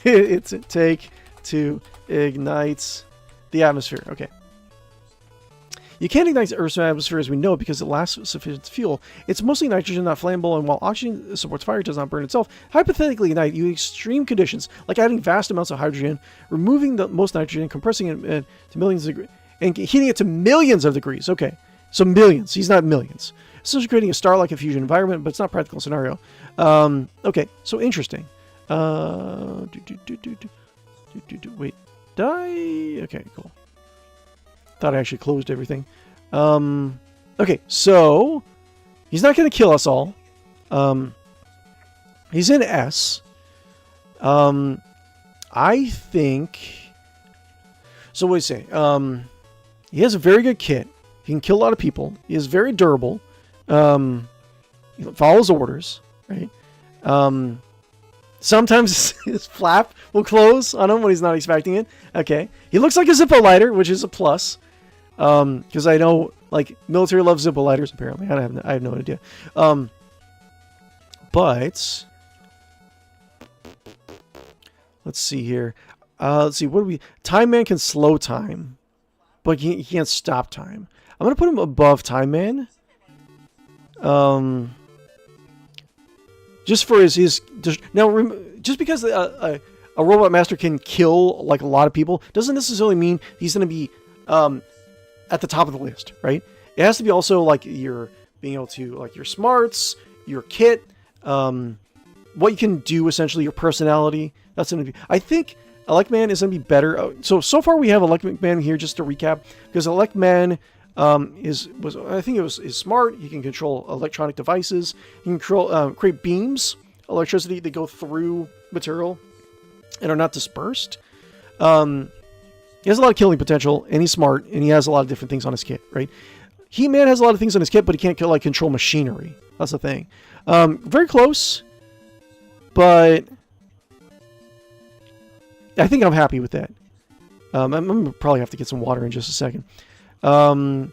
it take to ignite the atmosphere? Okay. You can't ignite the Earth's atmosphere as we know it because it lacks sufficient fuel. It's mostly nitrogen, not flammable, and while oxygen supports fire, it does not burn itself. Hypothetically, ignite you extreme conditions, like adding vast amounts of hydrogen, removing the most nitrogen, compressing it to millions of degrees, and heating it to millions of degrees. Okay, so millions. He's not millions. So it's creating a star-like fusion environment, but it's not a practical scenario. Okay, so interesting. Wait, did I? Okay, cool. Thought I actually closed everything. Okay, so he's not going to kill us all. He's in S. I think. So what do you say? He has a very good kit. He can kill a lot of people. He is very durable. He follows orders, right? Sometimes his flap will close on him when he's not expecting it. Okay. He looks like a Zippo lighter, which is a plus. Because I know, like, military loves Zippo lighters, apparently. I have no idea. But let's see here. Let's see. What do we... Time Man can slow time, but he can't stop time. I'm going to put him above Time Man. Just for his now, just because a robot master can kill like a lot of people doesn't necessarily mean he's going to be at the top of the list, right? It has to be also like your being able to like your smarts, your kit, what you can do essentially, your personality. That's going to be. I think Elect Man is going to be better. So far we have Elect Man here just to recap because Elect Man. Is smart. He can control electronic devices. He can control create beams, electricity that go through material and are not dispersed. He has a lot of killing potential, and he's smart, and he has a lot of different things on his kit. Right? He-Man has a lot of things on his kit, but he can't control machinery. That's the thing. Very close, but I think I'm happy with that. I'm gonna probably have to get some water in just a second. Okay,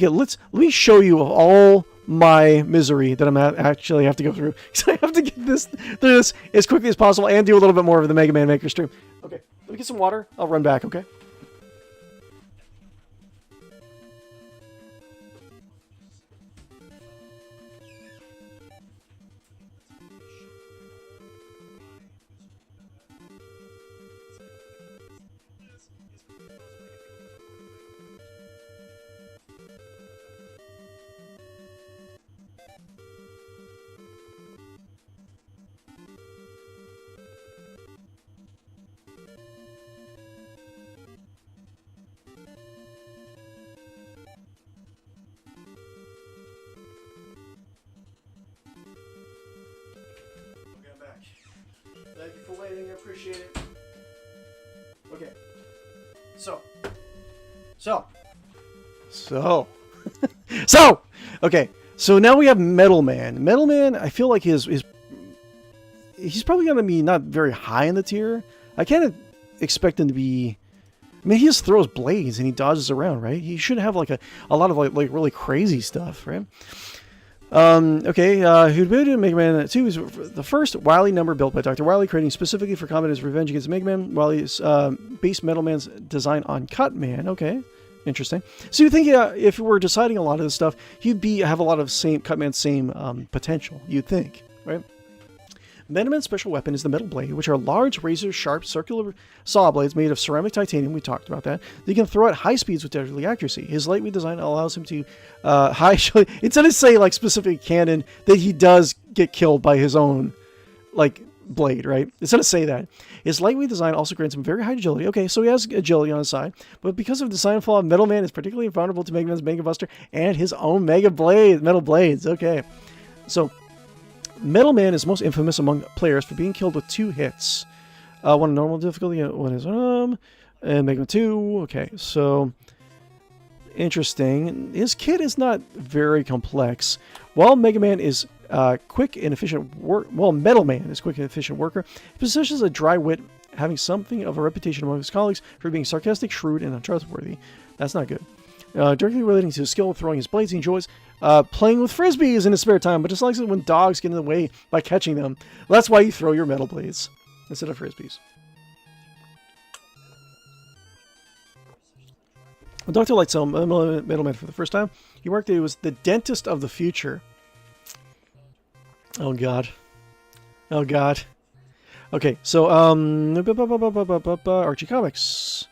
let me show you all my misery that I'm actually have to go through. Because I have to get through this as quickly as possible and do a little bit more of the Mega Man Maker stream. Okay, let me get some water. I'll run back, okay? Thank you for waiting. I appreciate it. Okay. Okay. So now we have Metal Man. Metal Man, I feel like he's probably going to be not very high in the tier. I kind of expect him to be... I mean, he just throws blades and he dodges around, right? He should have like a lot of like really crazy stuff, right? Who did Mega Man 2 is the first Wily number built by Dr. Wily, creating specifically for combat as revenge against Mega Man. Wily's based Metal Man's design on Cut Man. Okay, interesting. So you think if we're deciding a lot of this stuff, he'd have a lot of Cut Man's same potential. You'd think, right? Metal Man's special weapon is the Metal Blade, which are large, razor-sharp, circular saw blades made of ceramic titanium. We talked about that. They can throw at high speeds with deadly accuracy. His lightweight design allows him to instead of say like specific canon that he does get killed by his own like blade, right? Instead of say that, his lightweight design also grants him very high agility. Okay, so he has agility on his side, but because of design flaw, Metal Man is particularly vulnerable to Mega Man's Mega Buster and his own Metal Blades. Okay, so Metal Man is most infamous among players for being killed with 2 hits. One in normal difficulty, one is and Mega Man 2. Okay, so interesting. His kit is not very complex. While Mega Man is quick and efficient Metal Man is quick and efficient worker. He possesses a dry wit, having something of a reputation among his colleagues for being sarcastic, shrewd, and untrustworthy. That's not good. Directly relating to his skill of throwing his blades, he enjoys playing with frisbees in his spare time, but dislikes it when dogs get in the way by catching them. Well, that's why you throw your metal blades instead of frisbees. When Dr. Light saw Metal Man for the first time, he remarked that he was the dentist of the future. Oh god. Oh god. Okay, so Archie Comics.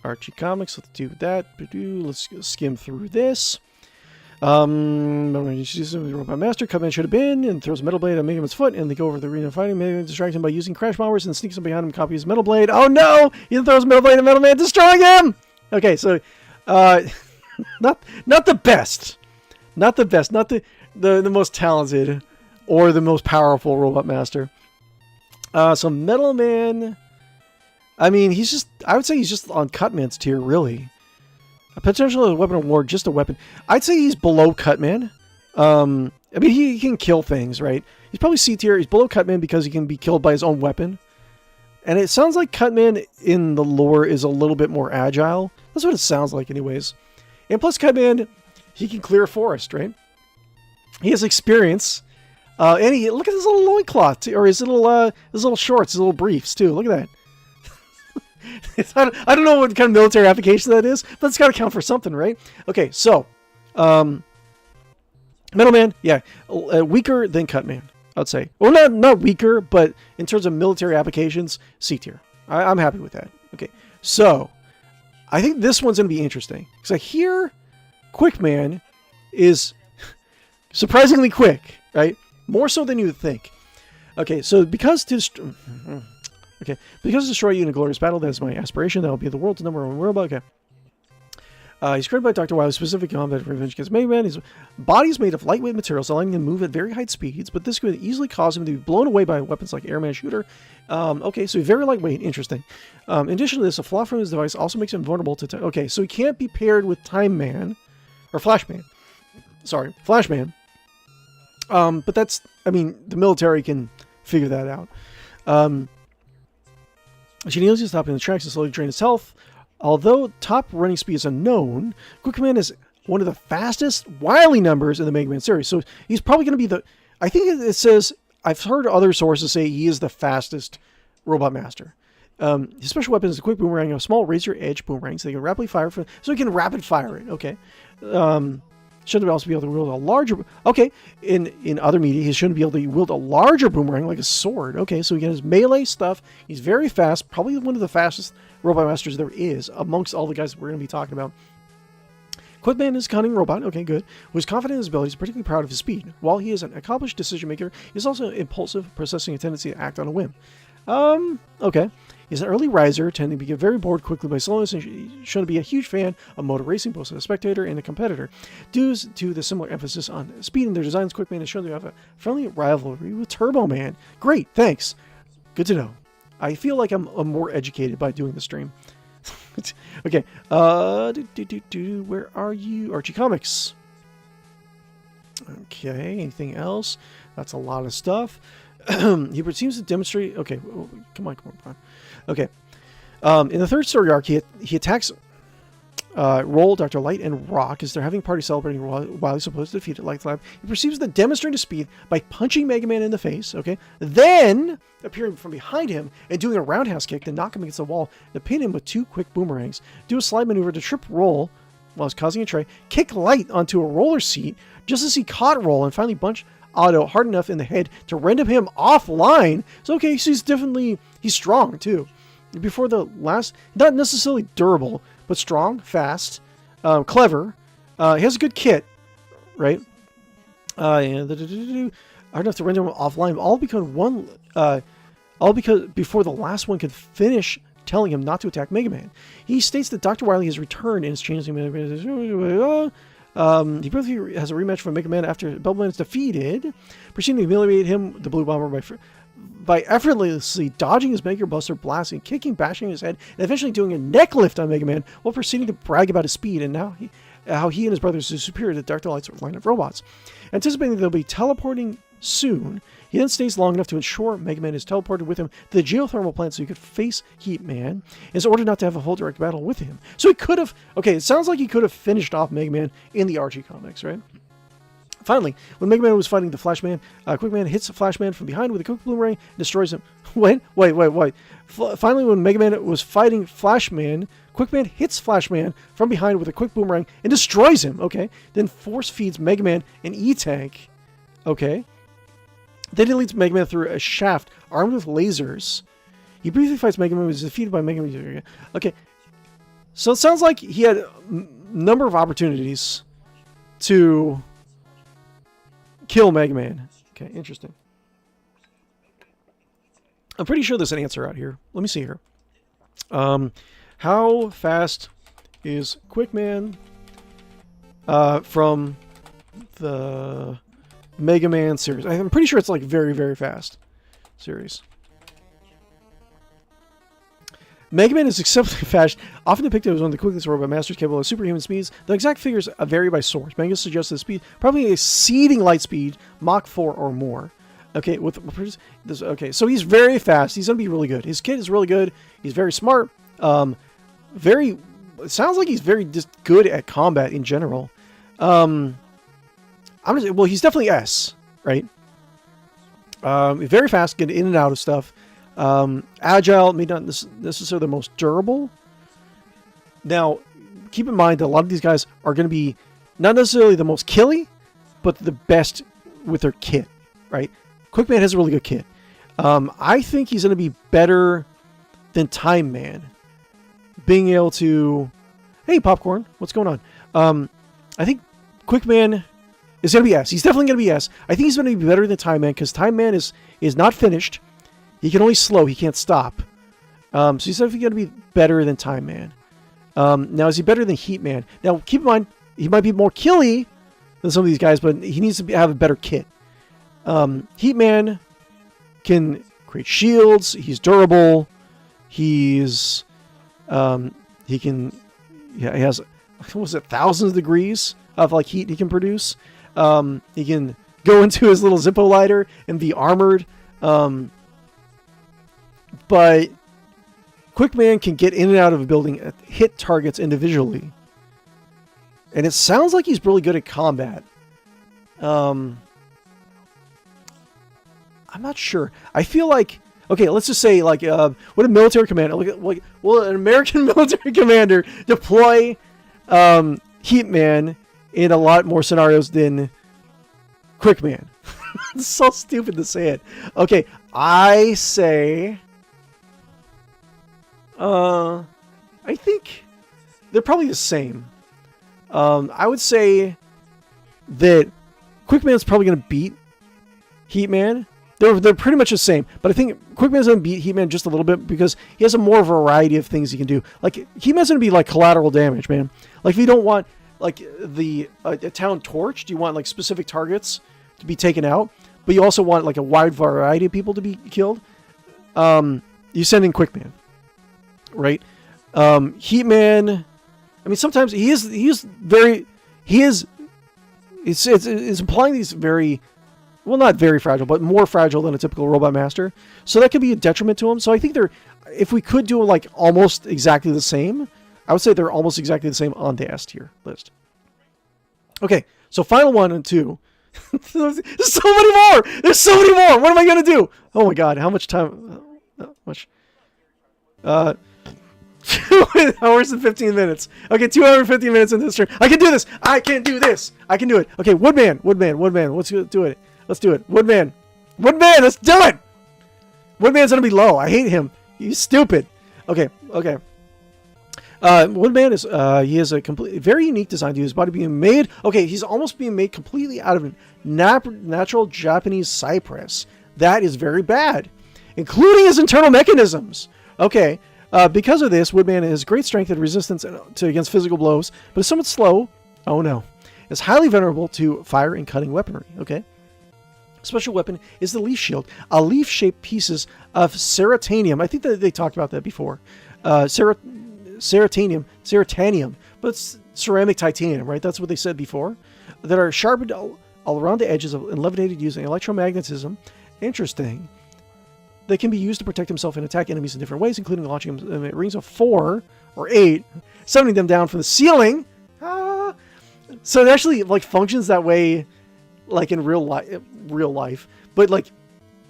Let's do that. Let's skim through this. Robot Master, Cutman should have been, and throws a metal blade at Mega Man's foot, and they go over the arena fighting. Mega Man distracts him by using crash bombers and sneaks him behind him and copies his metal blade. Oh no! He throws a metal blade at Metal Man, destroying him! Okay, so, not the best. Not the best. Not the most talented or the most powerful Robot Master. So Metal Man, I mean, I would say he's just on Cutman's tier, really. A potential weapon of war, just a weapon. I'd say he's below Cutman. I mean, he can kill things, right? He's probably C tier. He's below Cutman because he can be killed by his own weapon. And it sounds like Cutman in the lore is a little bit more agile. That's what it sounds like anyways. And plus Cutman, he can clear a forest, right? He has experience. And he, look at his little loincloth, or his little shorts, his little briefs, too. Look at that. I don't know what kind of military application that is, but it's got to count for something, right? Okay, so, Middleman, yeah, weaker than Cutman, I'd say. Well, not weaker, but in terms of military applications, C tier. I'm happy with that. Okay, so, I think this one's going to be interesting, because I hear Quickman is surprisingly quick, right? More so than you would think. Okay, so because to destroy you in a glorious battle, that is my aspiration. That will be the world's number one robot. Okay. He's created by Dr. Wile's specific combat revenge against Mega Man. His body is made of lightweight materials, allowing him to move at very high speeds, but this could easily cause him to be blown away by weapons like Airman Shooter. Okay, so very lightweight. Interesting. In addition to this, a flaw from his device also makes him vulnerable to... Okay, so he can't be paired with Time Man. Or Flashman. Sorry, Flashman. But that's... I mean, the military can figure that out. Genius is stopping the tracks and slowly drain his health. Although top running speed is unknown, Quickman is one of the fastest Wily numbers in the Mega Man series. So he's probably going to be the... I think it says... I've heard other sources say he is the fastest Robot Master. His special weapon is a quick boomerang, a small razor edge boomerang, so he can rapidly fire so he can rapid fire it. Okay. Shouldn't also be able to wield a larger... Okay, in other media, he shouldn't be able to wield a larger boomerang like a sword. Okay, so he has melee stuff. He's very fast, probably one of the fastest Robot Masters there is amongst all the guys that we're going to be talking about. Quickman is a cunning robot, okay, good, who is confident in his abilities, particularly proud of his speed. While he is an accomplished decision maker, he is also impulsive, possessing a tendency to act on a whim. Okay. He's an early riser, tending to get very bored quickly by slowness, and shown to be a huge fan of motor racing, both as a spectator and a competitor. Due to the similar emphasis on speed in their designs, Quickman is shown to have a friendly rivalry with Turbo Man. Great, thanks. Good to know. I feel like I'm more educated by doing the stream. Okay, where are you? Archie Comics. Okay, anything else? That's a lot of stuff. He seems to demonstrate... Okay, come on. Okay. In the third story arc, he attacks Roll, Dr. Light, and Rock as they're having a party celebrating while he's supposed to defeat Light Lab. He perceives to demonstrate his speed by punching Mega Man in the face, okay? Then appearing from behind him and doing a roundhouse kick to knock him against the wall to pin him with two quick boomerangs. Do a slide maneuver to trip Roll while he's causing a tray. Kick Light onto a roller seat just as he caught Roll and finally punch Auto hard enough in the head to render him offline. So okay, so he's strong too. Before the last, not necessarily durable, but strong, fast, clever. He has a good kit, right? Hard enough to render him offline. All because before the last one could finish telling him not to attack Mega Man. He states that Dr. Wily has returned and is changing Mega Man. He briefly has a rematch from Mega Man after Bubbleman is defeated, proceeding to humiliate him, the Blue Bomber, by effortlessly dodging his Mega Buster, blasting, kicking, bashing his head, and eventually doing a neck lift on Mega Man while proceeding to brag about his speed and now how he and his brothers are superior to Dr. Light's line of robots. Anticipating that they'll be teleporting soon, he then stays long enough to ensure Mega Man is teleported with him to the geothermal plant so he could face Heat Man in order not to have a full direct battle with him. So he could have... Okay, it sounds like he could have finished off Mega Man in the Archie comics, right? Finally, when Mega Man was fighting the Flashman, Quickman hits the Flashman from behind with a quick boomerang and destroys him. Wait. Finally, when Mega Man was fighting Flashman, Quickman hits Flashman from behind with a quick boomerang and destroys him. Okay. Then force feeds Mega Man an E-Tank. Okay. Then he leads Mega Man through a shaft armed with lasers. He briefly fights Mega Man, but is defeated by Mega Man. Okay. So it sounds like he had a number of opportunities to kill Mega Man. Okay, interesting. I'm pretty sure there's an answer out here. Let me see here. How fast is Quickman from the Mega Man series? I'm pretty sure it's like very, very fast series. Mega Man is exceptionally fast, often depicted as one of the quickest robot masters capable of superhuman speeds. The exact figures vary by source. Manga suggests the speed probably exceeding light speed, Mach 4 or more. Okay, okay, so he's very fast. He's gonna be really good. His kit is really good. He's very smart. It sounds like he's very just good at combat in general. Well, he's definitely S, right? Very fast, get in and out of stuff. Agile, maybe not necessarily the most durable. Now, keep in mind that a lot of these guys are going to be not necessarily the most killy, but the best with their kit, right? Quickman has a really good kit. I think he's going to be better than Time Man. Being able to... Hey, Popcorn, what's going on? I think Quickman is going to be S. He's definitely going to be S. I think he's going to be better than Time Man, because Time Man is not finished. He can only slow. He can't stop. So he's definitely going to be better than Time Man. Now, is he better than Heat Man? Now, keep in mind, he might be more killy than some of these guys, but he needs to have a better kit. Heat Man can create shields. He's durable. He's... he can... Yeah, he has... What was it? Thousands of degrees of, like, heat he can produce. He can go into his little Zippo lighter and be armored. But Quickman can get in and out of a building, hit targets individually. And it sounds like he's really good at combat. I'm not sure. I feel like... Okay, let's just say, like, what a military commander... Like, will an American military commander deploy Heat Man in a lot more scenarios than Quickman? It's so stupid to say it. Okay, I say... I think they're probably the same. I would say that Quickman's probably going to beat Heat Man. They're pretty much the same, but I think Quickman's going to beat Heat Man just a little bit because he has a more variety of things he can do. Like, Heat Man's going to be like collateral damage, man. Like, if you don't want like a town torched, you want like specific targets to be taken out, but you also want like a wide variety of people to be killed. You send in Quickman. Right, Heat Man. I mean, sometimes it's implying he's very, well, not very fragile, but more fragile than a typical robot master. So that could be a detriment to him. So I think if we could do like almost exactly the same, I would say they're almost exactly the same on the S tier list. Okay, so final 1 and 2. There's so many more. There's so many more. What am I gonna do? Oh my God, how much time? How much? 2 hours and 15 minutes. Okay, 2 hours and 15 minutes in this stream. I can do this. I can do this. I can do it. Okay, Woodman. Let's do it. Let's do it. Woodman, let's do it. Woodman's gonna be low. I hate him. He's stupid. Okay. Woodman is he has a very unique design to his body being made. Okay, he's almost being made completely out of natural Japanese cypress. That is very bad, including his internal mechanisms. Okay. Because of this, Woodman has great strength and resistance against physical blows, but is somewhat slow. Oh no. Is highly vulnerable to fire and cutting weaponry. Okay. Special weapon is the leaf shield. A leaf-shaped pieces of ceratanium. I think that they talked about that before. Ceratanium, but it's ceramic titanium, right? That's what they said before. That are sharpened all around the edges and levitated using electromagnetism. Interesting. They can be used to protect himself and attack enemies in different ways, including launching them at rings of 4 or 8, summoning them down from the ceiling. So it actually like functions that way, like in real life. But like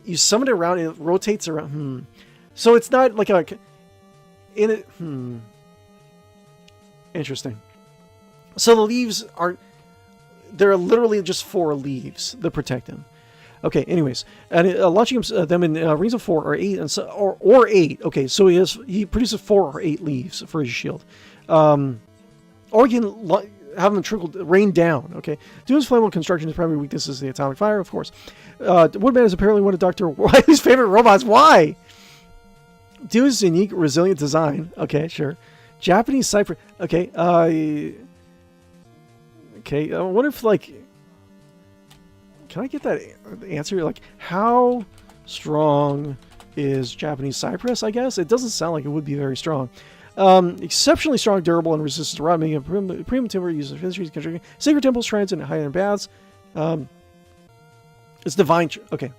you summon it around, it rotates around. So it's not like in it. Interesting. So the leaves they're literally just 4 leaves that protect him. Okay, anyways, and launching them in rings of 4 or 8, and or 8. Okay, so he produces 4 or 8 leaves for his shield, or you can have them rain down. Okay, due to his flammable construction, his primary weakness is the atomic fire, of course. Woodman is apparently one of Dr. Wily's favorite robots. Why? Due to his unique, resilient design. Okay, sure. Japanese cypress. Okay. Okay. I wonder if like. Can I get that answer? Like, how strong is Japanese Cypress, I guess. It doesn't sound like it would be very strong. Exceptionally strong, durable, and resistant to rot, making a premium timber used for industries, sacred temples, shrines, and high-end baths. It's divine. Okay.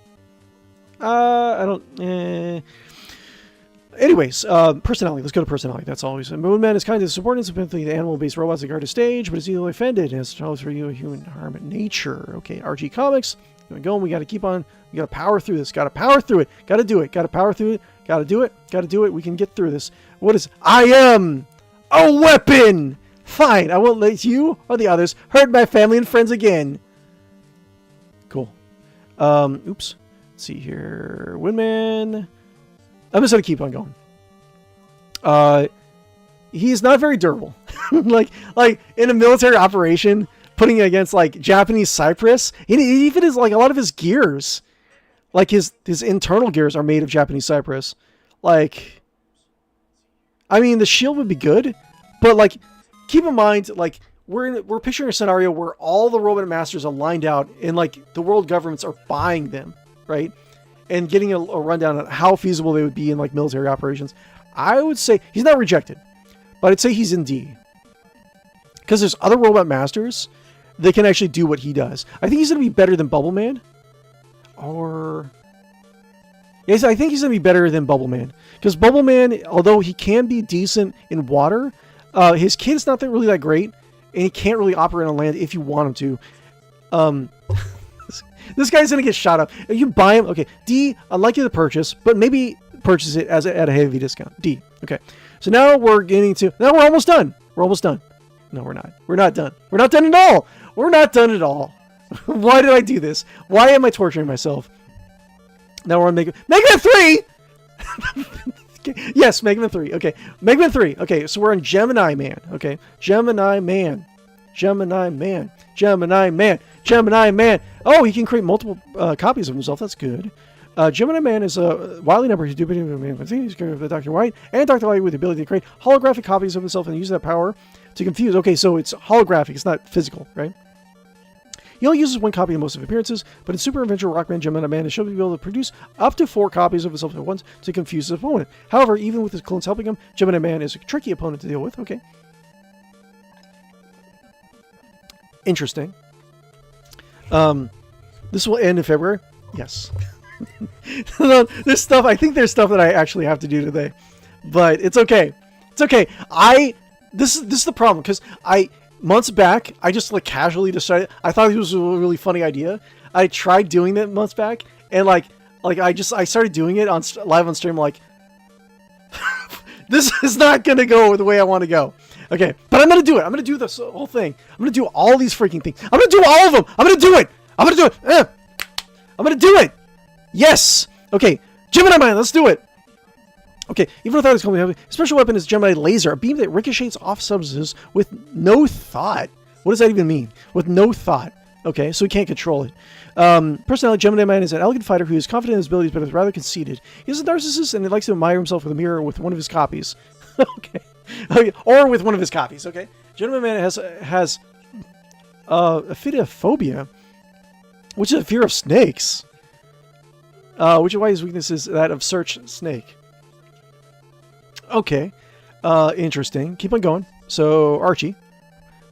I don't. Anyways, personality. Let's go to personality. That's always. Moonman is kind of supporting sympathetic to animal-based robots that guard a stage, but is easily offended and has tolerance for human harm and nature. Okay, RG Comics. Going. We got to keep on. We got to power through this. Got to power through it. Got to do it. Got to power through it. Got to do it. Got to do it. We can get through this. What is? I am a weapon. Fine. I won't let you or the others hurt my family and friends again. Cool. Oops. Let's see here. Windman. I'm just gonna keep on going. He's not very durable. like in a military operation, putting it against like Japanese Cypress, even his like a lot of his gears, like his internal gears are made of Japanese Cypress. Like, I mean, the shield would be good, but like, keep in mind, like we're picturing a scenario where all the robot masters are lined out, and like the world governments are buying them, right? And getting a rundown on how feasible they would be in like military operations. I would say he's not rejected, but I'd say he's in D. Because there's other robot masters that can actually do what he does. I think he's going to be better than Bubble Man. Or... yes, I think he's going to be better than Bubble Man. Because Bubble Man, although he can be decent in water, his kit's not really that great. And he can't really operate on land if you want him to. This guy's going to get shot up. You buy him. Okay, D, I'd like you to purchase, but maybe purchase it at a heavy discount. D. Okay. So now we're getting to... now we're almost done. We're almost done. No, we're not. We're not done. We're not done at all. We're not done at all. Why did I do this? Why am I torturing myself? Now we're on Mega Man 3! Okay. Yes, Mega Man 3. Okay. Mega Man 3. Okay, so we're on Gemini Man. Okay. Gemini Man. Gemini Man. Gemini Man. Gemini Man. Oh, he can create multiple copies of himself. That's good. Gemini Man is a wily number who's with Dr. White and Dr. Light with the ability to create holographic copies of himself and use that power to confuse. Okay, so it's holographic. It's not physical, right? He only uses one copy in most of his appearances, but in Super Adventure Rockman, Gemini Man is shown to be able to produce up to 4 copies of himself at once to confuse his opponent. However, even with his clones helping him, Gemini Man is a tricky opponent to deal with. Okay. Interesting. This will end in February. Yes. There's stuff. I think there's stuff that I actually have to do today, but it's okay. It's okay. This is the problem because months back I just like casually decided I thought it was a really funny idea. I tried doing it months back, and like I started doing it on live on stream. Like this is not gonna go the way I want to go. Okay, but I'm gonna do it. I'm gonna do this whole thing. I'm gonna do all these freaking things. I'm gonna do all of them. I'm gonna do it. I'm gonna do it. I'm gonna do it. Yes. Okay, Gemini Man. Let's do it. Okay, even without his company, special weapon is Gemini Laser, a beam that ricochets off substances with no thought. What does that even mean? With no thought. Okay, so he can't control it. Personality, Gemini Man is an elegant fighter who is confident in his abilities, but is rather conceited. He's a narcissist and he likes to admire himself with a mirror with one of his copies. Okay. Or with one of his copies, okay? Gemini Man has aphidophobia, which is a fear of snakes. Which is why his weakness is that of search snake. Okay. Interesting. Keep on going. So, Archie.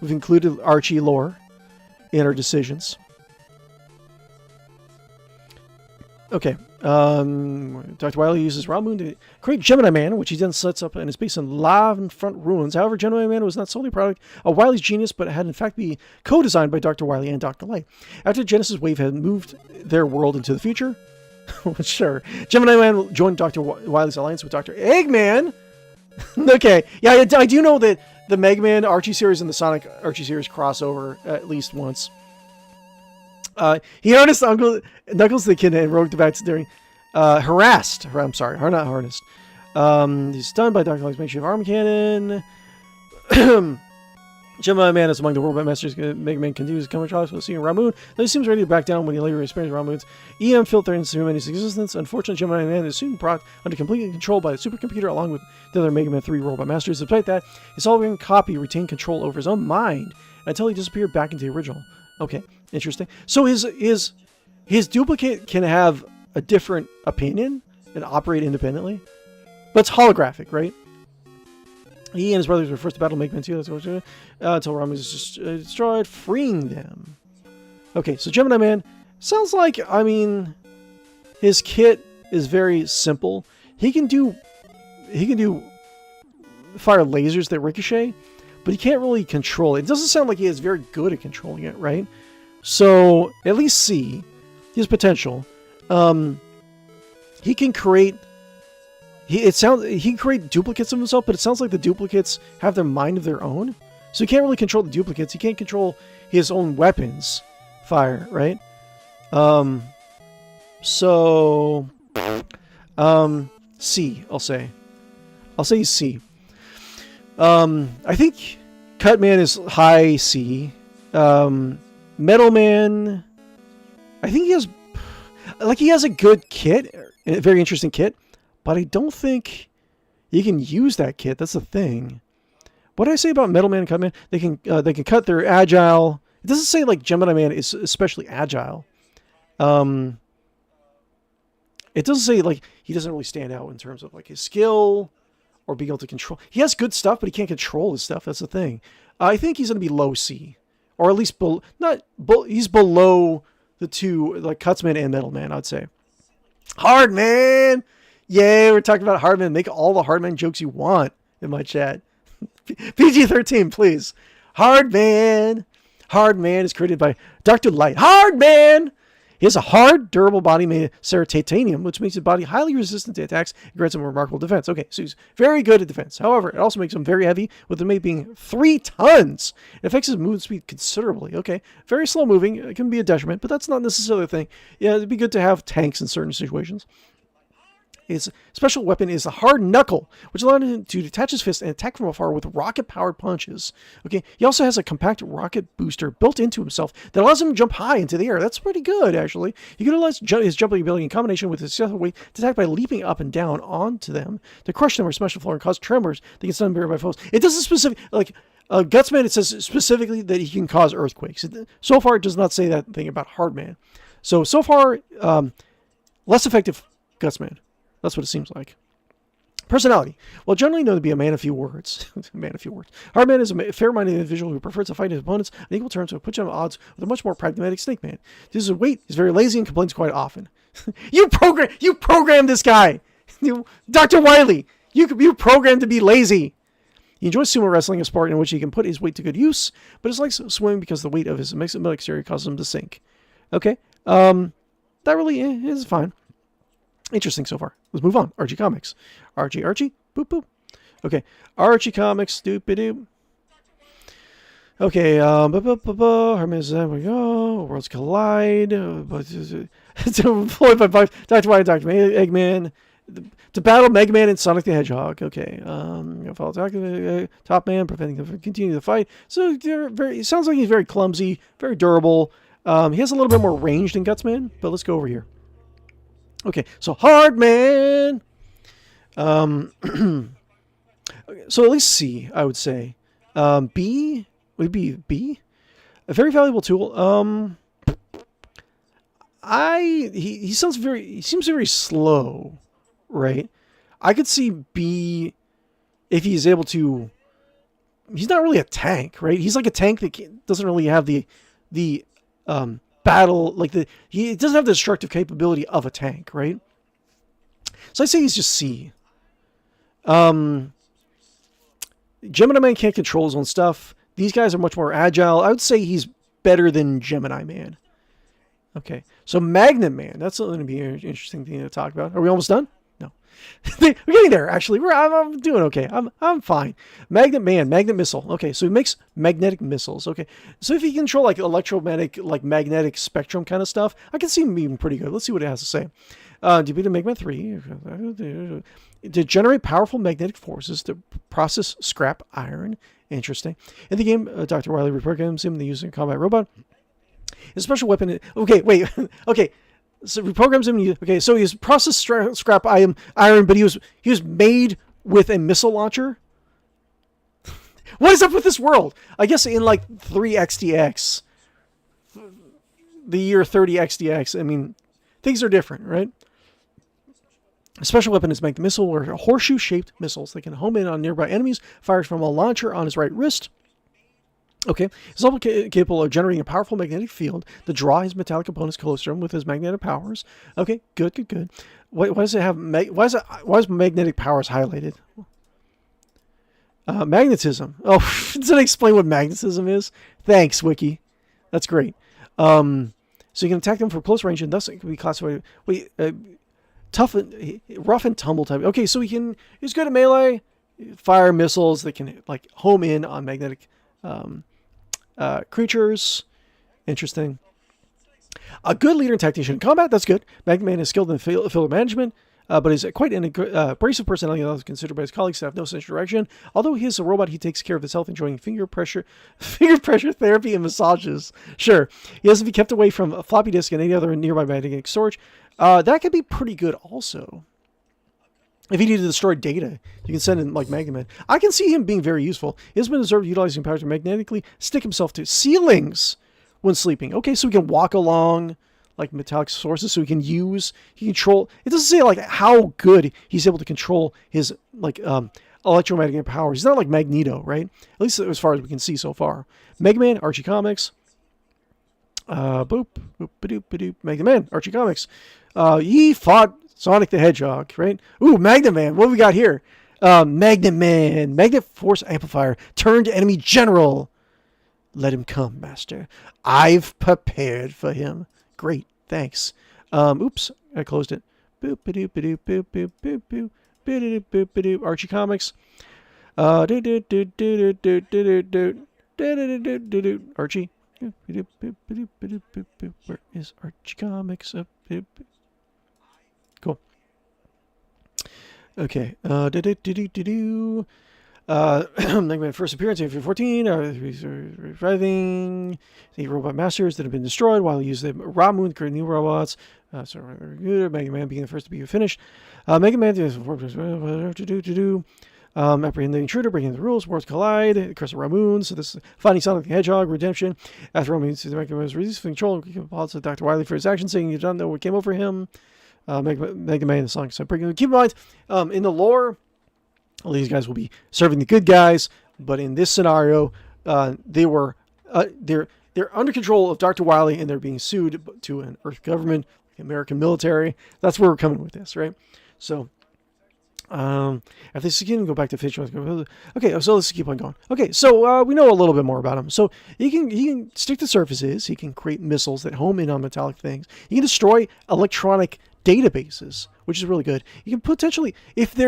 We've included Archie lore in our decisions. Okay. Dr. Wily uses Raw Moon to create Gemini Man, which he then sets up and is based on live front ruins. However, Gemini Man was not solely a product of Wily's genius, but had in fact been co-designed by Dr. Wily and Dr. Light. After Genesis Wave had moved their world into the future, sure, Gemini Man joined Dr. Wily's alliance with Dr. Eggman. Okay, yeah, I do know that the Mega Man Archie series and the Sonic Archie series crossover at least once. He harnessed Knuckles the Kid and rode the back during harassed. I'm sorry, not harnessed. He's stunned by Dr. Light's makeshift arm cannon. Gemini Man is among the robot masters. Mega Man continues to come across with seeing Ramoon, though he seems ready to back down when he later experiences Ramoon's EM filtering into humanity's existence. Unfortunately, Gemini Man is soon brought under complete control by the supercomputer along with the other Mega Man 3 robot masters. Despite that, his solving copy retained control over his own mind until he disappeared back into the original. Okay, interesting. So his duplicate can have a different opinion and operate independently. But it's holographic, right? He and his brothers were first to battle Megman 2 until Ramen was just destroyed, freeing them. Okay, so Gemini Man sounds like, I mean, his kit is very simple. He can do fire lasers that ricochet, but he can't really control it. It doesn't sound like he is very good at controlling it, right? So at least C, his potential. He can create. He can create duplicates of himself, but it sounds like the duplicates have their mind of their own. So he can't really control the duplicates. He can't control his own weapons fire, right? So C, I'll say. I'll say C. I think Cutman is high C. Metal Man, I think he has a good kit, a very interesting kit, but I don't think you can use that kit. That's the thing. What did I say about Metal Man and Cutman? They can cut. They're agile. It doesn't say like Gemini Man is especially agile. It doesn't say like he doesn't really stand out in terms of like his skill or being able to control. He has good stuff, but he can't control his stuff. That's the thing. I think he's going to be low C, or at least he's below the two, like Cutsman and Metal Man, I'd say. Hard Man! Yay, we're talking about Hard Man. Make all the Hard Man jokes you want in my chat. PG-13, please. Hard Man! Hard Man is created by Dr. Light. Hard Man! He has a hard, durable body made of ceratitanium, which makes his body highly resistant to attacks and grants him a remarkable defense. Okay, so he's very good at defense. However, it also makes him very heavy, with the weight being 3 tons. It affects his movement speed considerably. Okay, very slow moving. It can be a detriment, but that's not necessarily a thing. Yeah, it'd be good to have tanks in certain situations. His special weapon is a hard knuckle, which allows him to detach his fist and attack from afar with rocket-powered punches. Okay, he also has a compact rocket booster built into himself that allows him to jump high into the air. That's pretty good, actually. He can utilize his jumping ability in combination with his successful weight to attack by leaping up and down onto them to crush them or smash the floor and cause tremors that can stun by foes. It doesn't specifically, like Gutsman, it says specifically that he can cause earthquakes. So far, it does not say that thing about Hardman. So far, less effective Gutsman. That's what it seems like. Personality. Well, generally known to be a man of few words. Hardman is a fair-minded individual who prefers to fight his opponents on equal terms, so puts him at odds with a much more pragmatic Snake Man. Due to his weight, he's very lazy and complains quite often. You programmed this guy! Dr. Wily! You programmed to be lazy! He enjoys sumo wrestling, a sport in which he can put his weight to good use, but it's like swimming because the weight of his metal exterior causes him to sink. Okay. That really is fine. Interesting so far. Let's move on. Archie Comics. Archie. Boop, boop. Okay. Archie Comics. Doop-a-doop. Okay. Hermes, there we go. Worlds collide. Employed by Dr. White and Dr. Eggman. To battle Mega Man and Sonic the Hedgehog. Okay. Follow Top Man, preventing them from continuing the fight. So it sounds like he's very clumsy, very durable. He has a little bit more range than Gutsman, but let's go over here. Okay, so Hard Man. So at least C, I would say. B would be B. A very valuable tool. He seems very slow, right? I could see B if he's able to. He's not really a tank, right? He's like a tank that doesn't really have the battle, like he doesn't have the destructive capability of a tank, right? So I say he's just C. Gemini Man can't control his own stuff. These guys are much more agile. I would say he's better than Gemini Man. Okay, so Magnet Man. That's going to be an interesting thing to talk about. Are we almost done? No, we're getting there. Actually, I'm doing okay. I'm fine. Magnet Man, magnet missile. Okay, so he makes magnetic missiles. Okay, so if he can control like electromagnetic, like magnetic spectrum kind of stuff, I can see him being pretty good. Let's see what it has to say. Defeated Mega Man 3 to generate powerful magnetic forces to process scrap iron. Interesting. In the game, Dr. Wily reprograms him to use a combat robot. His special weapon. Okay, wait. Okay. So reprograms him. Okay, so he's processed scrap iron, but he was made with a missile launcher. What is up with this world? I guess in like 3XDX, the year 30XDX. I mean, things are different, right? A special weapon is Magnet Missile, or horseshoe-shaped missiles that can home in on nearby enemies, fired from a launcher on his right wrist. Okay, he's also capable of generating a powerful magnetic field to draw his metallic opponents closer to him with his magnetic powers. Okay, good. Why does it have? Why is magnetic powers highlighted? Magnetism. Oh, does it explain what magnetism is? Thanks, Wiki. That's great. So you can attack them for close range, and thus it can be classified. Wait, tough, rough and tumble type. Okay, so he's good at melee, fire missiles that can like home in on magnetic creatures. Interesting. A good leader and tactician in combat. That's good. Magnet Man is skilled in field management, but is quite an abrasive personality that is considered by his colleagues to have no sense of direction. Although he is a robot, he takes care of his health, enjoying finger pressure therapy and massages. Sure, he has to be kept away from a floppy disk and any other nearby magnetic storage. That could be pretty good also. If you need to destroy data, you can send in like Magnet Man. I can see him being very useful. He has been observed utilizing power to magnetically stick himself to ceilings when sleeping. Okay, so he can walk along like metallic sources, so he can control. It doesn't say like how good he's able to control his like electromagnetic powers. He's not like Magneto, right? At least as far as we can see so far. Mega Man, Archie Comics. Boop, boop, ba-doop, ba-doop. Mega Man, Archie Comics. He fought Sonic the Hedgehog, right? Ooh, Magnet Man. What do we got here? Magnet Man. Magnet Force Amplifier. Turned enemy general. Let him come, master. I've prepared for him. Great, thanks. Oops, I closed it. Boop, ba-doop, ba-doop, boop, boop, boop, boop. Ba-doop, boop, ba-doop. Archie Comics. Archie. Where is Archie Comics? Cool. Okay. Like my first appearance in 14, reviving the robot masters that have been destroyed while he used the raw moon to create new robots. Mega Man being the first to be finished. Mega Man apprehend the intruder, breaking the rules, worlds collide, curse of Ramoon. So this is finding Sonic the Hedgehog, redemption. After Ramoon sees the Mega Man was released from control, he apologizes to Dr. Wily for his actions, saying you don't know what came over him. Mega Man, the song. So keep in mind, in the lore, all these guys will be serving the good guys, but in this scenario, they're under control of Dr. Wily, and they're being sued to an Earth government, the American military. That's where we're coming with this, right? So, after this again, go back to Fish. Okay, so let's keep on going. Okay, so we know a little bit more about him. So he can stick to surfaces. He can create missiles that home in on metallic things. He can destroy electronic databases, which is really good. You can potentially, if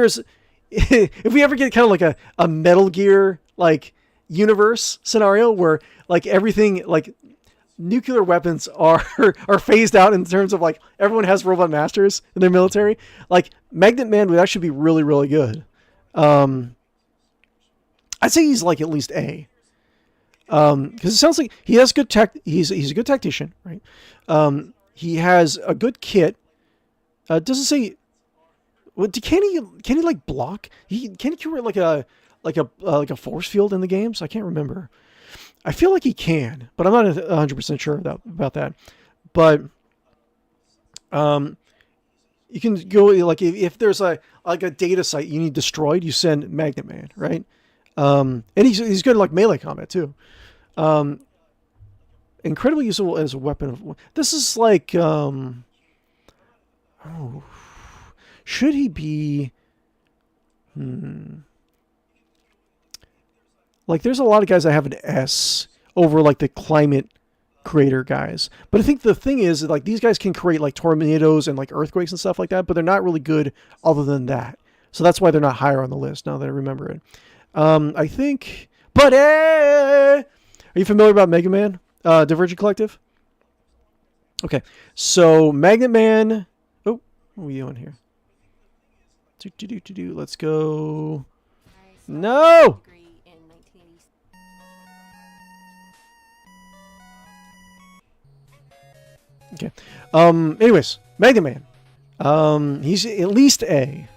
we ever get kind of like a Metal Gear like universe scenario where like everything like nuclear weapons are phased out in terms of like everyone has robot masters in their military, like Magnet Man would actually be really, really good. I'd say he's like at least A. Because it sounds like he has good tech. He's a good tactician, right? He has a good kit. Doesn't say. Well, can he like block? Can he create like a force field in the games? I can't remember. I feel like he can, but I'm not 100% sure about that. But you can go like if there's a data site you need destroyed, you send Magnet Man, right? And he's good at like melee combat too. Incredibly useful as a weapon of. This is like should he be? Like, there's a lot of guys that have an S over like the climate creator guys, but I think the thing is like these guys can create like tornadoes and like earthquakes and stuff like that, but they're not really good other than that. So that's why they're not higher on the list. Now that I remember it, I think. But are you familiar about Mega Man? Divergent Collective. Okay, so Magnet Man. Oh, what are we doing here? Let's go. No. Okay. Anyways, Mega Man. He's at least A.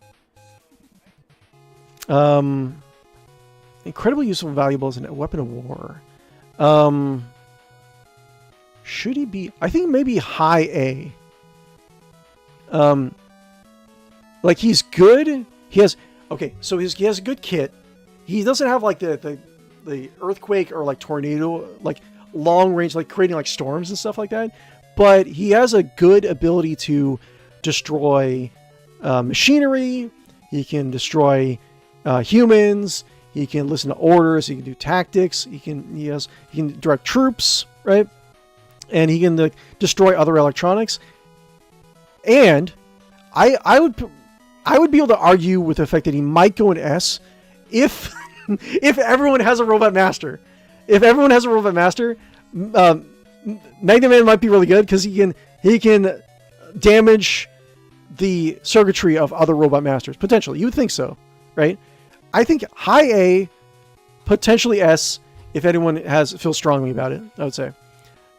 Incredibly useful and valuable as a weapon of war. Should he be? I think maybe high A. Like, he's good. He has, okay, so he has a good kit. He doesn't have like the earthquake or like tornado, like long range, like creating like storms and stuff like that. But he has a good ability to destroy machinery. He can destroy humans. He can listen to orders. He can do tactics. He can direct troops, right? And he can destroy other electronics. And I would be able to argue with the fact that he might go in S if if everyone has a robot master. If everyone has a robot master, Magnet Man might be really good because he can damage the circuitry of other robot masters. Potentially. You would think so, right? I think high A, potentially S, if anyone feels strongly about it, I would say.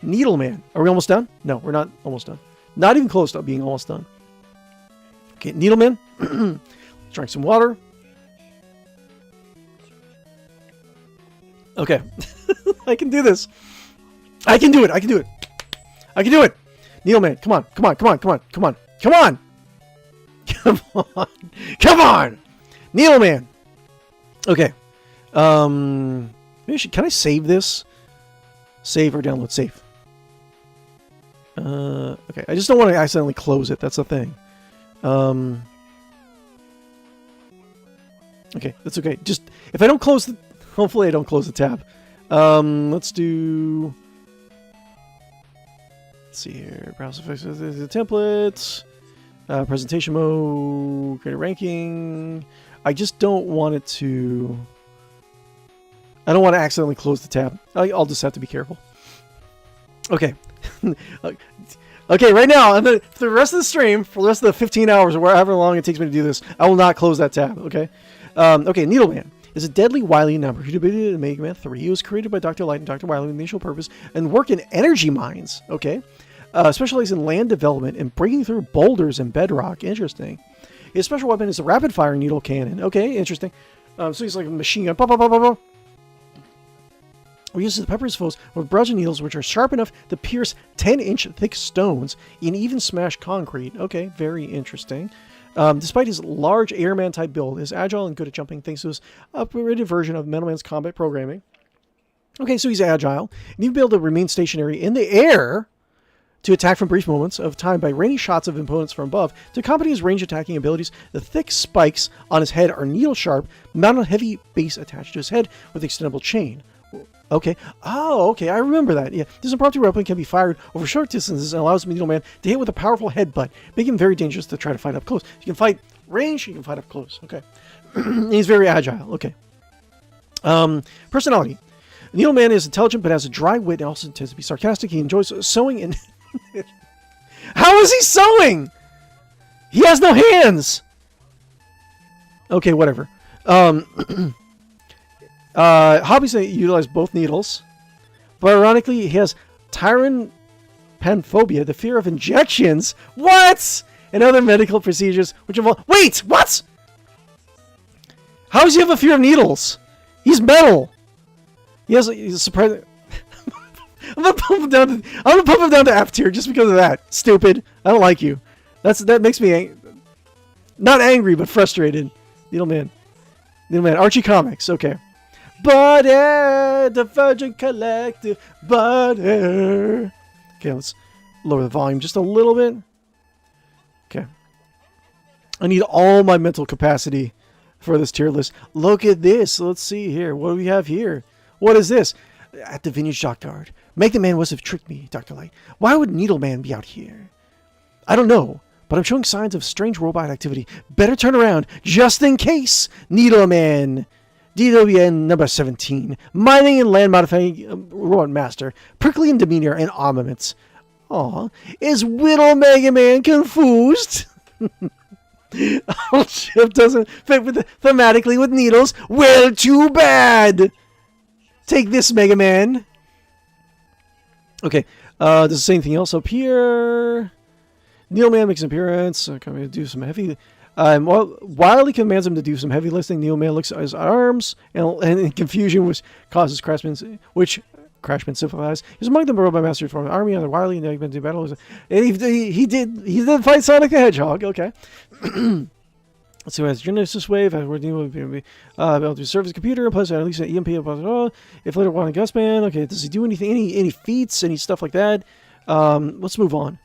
Needleman. Are we almost done? No, we're not almost done. Not even close to being almost done. Okay, Needleman. Let's drink some water. Okay. I can do this. I can do it. I can do it. I can do it. Needleman, come on. Come on. Come on. Come on. Come on. Come on. Come on. Come on. Needleman. Okay. Maybe can I save this? Save or download? Save. Okay. I just don't want to accidentally close it. That's the thing. Okay. That's okay. Just, if I don't close the... Hopefully I don't close the tab. Let's do... Let's see here. Browser the templates. Presentation mode. Create a ranking. I just don't want it to... I don't want to accidentally close the tab. I'll just have to be careful. Okay. Okay, right now, for the rest of the stream, for the rest of the 15 hours or however long it takes me to do this, I will not close that tab, okay? Okay, Needleman is a deadly wily number who debuted in Mega Man 3. He was created by Dr. Light and Dr. Wily with the initial purpose and worked in energy mines, okay? Specialized in land development and breaking through boulders and bedrock. Interesting. His special weapon is a rapid-firing needle cannon. Okay, interesting. So he's like a machine gun. Pop, pop, pop, pop, pop. We use the peppers foes with browser needles which are sharp enough to pierce 10-inch thick stones and even smash concrete. Okay, very interesting. Despite his large airman-type build, is agile and good at jumping thanks to his upgraded version of Metal Man's combat programming. Okay, so he's agile, and he'll be able to remain stationary in the air to attack from brief moments of time by raining shots of opponents from above. To accompany his range attacking abilities, the thick spikes on his head are needle-sharp, mounted on a heavy base attached to his head with extendable chain. Okay. Oh, okay. I remember that. Yeah. This impromptu weapon can be fired over short distances and allows Needleman to hit with a powerful headbutt, making him very dangerous to try to fight up close. You can fight range, you can fight up close. Okay. He's very agile. Okay. Personality. Needleman is intelligent but has a dry wit and also tends to be sarcastic. He enjoys sewing and... How is he sewing? He has no hands! Okay, whatever. Hobbies that utilize both needles. But ironically, he has tyrannophobia, the fear of injections. What? And other medical procedures which involve... Wait! What? How does he have a fear of needles? He's metal. He's a surprising... I'm gonna pump him down to F tier just because of that. Stupid. I don't like you. That makes me not angry but frustrated. Needleman. Archie Comics. Okay. Butter, the Virgin Collective, butter. Okay, let's lower the volume just a little bit. Okay. I need all my mental capacity for this tier list. Look at this. Let's see here. What do we have here? What is this? At the Vineyard Dockyard. Magnet Man must have tricked me, Dr. Light. Why would Needleman be out here? I don't know, but I'm showing signs of strange robot activity. Better turn around, just in case. Needleman. DWN number 17. Mining and land modifying robot master. Prickly in demeanor and armaments. Aw. Is Whittle Mega Man confused? Old ship doesn't fit thematically with needles. Well, too bad. Take this, Mega Man. Okay. Does it say anything else up here? Needleman makes an appearance. Coming to do some heavy... while he commands him to do some heavy lifting, Needleman looks at his arms, and in confusion which causes Crashman sympathize. He's among the robot masters from the army and the Wily and Eggman do battle. And he did fight Sonic the Hedgehog. Okay. Let's see what has Genesis Wave. Able to serve as a computer, plus at least an EMP. If later wanted Gustman. Okay, does he do anything? Any feats? Any stuff like that? Let's move on.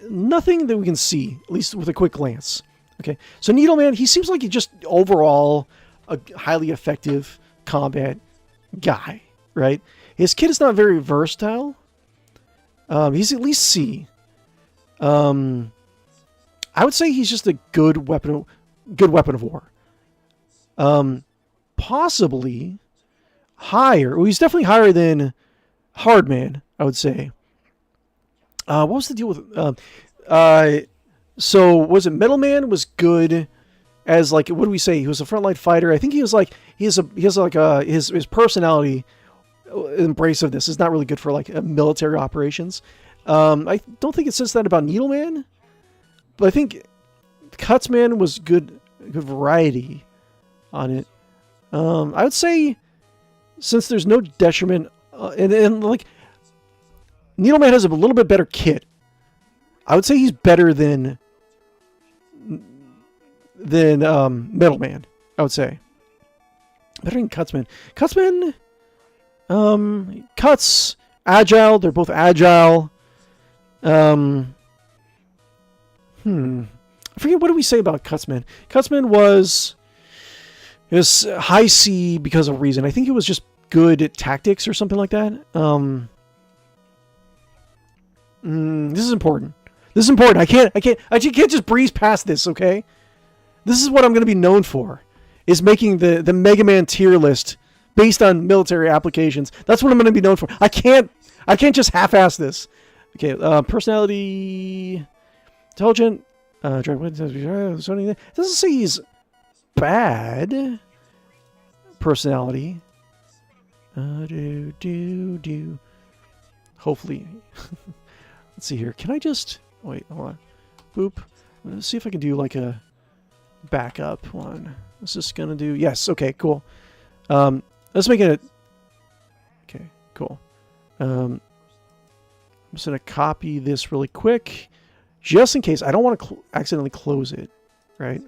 Nothing that we can see, at least with a quick glance. Okay, so 𝕄𝕒𝕒, he seems like he's just overall a highly effective combat guy, right? His kit is not very versatile. He's at least C. I would say he's just a good weapon of war. Possibly higher. Well, he's definitely higher than Hardman, I would say. What was the deal with? So was it Metalman was good as like, what do we say? He was a frontline fighter. I think he was like his personality abrasiveness is not really good for like military operations. I don't think it says that about 𝕄𝕒𝕒, but I think Cutsman was good variety on it. I would say since there's no detriment, and like 𝕄𝕒𝕒𝕒 has a little bit better kit. I would say he's better than Metalman. I would say better than Cutsman. Cutsman, Cuts agile. They're both agile. I forget, what did we say about Cutsman? Cutsman was high C because of reason. I think it was just good at tactics or something like that. This is important. This is important. I can't just breeze past this, okay? This is what I'm going to be known for, is making the Mega Man tier list based on military applications. That's what I'm going to be known for. I can't just half-ass this. Okay, personality, intelligent, it doesn't say he's bad. Personality. Hopefully. Let's see here. Can I just... Wait, hold on. Boop. Let's see if I can do like a backup one. Is this going to do... Yes, okay, cool. Let's make it... Okay, cool. I'm just going to copy this really quick, just in case. I don't want to accidentally close it, right?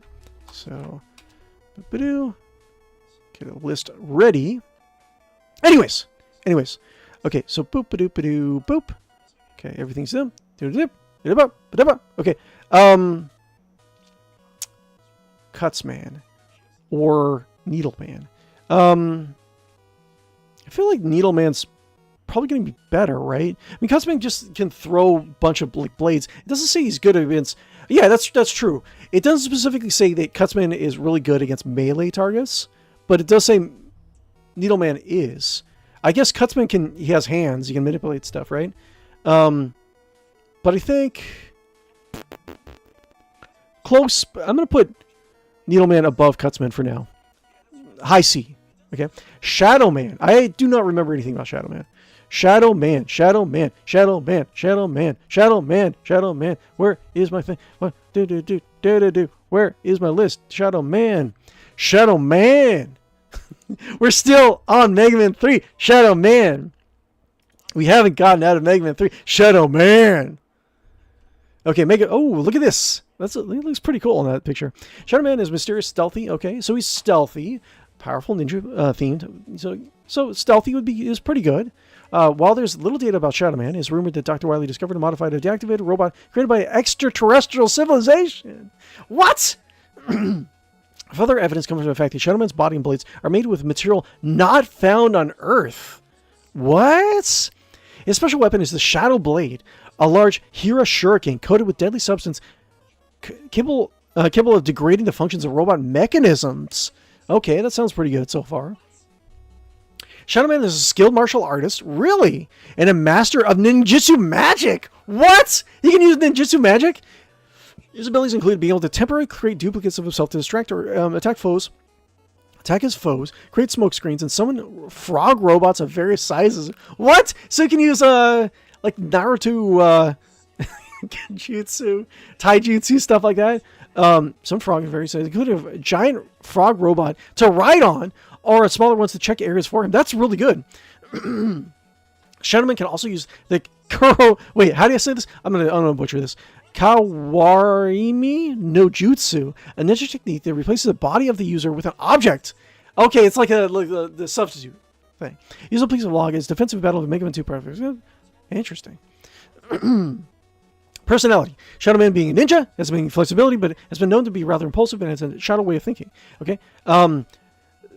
So, boop-a-doo. Get a list ready. Anyways. Okay, so boop-a-doop-a-doo, boop. Okay, everything's done. Okay. Cutsman or 𝕄𝕒𝕒𝕒. I feel like 𝕄𝕒𝕒𝕒's probably going to be better, right? I mean, Cutsman just can throw a bunch of blades. It doesn't say he's good against... Yeah, that's true. It doesn't specifically say that Cutsman is really good against melee targets, but it does say 𝕄𝕒𝕒𝕒 is. I guess Cutsman he has hands. He can manipulate stuff, right? But I think close. I'm going to put 𝕄𝕒𝕒𝕒 above Cutsman for now. High C. Okay. Shadow Man. I do not remember anything about Shadow Man. Shadow Man. Where is my thing? What? Where is my list? Shadow Man. We're still on Mega Man 3. Shadow Man. We haven't gotten out of Mega Man 3. Shadow Man. Okay, Oh, look at this. It looks pretty cool in that picture. Shadow Man is mysterious, stealthy. Okay, so he's stealthy, powerful ninja themed. So stealthy is pretty good. While there's little data about Shadow Man, it's rumored that Dr. Wily discovered a modified or deactivated robot created by extraterrestrial civilization. What? Further evidence comes from the fact that Shadow Man's body and blades are made with material not found on Earth. What? His special weapon is the Shadow Blade, a large Hira shuriken coated with deadly substance capable of degrading the functions of robot mechanisms. Okay, that sounds pretty good so far. Shadow Man is a skilled martial artist, really, and a master of ninjutsu magic. What? He can use ninjutsu magic? His abilities include being able to temporarily create duplicates of himself to distract or attack his foes, create smoke screens, and summon frog robots of various sizes. What? So he can use like Naruto jutsu, taijutsu, stuff like that. Some frog of various sizes, including a giant frog robot to ride on, or a smaller ones to check areas for him. That's really good. Shadow Man can also use the Kuro... Wait, how do you say this? I'm gonna butcher this. Kawarimi no Jutsu, a ninja technique that replaces the body of the user with an object. Okay, it's like the substitute thing. Use a piece of log as defensive battle to make him into perfect. Interesting. Personality. Shadow Man being a ninja, has been flexibility, but has been known to be rather impulsive and has a shadow way of thinking. Okay.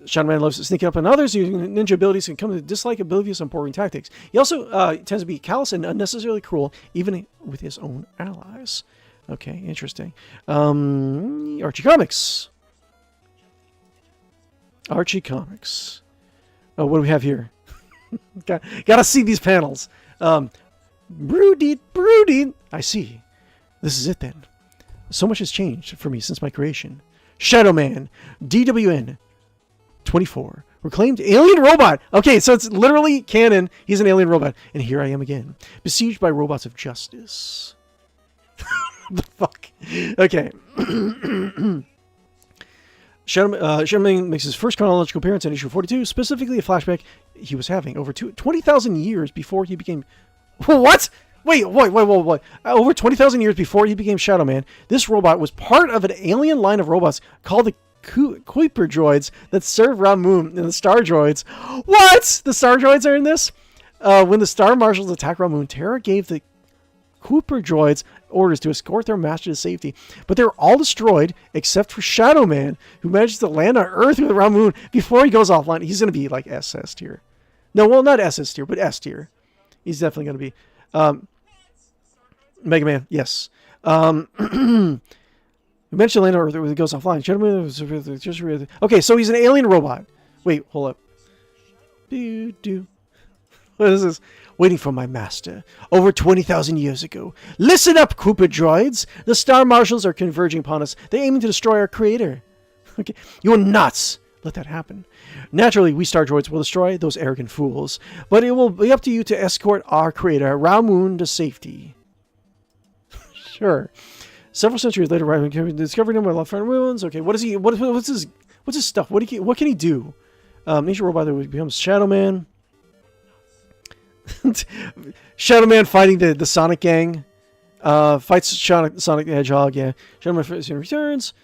Shadow Man loves sneaking up on others, using ninja abilities can come to dislike oblivious and boring tactics. He also tends to be callous and unnecessarily cruel, even with his own allies. Okay, interesting. Archie Comics. Archie Comics. Oh, what do we have here? Gotta see these panels. Broody. I see. This is it then. So much has changed for me since my creation. Shadow Man. DWN. 24. Reclaimed alien robot. Okay, so it's literally canon. He's an alien robot. And here I am again. Besieged by robots of justice. The fuck? Okay. Shadow Man makes his first chronological appearance in issue 42, specifically a flashback he was having over 20,000 years before he became... What? Wait. Over 20,000 years before he became Shadow Man, this robot was part of an alien line of robots called the Kuiper droids that serve Ramun and the Star Droids. What? The Star Droids are in this? When the Star Marshals attacked Ramun, Terra gave the Kuiper droids orders to escort their master to safety, but they were all destroyed except for Shadow Man, who manages to land on Earth with Ramun before he goes offline. He's going to be like SS tier. No, well, not SS tier, but S tier. He's definitely going to be. Mega Man, yes. We mentioned land on Earth when it goes offline. Okay, so he's an alien robot. Wait, hold up. What is this? Waiting for my master. Over 20,000 years ago. Listen up, Koopa droids. The Star Marshals are converging upon us. They're aiming to destroy our creator. Okay, you're nuts. Let that happen. Naturally, we Star Droids will destroy those arrogant fools. But it will be up to you to escort our creator, Ramun, to safety. Sure. Several centuries later, discovering him with left front wounds. Okay, what is he? What's his stuff? What can he do? Nature robot that becomes Shadow Man. Shadow Man fighting the Sonic gang. Fights Sonic the Hedgehog. Yeah, Shadow Man soon returns.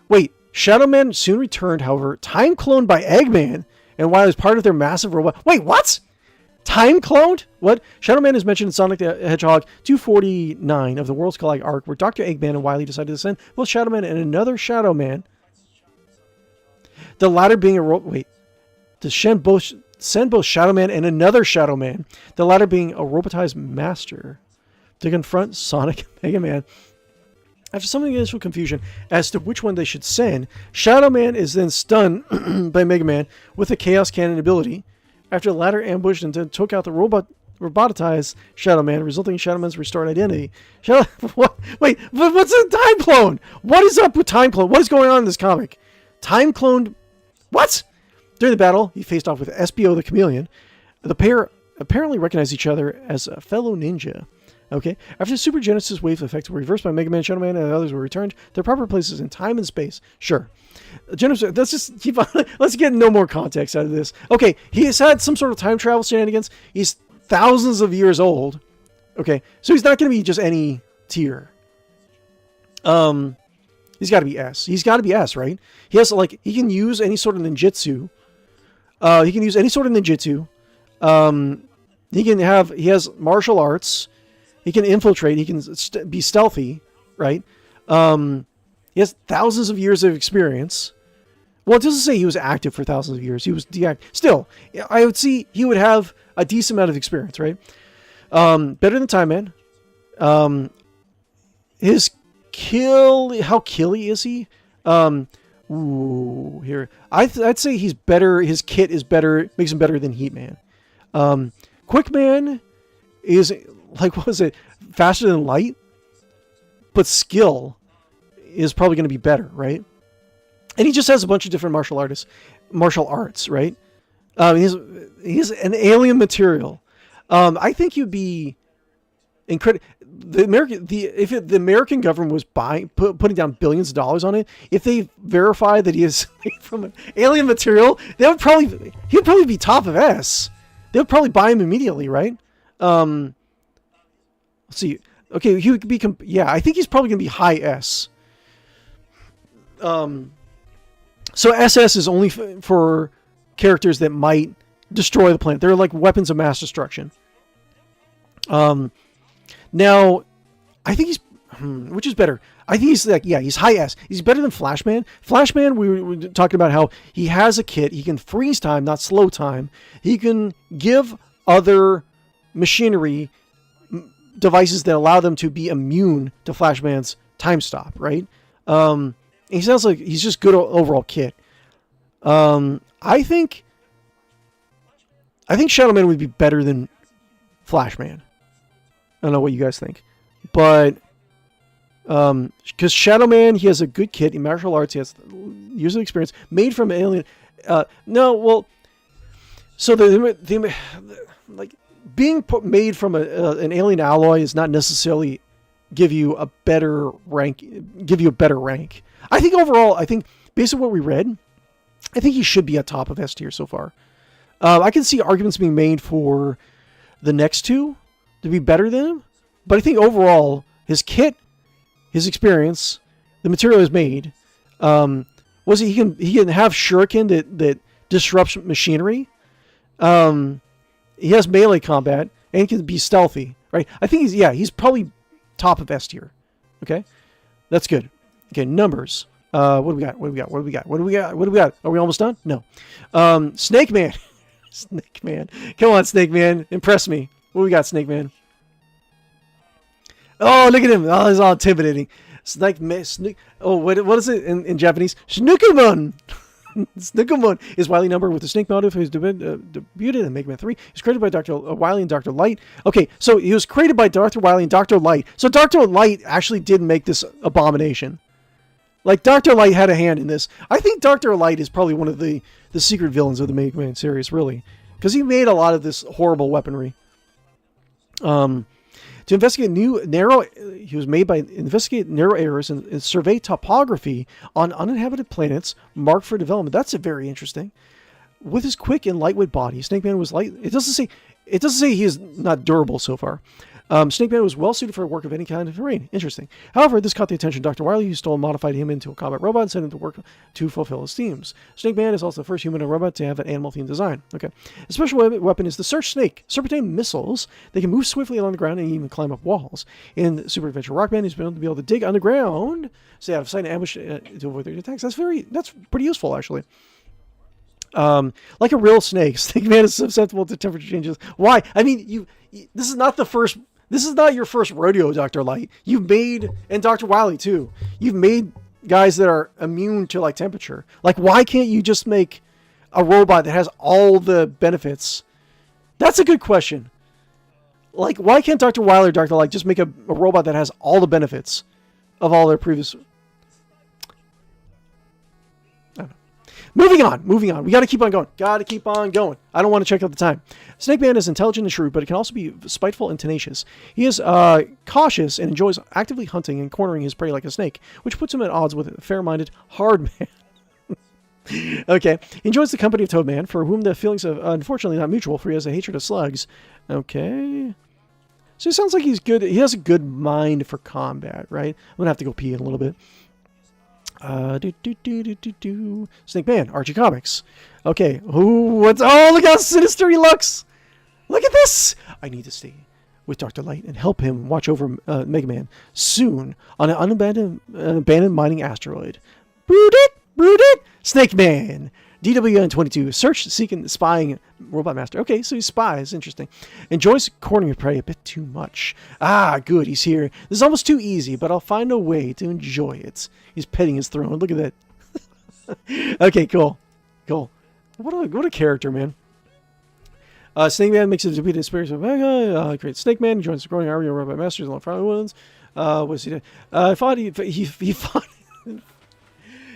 Wait, Shadow Man soon returned. However, time cloned by Eggman, and while he was part of their massive robot. Wait, what? Time cloned? What? Shadow Man is mentioned in Sonic the Hedgehog 249 of the Worlds Collide arc, where Dr. Eggman and Wily decided to send both Shadow Man and another Shadow Man. The latter being a Wait. To send both Shadow Man and another Shadow Man. The latter being a robotized master. To confront Sonic and Mega Man. After some initial confusion as to which one they should send, Shadow Man is then stunned by Mega Man with a Chaos Cannon ability. After the latter ambushed and then took out the robotized Shadow Man, resulting in Shadow Man's restored identity. Wait, what's a time clone? What is up with time clone? What is going on in this comic? Time cloned... What? During the battle, he faced off with SBO the Chameleon. The pair apparently recognized each other as a fellow ninja. Okay. After the Super Genesis wave effects were reversed by Mega Man, Shadow Man, and the others were returned, their proper places in time and space. Sure. Genesis, let's just keep on. Let's get no more context out of this. Okay, he has had some sort of time travel shenanigans. He's thousands of years old. Okay, so he's not going to be just any tier. He's got to be S. He's got to be S, right? He has he can use any sort of ninjutsu. He has martial arts. He can infiltrate. He can be stealthy, right? He has thousands of years of experience. Well, it doesn't say he was active for thousands of years. He was deactive. Still, I would see he would have a decent amount of experience, right? Better than Time Man. His kill... How killy is he? Here. I'd say he's better. His kit is better. Makes him better than Heat Man. Quick Man is... what was it? Faster than light? But skill is probably going to be better, right? And he just has a bunch of different martial arts, right? He's an alien material. I think you'd be incredible. The American government was putting down billions of dollars on it. If they verify that he is from an alien material, he'd probably be top of S. They would probably buy him immediately, right? Let's see. Okay, he would be. Yeah, I think he's probably going to be high S. So SS is only for characters that might destroy the planet. They're like weapons of mass destruction. Now, I think he's, which is better? I think he's like, yeah, he's high S. He's better than Flashman. Flashman, we were talking about how he has a kit. He can freeze time, not slow time. He can give other machinery devices that allow them to be immune to Flashman's time stop, right? He sounds like he's just good overall kit. I think Shadow Man would be better than Flashman. I don't know what you guys think, but because Shadow Man, he has a good kit in martial arts, he has years of experience, made from alien. So the like being made from an alien alloy is not necessarily give you a better rank. I think overall, based on what we read, I think he should be at top of S tier so far. I can see arguments being made for the next two to be better than him, but I think overall, his kit, his experience, the material is made. He can have shuriken that disrupts machinery. He has melee combat and he can be stealthy, right? I think he's probably top of S tier. Okay, that's good. Okay, numbers. What do we got? Are we almost done? No. Snake Man. Snake Man. Come on, Snake Man. Impress me. What do we got, Snake Man? Oh, look at him. Oh, he's all intimidating. Snake Man. Oh, what is it in Japanese? Snookumon. Snookumon is Wily number with the snake motive who's debuted in Mega Man 3. He's created by Dr. Wily and Dr. Light. Okay, so he was created by Dr. Wily and Dr. Light. So Dr. Light actually did make this abomination. Like, Dr. Light had a hand in this. I think Dr. Light is probably one of the secret villains of the Mega Man series, really. Because he made a lot of this horrible weaponry. To investigate he was made by investigate narrow errors and survey topography on uninhabited planets marked for development. That's a very interesting. With his quick and lightweight body, Snake Man was light. It doesn't say he is not durable so far. Snake Man was well suited for work of any kind of terrain. Interesting. However, this caught the attention of Dr. Wily, who stole and modified him into a combat robot and sent him to work to fulfill his themes. Snake Man is also the first human and robot to have an animal-themed design. Okay. A special weapon is the Search Snake. Serpentine missiles. They can move swiftly along the ground and even climb up walls. In Super Adventure Rockman, he's been able to be able to dig underground, stay out of sight and ambush to avoid their attacks. That's pretty useful, actually. Like a real snake, Snake Man is susceptible to temperature changes. Why? I mean, this is not your first rodeo, Dr. Light. And Dr. Wily too. You've made guys that are immune to like temperature. Like, why can't you just make a robot that has all the benefits? That's a good question. Like, why can't Dr. Wily or Dr. Light just make a robot that has all the benefits of all their previous... Moving on. We got to keep on going. I don't want to check out the time. Snake Man is intelligent and shrewd, but it can also be spiteful and tenacious. He is cautious and enjoys actively hunting and cornering his prey like a snake, which puts him at odds with a fair-minded hard man. Okay. He enjoys the company of Toadman, for whom the feelings are unfortunately not mutual, for he has a hatred of slugs. Okay. So it sounds like he's good. He has a good mind for combat, right? I'm going to have to go pee in a little bit. Snake Man, Archie Comics. Okay, look how sinister he looks! Look at this! I need to stay with Dr. Light and help him watch over Mega Man soon on an abandoned mining asteroid. Brood it! Snake Man! DWN-22, search, seeking, spying, robot master. Okay, so he spies. Interesting. Enjoys cornering his prey a bit too much. Ah, good, he's here. This is almost too easy, but I'll find a way to enjoy it. He's petting his throne. Look at that. Okay, cool. What a character, man. Snake Man makes a defeated experience of Mega. Great. Snake Man joins the growing army of robot masters along front ones. What's he doing? He fought.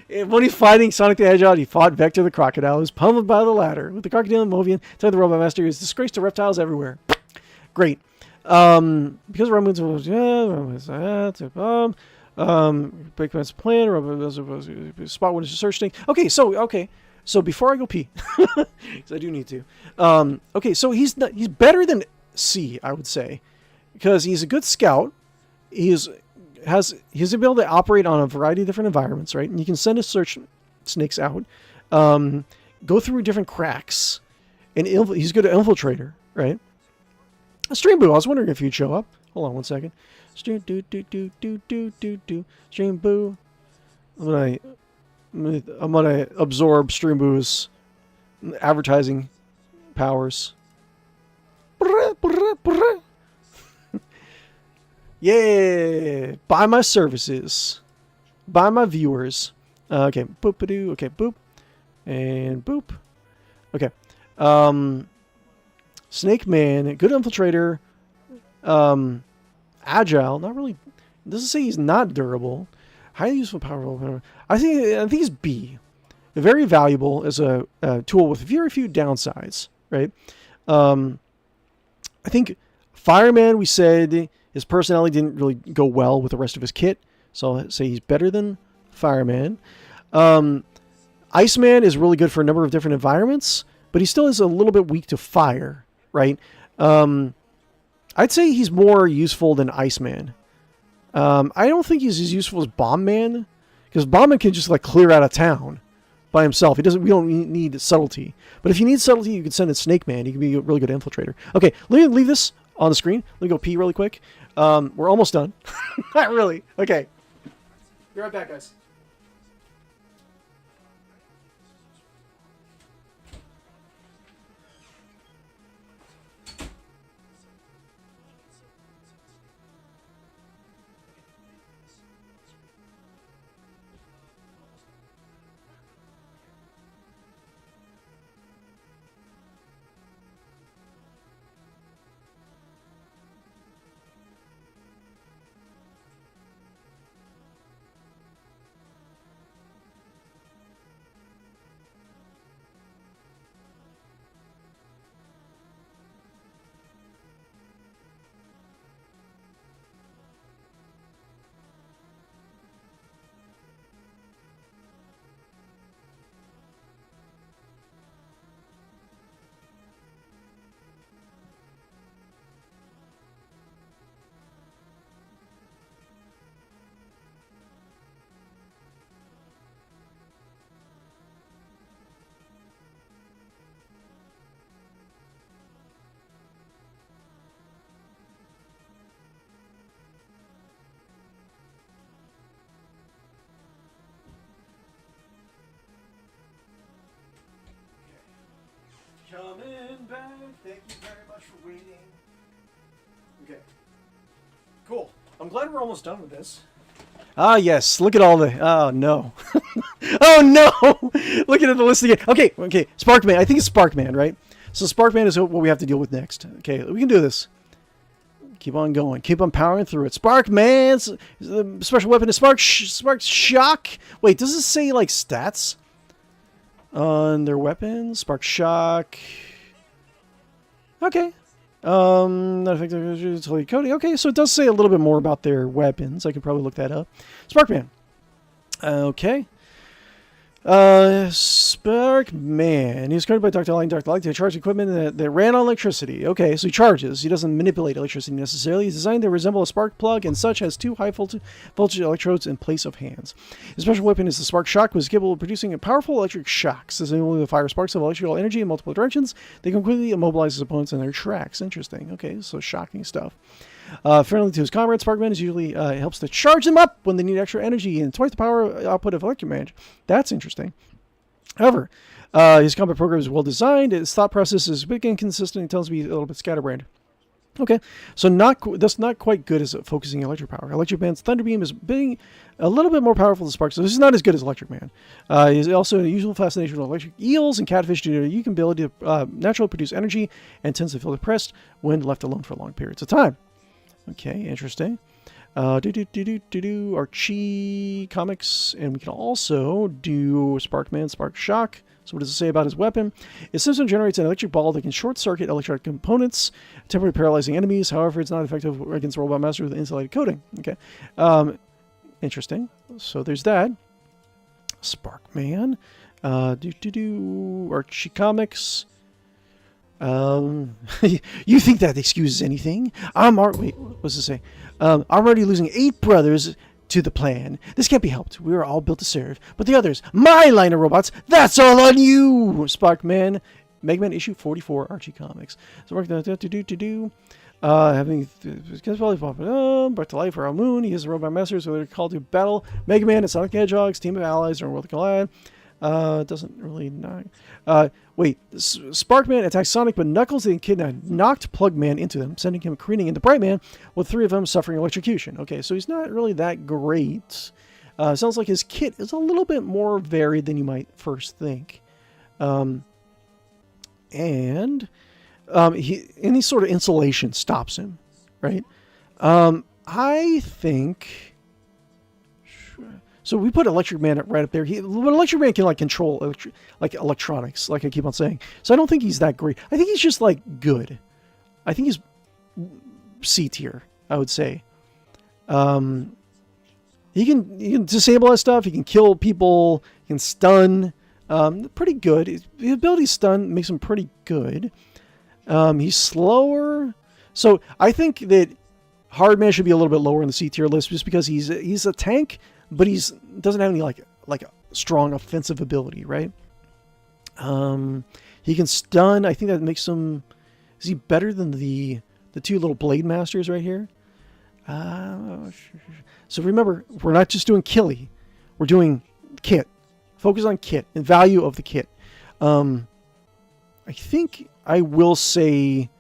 When he's fighting Sonic the Hedgehog, he fought Vector the Crocodile, who's pummeled by the ladder. With the Crocodile and Movian, the Robot Master is disgraced to reptiles everywhere. Great. Because Roman's Big Man's plan, spot when it's a search thing. Okay, so before I go pee, because I do need to. Okay, so he's better than C, I would say, because he's a good scout. has the ability to operate on a variety of different environments, right? And you can send his search snakes out, go through different cracks, and he's good at infiltrator, right? Stream Boo, I was wondering if you'd show up. Hold on one second. Stream Boo. I'm gonna absorb Stream Boo's advertising powers. Yeah, buy my services, buy my viewers. Okay, boop-a-doo. Okay, boop, and boop. Okay, Snake Man, good infiltrator. Agile, not really. It doesn't say he's not durable. Highly useful, powerful. I think he's B. Very valuable as a tool with very few downsides, right? I think Fireman, we said his personality didn't really go well with the rest of his kit, so I'll say he's better than Fireman. Iceman is really good for a number of different environments, but he still is a little bit weak to fire, right? I'd say he's more useful than Iceman. I don't think he's as useful as Bombman, because Bombman can just like clear out of town by himself. We don't need subtlety. But if you need subtlety, you can send in Snake Man. He can be a really good infiltrator. Okay, let me leave this on the screen. Let me go pee really quick. We're almost done. Not really. Okay. Be right back, guys. Coming back. Thank you very much for waiting. Okay. Cool. I'm glad we're almost done with this. Ah, yes. Look at all the... Oh, no. Oh, no! Looking at the list again. Okay. Sparkman. I think it's Sparkman, right? So Sparkman is what we have to deal with next. Okay, we can do this. Keep on going. Keep on powering through it. Sparkman's special weapon is Spark Shock. Wait, does it say, like, stats on their weapons? Spark Shock. Okay. Not effective utility coding. Okay, so it does say a little bit more about their weapons. I could probably look that up. Sparkman. Okay. Sparkman. He was created by Dr. Light to charge equipment that ran on electricity. Okay, so he charges. He doesn't manipulate electricity necessarily. He's designed to resemble a spark plug and such has two high voltage electrodes in place of hands. His special weapon is the Spark Shock, which is capable of producing powerful electric shocks. This enables to fire sparks of electrical energy in multiple directions. They completely immobilize his opponents in their tracks. Interesting. Okay, so shocking stuff. Friendly to his comrades, Sparkman usually helps to charge them up when they need extra energy and twice the power output of Electric Man. That's interesting. However, his combat program is well designed. His thought process is a bit inconsistent. It tends to be a little bit scatterbrained. Okay, so that's not quite good as focusing electric power. Electric Man's Thunder Beam is being a little bit more powerful than Spark, so this is not as good as Electric Man. He's also a usual fascination with electric eels and catfish due to their unique ability to naturally produce energy and tends to feel depressed when left alone for long periods of time. Okay, interesting. Archie comics, and we can also do Sparkman, Spark Shock. So what does it say about his weapon? His system generates an electric ball that can short-circuit electronic components, temporarily paralyzing enemies. However, it's not effective against Robot Master with insulated coating. Okay, interesting. So there's that. Sparkman. Archie comics. You think that excuses anything? Wait. What's it say? I'm already losing 8 brothers to the plan. This can't be helped. We are all built to serve. But the others, my line of robots, that's all on you! Sparkman, Mega Man issue 44, Archie Comics. So we're going to having brought to life for our moon. He is a robot master, so they're called to battle. Mega Man and Sonic the Hedgehog's team of allies are in world collide. Doesn't really knock. Wait, Sparkman attacks Sonic, but Knuckles and Kid knocked Plugman into them, sending him careening into Brightman, with 3 of them suffering electrocution. Okay, so he's not really that great. Sounds like his kit is a little bit more varied than you might first think. And any sort of insulation stops him, right? I think... So we put Electric Man right up there. But Electric Man can like control electronics, like I keep on saying. So I don't think he's that great. I think he's just like good. I think he's C tier, I would say. He can disable that stuff. He can kill people. He can stun. Pretty good. His ability stun makes him pretty good. He's slower. So I think that Hardman should be a little bit lower in the C tier list just because he's a tank, but doesn't have any like a strong offensive ability, right? He can stun. I think that makes him... Is he better than the 2 little Blade Masters right here? So remember, we're not just doing Killy. We're doing kit. Focus on kit and value of the kit. I think I will say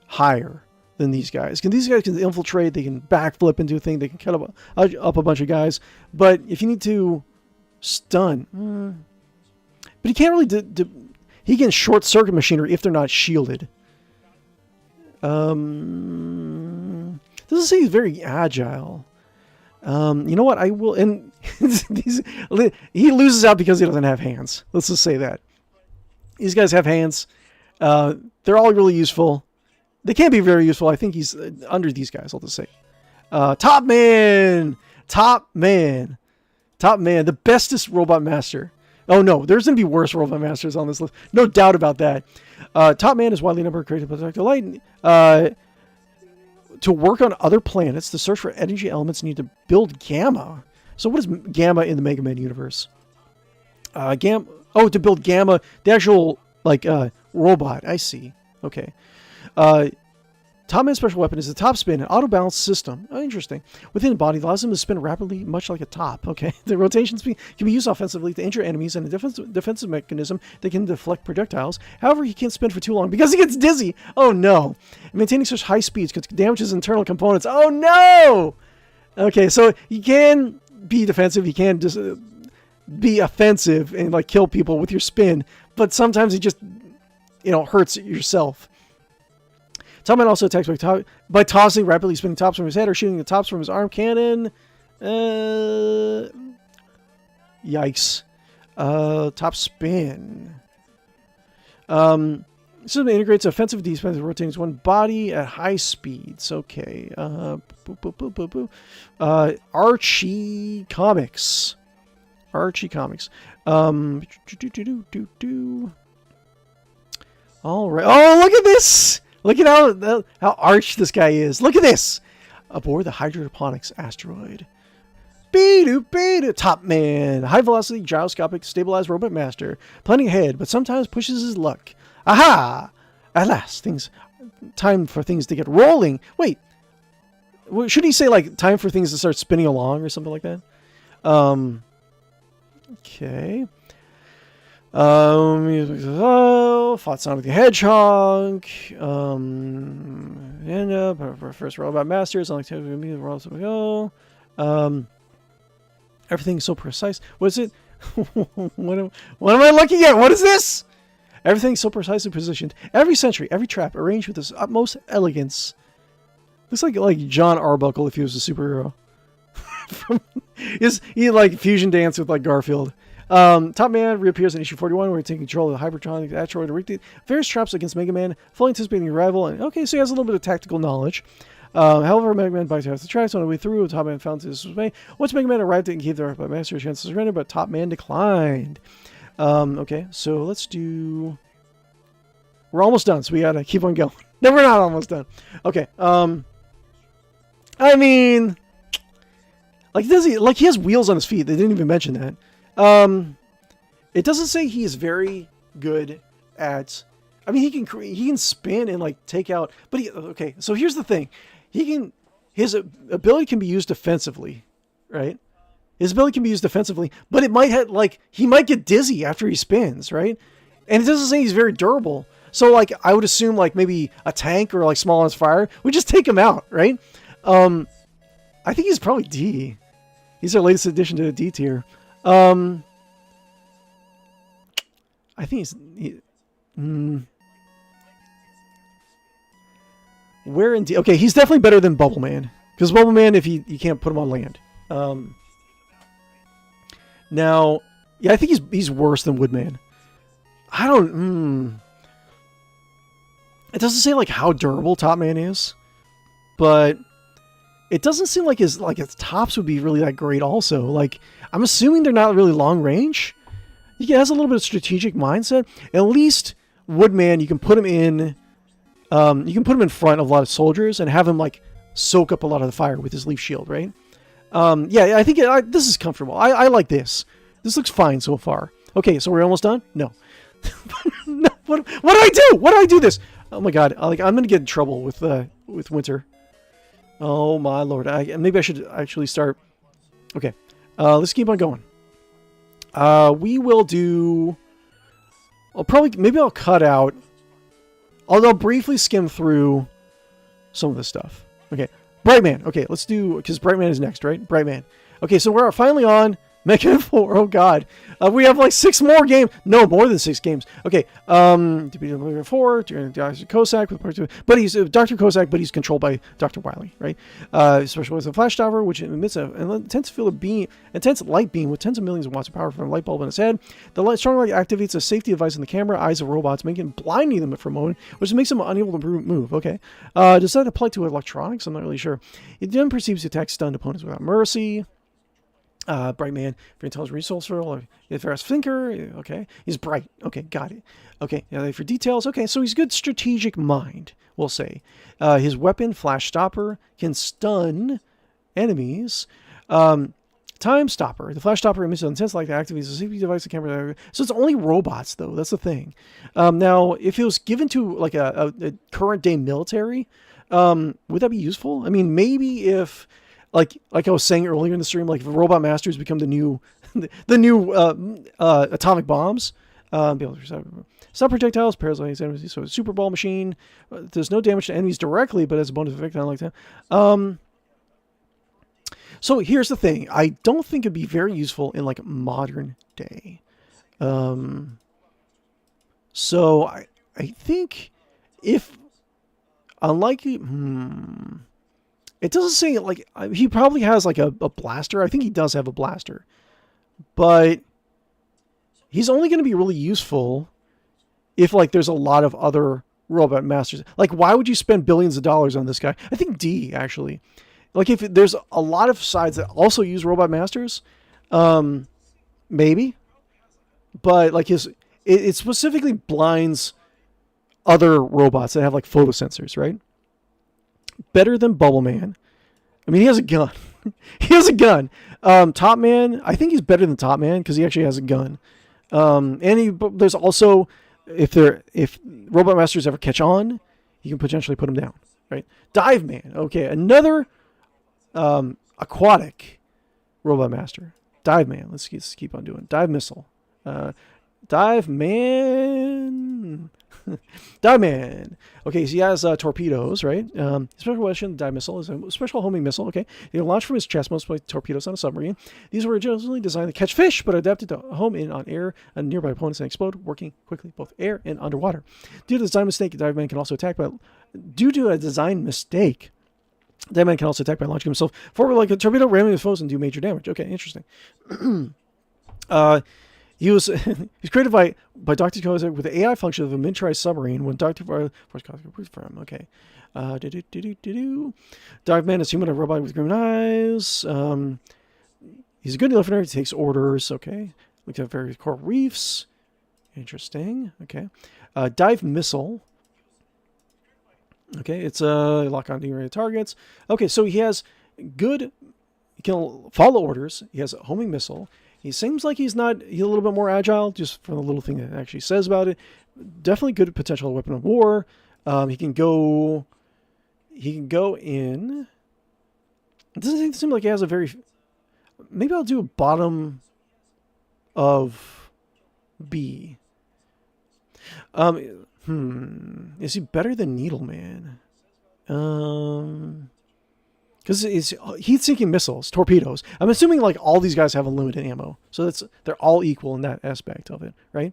higher than these guys. These guys can infiltrate, they can backflip into a thing, they can cut up a bunch of guys. But if you need to stun, but he can't really. He can short circuit machinery if they're not shielded. Doesn't say he's very agile. You know what? I will. And he loses out because he doesn't have hands. Let's just say that. These guys have hands. They're all really useful. They can be very useful. I think he's under these guys, I'll just say. Top Man! Top Man! Top Man, the bestest robot master. Oh no, there's going to be worse robot masters on this list. No doubt about that. Top Man is widely numbered created by Dr. Light. To work on other planets, to search for energy elements needed to build Gamma. So what is Gamma in the Mega Man universe? To build Gamma, the actual, robot. I see. Okay. Top Man's special weapon is the top spin, an auto-balance system. Oh, interesting. Within the body, allows him to spin rapidly, much like a top. Okay. The rotation speed can be used offensively to injure enemies and a defensive mechanism that can deflect projectiles. However, he can't spin for too long because he gets dizzy. Oh, no. And maintaining such high speeds could damage his internal components. Oh, no! Okay, so he can be defensive. He can just be offensive and, kill people with your spin. But sometimes he just, hurts yourself. Top Man also attacks by tossing rapidly spinning tops from his head or shooting the tops from his arm cannon. Yikes. Top spin. System integrates offensive defensive rotating one body at high speeds. Okay. Archie Comics. Archie Comics. All right. Oh, look at this! Look at how arch this guy is. Look at this! Aboard the hydroponics asteroid. Beedoo. Top Man. High velocity, gyroscopic, stabilized robot master. Planning ahead, but sometimes pushes his luck. Aha! At last, time for things to get rolling. Wait. Should he say, time for things to start spinning along or something like that? Okay. Fought Sonic the Hedgehog. First Robot Masters. Everything's so precise. What is it? what am I looking at? What is this? Everything's so precisely positioned. Every sentry, every trap arranged with the utmost elegance. Looks like John Arbuckle if he was a superhero. He fusion dance with Garfield. Top Man reappears in issue 41 where he's taking control of the hypertronic asteroid erected various traps against Mega Man, fully anticipating the arrival. And okay, so he has a little bit of tactical knowledge. However, Mega Man bypassed the tracks on the way through. Top Man found this was made. Once Mega Man arrived, it gave the Master a chance to surrender, but Top Man declined. Okay, so let's do... We're almost done, so we gotta keep on going. No, we're not almost done. Okay, I mean, like, does he? Like, he has wheels on his feet. They didn't even mention that. It doesn't say he is very good at. I mean, he can spin and like take out. But okay. So here's the thing. His ability can be used defensively, right? His ability can be used defensively, but it might have like he might get dizzy after he spins, right? And it doesn't say he's very durable. So like I would assume like maybe a tank or like small on fire would just take him out, right? I think he's probably D. He's our latest addition to the D tier. I think where in D? Okay, he's definitely better than Bubble Man. Because Bubble Man, if you can't put him on land. Now, yeah, I think he's worse than Woodman. I don't. It doesn't say like how durable Top Man is, but it doesn't seem like his tops would be really that great. Also, like I'm assuming they're not really long range. He has a little bit of strategic mindset. At least Woodman, you can put him in. You can put him in front of a lot of soldiers and have him like soak up a lot of the fire with his leaf shield, right? Yeah, I think this is comfortable. I like this. This looks fine so far. Okay, so we're almost done? No. No, what do I do? What do I do this? Oh my god, I'm gonna get in trouble with Winter. Oh my lord. Maybe I should actually start. Okay, let's keep on going. We will do. Maybe I'll cut out. I'll briefly skim through some of this stuff. Okay, Brightman. Okay, let's do because Brightman is next, right? Brightman. Okay, so we're finally on Mega 4. Oh god, we have like 6 more games. No, more than 6 games. Okay, to be Mega 4, Dr. Cossack with part 2, but he's Dr. Cossack, but he's controlled by Dr. Wily, right? Special with a flash stopper, which emits an intense light beam with tens of millions of watts of power from a light bulb in his head. The strong light activates a safety device in the camera eyes of robots, making blinding them for a moment, which makes them unable to move. Okay, does that apply to electronics? I'm not really sure. It then proceeds to attack stunned opponents without mercy. Brightman, very intelligent resourceful, fast thinker. Okay, he's bright. Okay, got it. Okay, now for details. Okay, so he's good strategic mind, we'll say. His weapon, flash stopper, can stun enemies. Time stopper. The flash stopper emits an intense light that activates a safety device. The camera. So it's only robots, though. That's the thing. Now, if it was given to like a current day military, would that be useful? I mean, maybe if. Like I was saying earlier in the stream, like if Robot Masters become the new atomic bombs, be able to stop projectiles, paralyze enemies. So a Super Ball machine. There's no damage to enemies directly, but as a bonus effect, I like that. So here's the thing: I don't think it'd be very useful in like modern day. So I think if unlike. It doesn't say, like, he probably has, like, a blaster. I think he does have a blaster. But he's only going to be really useful if, like, there's a lot of other Robot Masters. Like, why would you spend billions of dollars on this guy? I think D, actually. Like, if there's a lot of sides that also use Robot Masters, maybe. But, like, it specifically blinds other robots that have, like, photosensors, right? Better than Bubble Man. I mean, he has a gun. He has a gun. Top Man, I think he's better than Top Man because he actually has a gun. But there's also if Robot Masters ever catch on, you can potentially put him down, right? Dive Man, okay, another aquatic Robot Master. Dive Man. Let's keep on doing. Dive Missile. Dive Man. Dive Man. Okay, so he has torpedoes, right? Special weapon, dive missile, is a special homing missile. Okay, they can launch from his chest, most like torpedoes on a submarine. These were originally designed to catch fish, but adapted to home in on air and nearby opponents and explode, working quickly both air and underwater. Due to a design mistake, Dive Man can also attack by. Due to a design mistake, Dive Man can also attack by launching himself forward like a torpedo, ramming his foes and do major damage. Okay, interesting. He was created by Dr. Cossack with the AI function of a miniaturized submarine when Dr. Force Cossack approved for him. Okay. Dive Man is human and robot with green eyes. He's a good listener. He takes orders. Okay. Looks at various coral reefs. Interesting. Okay. Dive Missile. Okay, it's lock on degenerated targets. Okay, so he has good. He can follow orders. He has a homing missile. He seems like he's a little bit more agile, just from the little thing that it actually says about it. Definitely good potential weapon of war. He can go. He can go in. It doesn't seem like he has a very. Maybe I'll do a bottom of B. Is he better than Needleman? Because it's heat-seeking missiles, torpedoes. I'm assuming like all these guys have unlimited ammo, so they're all equal in that aspect of it, right?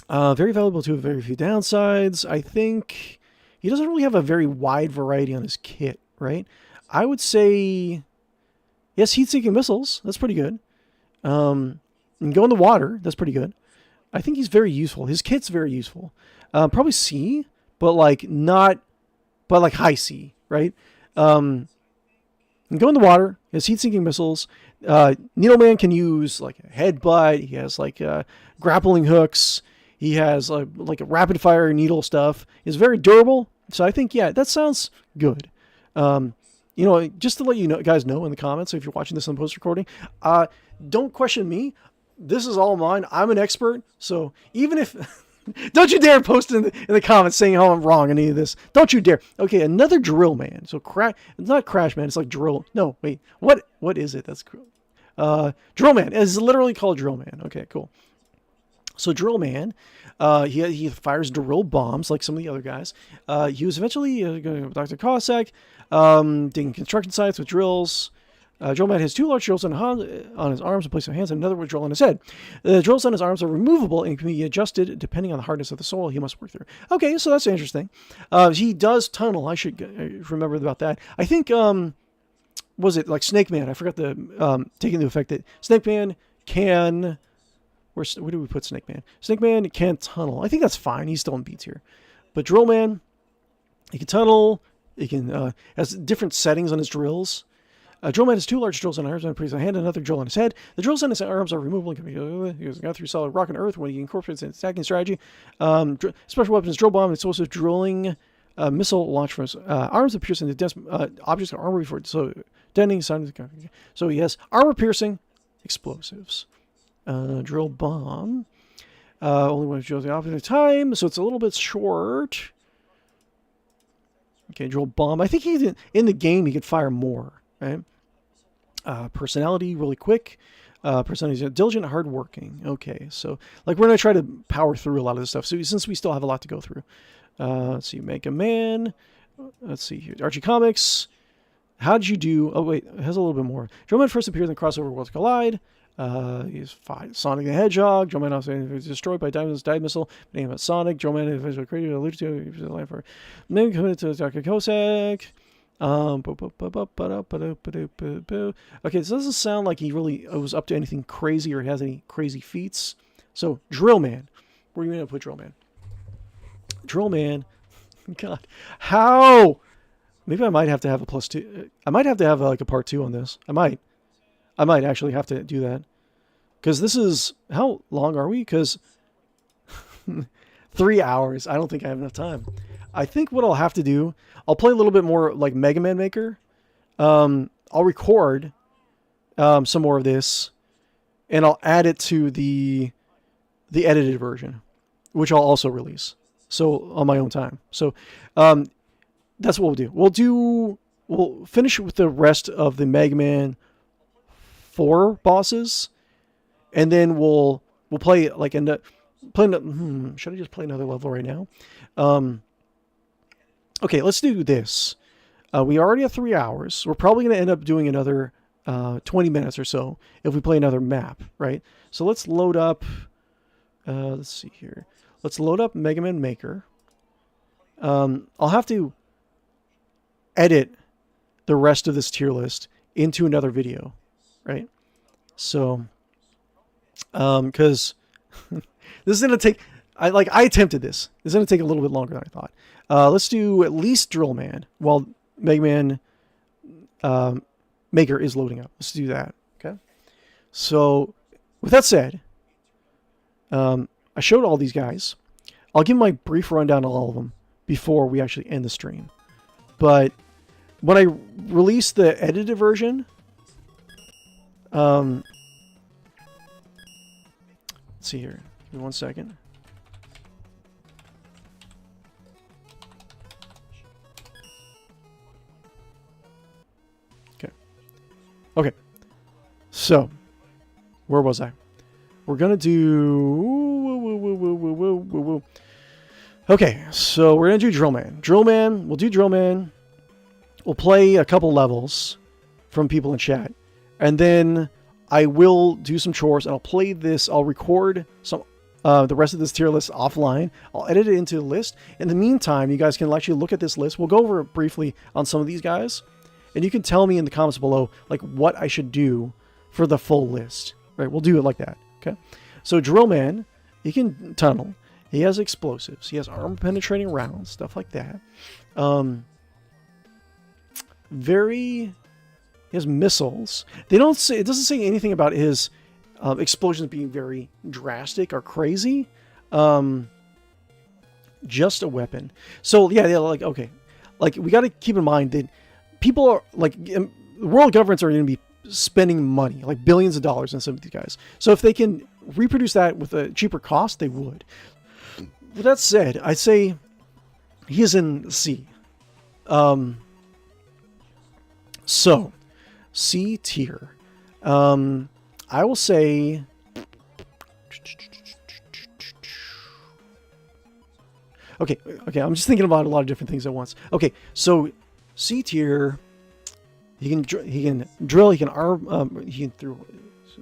Very valuable to very few downsides. I think he doesn't really have a very wide variety on his kit, right? I would say yes, heat-seeking missiles. That's pretty good. And go in the water. That's pretty good. I think he's very useful. His kit's very useful. Probably C, but like not, but like high C, right? And go in the water. He has heat-seeking missiles. Needleman can use like a headbutt. He has like grappling hooks. He has like a rapid-fire needle stuff. He's very durable. So I think, yeah, that sounds good. Just to let you guys know in the comments, if you're watching this on post-recording, don't question me. This is all mine. I'm an expert. So even if... Don't you dare post in the comments saying how I'm wrong on any of this. Don't you dare. Okay, another drill man. So it's not crash man. It's like drill. No, wait. What is it? That's cool. Drill man. It's literally called drill man. Okay, cool. So drill man, he fires drill bombs like some of the other guys. He was eventually going to Dr. Cossack, digging construction sites with drills. Drill man has 2 large drills on his arms and place of hands, and another with drill on his head. The drills on his arms are removable and can be adjusted depending on the hardness of the soil he must work through. Okay, so that's interesting. He does tunnel. I should remember about that. I think, was it like Snake Man? I forgot the taking the effect that Snake Man can... Where do we put Snake Man? Snake Man can't tunnel. I think that's fine. He's still in B tier. But Drill Man, he can tunnel. He can has different settings on his drills. Drill man has 2 large drills on his arms and a priest on hand, another drill on his head. The drills on his arms are removable and can be got through solid rock and earth when he incorporates an attacking strategy. Special weapons, drill bomb, explosive drilling, missile launch from his arms that pierce into dense objects of armor before detonating. So he has armor piercing, explosives, drill bomb. Only one drills the opposite time, so it's a little bit short. Okay, drill bomb. I think in the game he could fire more, right? Personality, really quick. Personality is diligent, hardworking. Okay, so like we're gonna try to power through a lot of this stuff. So since we still have a lot to go through, let's see, Mega Man. Let's see here, Archie Comics. How did you do? Oh wait, it has a little bit more. Drillman first appeared in Crossover Worlds Collide. He's fine. Sonic the Hedgehog. Drillman also was destroyed by Diamond's dive missile. Named it Sonic. Drillman is created alluded to. He was alive for. Then committed to Dr. Cossack. Okay, this doesn't sound like he really was up to anything crazy or has any crazy feats. So, Drill Man. Where are you going to put Drill Man? Drill Man. God. How? Maybe I might have to have a +2. I might have to have like a part 2 on this. I might actually have to do that. Because this is... How long are we? Because 3 hours. I don't think I have enough time. I think what I'll have to do... I'll play a little bit more like Mega Man Maker. I'll record some more of this. And I'll add it to the edited version. Which I'll also release. So, on my own time. So, that's what we'll do. We'll finish with the rest of the Mega Man 4 bosses, and then we'll play like should I just play another level right now? Okay, let's do this. We already have 3 hours. We're probably going to end up doing another 20 minutes or so if we play another map, right? So let's load up. Let's see here. Let's load up Mega Man Maker. I'll have to edit the rest of this tier list into another video. Right? So, because this is going to take, I attempted this. This is going to take a little bit longer than I thought. Let's do at least Drill Man while Mega Man Maker is loading up. Let's do that. Okay? So, with that said, I showed all these guys. I'll give my brief rundown on all of them before we actually end the stream. But when I release the edited version, let's see here. Give me 1 second. Okay, so where was I? We're gonna do. Okay, so we're gonna do Drill Man. Drill Man. We'll do Drill Man. We'll play a couple levels from people in chat, and then I will do some chores and I'll play this. I'll record some the rest of this tier list offline. I'll edit it into the list. In the meantime, you guys can actually look at this list. We'll go over it briefly on some of these guys. And you can tell me in the comments below, like, what I should do for the full list. Right? We'll do it like that. Okay? So, Drill Man, he can tunnel. He has explosives. He has armor-penetrating rounds. Stuff like that. He has missiles. They don't say... It doesn't say anything about his explosions being very drastic or crazy. Just a weapon. So, yeah, like, okay. Like, we got to keep in mind that people are like world governments are going to be spending money, like billions of dollars on some of these guys. So if they can reproduce that with a cheaper cost, they would. With that said, I say he is in C. So C tier. I will say. Okay. I'm just thinking about a lot of different things at once. Okay, so. C tier, he can drill, he can arm, he can throw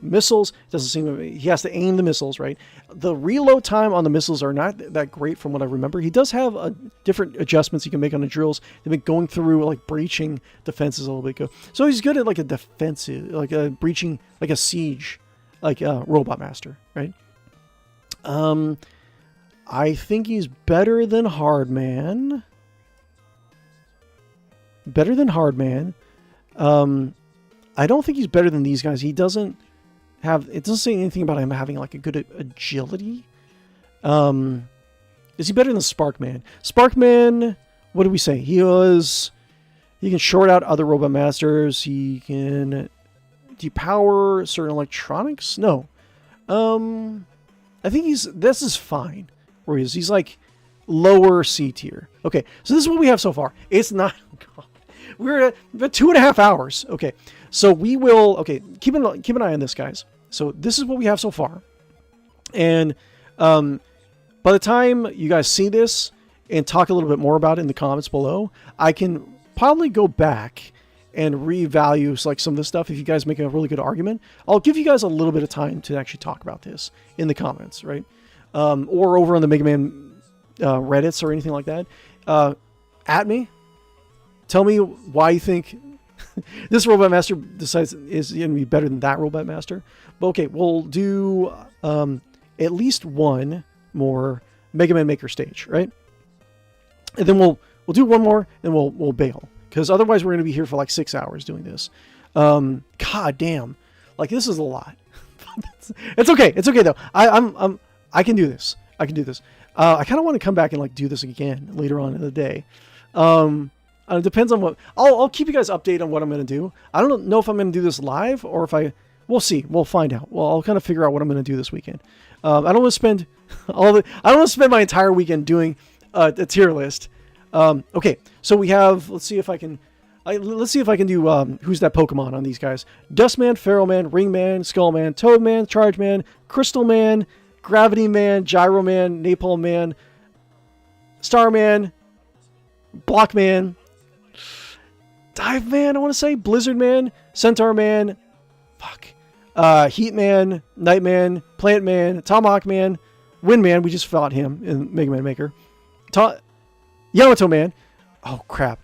missiles. Doesn't seem he has to aim the missiles, right? The reload time on the missiles are not that great from what I remember. He does have different adjustments he can make on the drills. They've been going through like breaching defenses a little bit ago, so he's good at like a defensive, like a breaching, like a siege, like a robot master, right? I think he's better than Hardman. Better than Hardman. I don't think he's better than these guys. He doesn't have... It doesn't say anything about him having like a good agility. Is he better than Sparkman? Sparkman, what do we say? He can short out other Robot Masters. He can depower certain electronics. No. I think this is fine. Where he is. He's like lower C tier. Okay, so this is what we have so far. It's not... God. We're at 2.5 hours. Okay, so we will... Okay, keep an eye on this, guys. So this is what we have so far. And by the time you guys see this and talk a little bit more about it in the comments below, I can probably go back and revalue like some of this stuff. If you guys make a really good argument, I'll give you guys a little bit of time to actually talk about this in the comments, right? Or over on the Mega Man Reddits or anything like that. At me. Tell me why you think this Robot Master is going to be better than that Robot Master. But okay, we'll do at least one more Mega Man Maker stage, right? And then we'll do one more, and we'll bail, because otherwise we're going to be here for like 6 hours doing this. God damn, like this is a lot. It's okay. It's okay though. I can do this. I can do this. I kind of want to come back and like do this again later on in the day. It depends on what... I'll keep you guys updated on what I'm going to do. I don't know if I'm going to do this live or if I... We'll see. We'll find out. Well, I'll kind of figure out what I'm going to do this weekend. I don't want to spend I don't want to spend my entire weekend doing a tier list. Okay, so we have... Let's see if I can do who's that Pokemon on these guys. Dustman, Feral Man, Ring Man, Skull Man, Toad Man, Charge Man, Crystal Man, Gravity Man, Gyro Man, Napalm Man, Starman, Block Man, Dive Man, I want to say, Blizzard Man, Centaur Man, Heat Man, Night Man, Plant Man, Tomahawk Man, Wind Man, we just fought him in Mega Man Maker, Yamato Man, oh crap,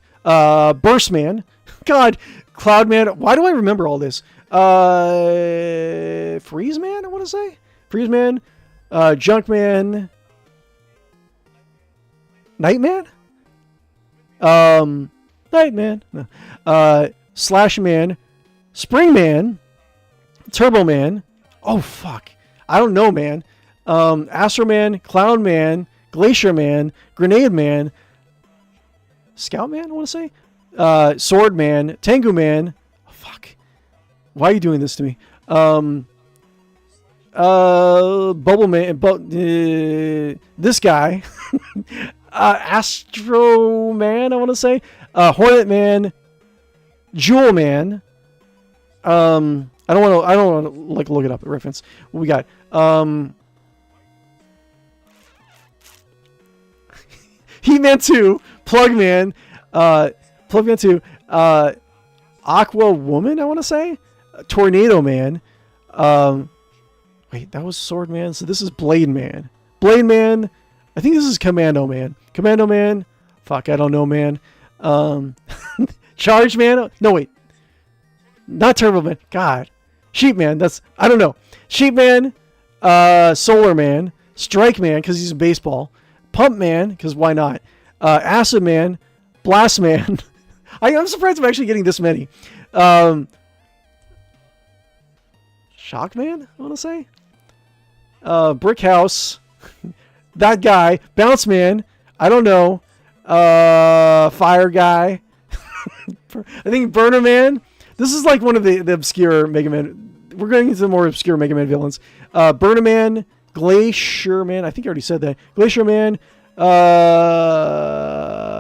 Burst Man, God, Cloud Man, why do I remember all this, Freeze Man, I want to say, Freeze Man, Junk Man, Night Man? Night Man. No. Slash Man. Spring Man. Turbo Man. Oh, fuck. I don't know, man. Astro Man. Clown Man. Glacier Man. Grenade Man. Scout Man, I want to say. Sword Man, Tengu Man. Oh, fuck. Why are you doing this to me? Bubble Man, this guy. Astro Man, I want to say. Hornet Man, Jewel Man. I don't want to like look it up at reference. What we got? He-Man 2, Plug Man, Plug Man 2, Aqua Woman, I want to say, Tornado Man. Wait, that was Sword Man. So this is Blade Man. Blade Man. I think this is Commando Man. Commando Man. Fuck, I don't know, man. Charge Man. No, wait. Not Turbo Man. God. Sheep Man. I don't know. Sheep Man. Solar Man. Strike Man, because he's a baseball. Pump Man, because why not? Acid Man. Blast Man. I'm surprised I'm actually getting this many. Shock Man, I want to say. Brick House. That guy. Bounce Man. I don't know. Fire Guy. I think Burner Man. This is like one of the obscure Mega Man. We're going into the more obscure Mega Man villains. Burner Man. Glacier Man. I think I already said that. Glacier Man.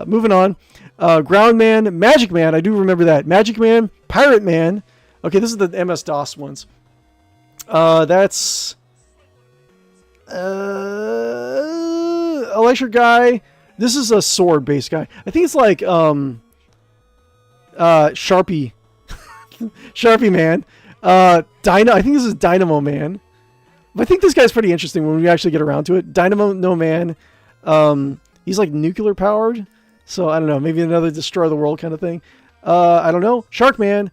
Moving on. Ground Man. Magic Man. I do remember that. Magic Man. Pirate Man. Okay, this is the MS-DOS ones. That's... Electric Guy. This is a sword-based guy. I think it's like, Sharpie. Sharpie Man. I think this is Dynamo Man. I think this guy's pretty interesting when we actually get around to it. Dynamo No Man. He's like nuclear powered. So I don't know. Maybe another destroy the world kind of thing. I don't know. Shark Man.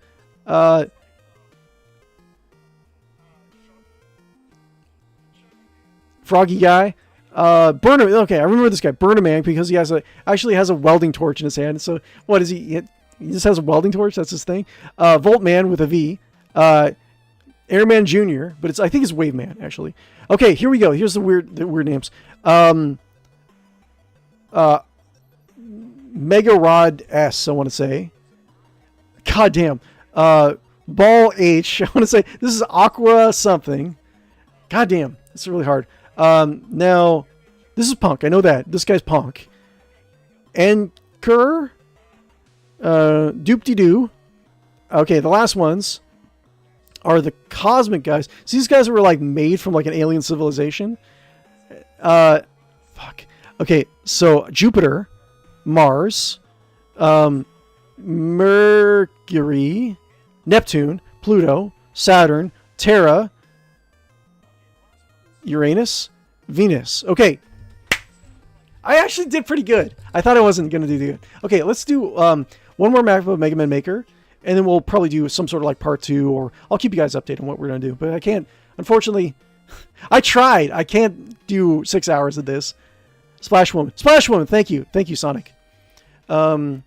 Froggy Guy. Burner. Okay, I remember this guy. Burner Man, because he actually has a welding torch in his hand. So what is he? He just has a welding torch. That's his thing. Volt Man with a V. Airman Jr., but I think it's Wave Man, actually. Okay, here we go. Here's the weird names. Mega Rod S, I want to say. God damn. Ball H, I want to say. This is Aqua something. God damn. It's really hard. Now, this is Punk. I know that. This guy's Punk. Anchor. Doop-de-doo. Okay, the last ones are the cosmic guys. So these guys were like made from like an alien civilization. Fuck. Okay, so Jupiter, Mars, Mercury, Neptune, Pluto, Saturn, Terra, Uranus, Venus. Okay. I actually did pretty good. I thought I wasn't going to do good. Okay, let's do one more map of Mega Man Maker. And then we'll probably do some sort of like part 2, or I'll keep you guys updated on what we're going to do. But I can't, unfortunately, I tried. I can't do 6 hours of this. Splash Woman. Splash Woman, thank you. Thank you, Sonic. But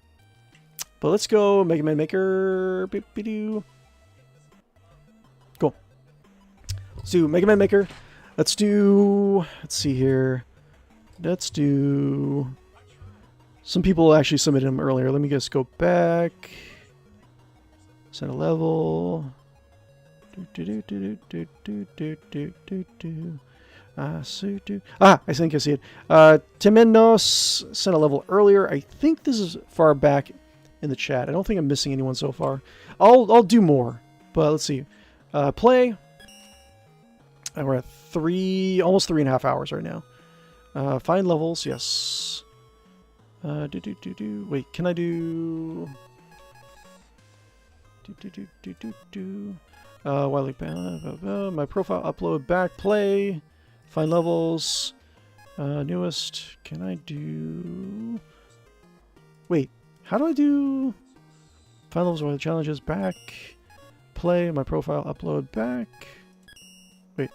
let's go Mega Man Maker. Cool. Let's do Mega Man Maker. Let's see here. Let's do, some people actually submitted them earlier. Let me just go back. Set a level. I think I see it. Temenos sent a level earlier. I think this is far back in the chat. I don't think I'm missing anyone so far. I'll do more, but let's see. Play. And we're at almost 3.5 hours right now. Find levels, yes. Wait, can I do? My profile, upload, back, play, find levels, newest. Can I do? Wait, how do I do? Find levels where the challenges, back, play, my profile, upload, back. Wait,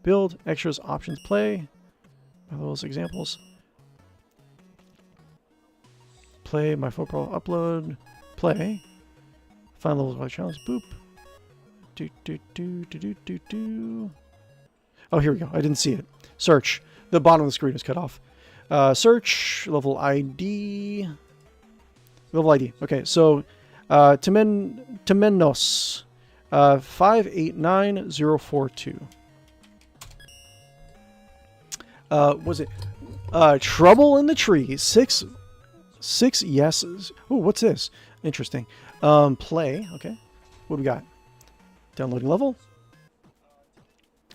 build, extras, options, play, my levels, examples, play, my profile, upload, play. Find levels by challenge. Boop. Oh, here we go. I didn't see it. Search. The bottom of the screen is cut off. Search. Level ID. Level ID. Okay, so Temenos 589042. Was it Trouble in the Tree? Six yeses. Ooh, what's this? Interesting. Play. Okay. What do we got? Downloading level.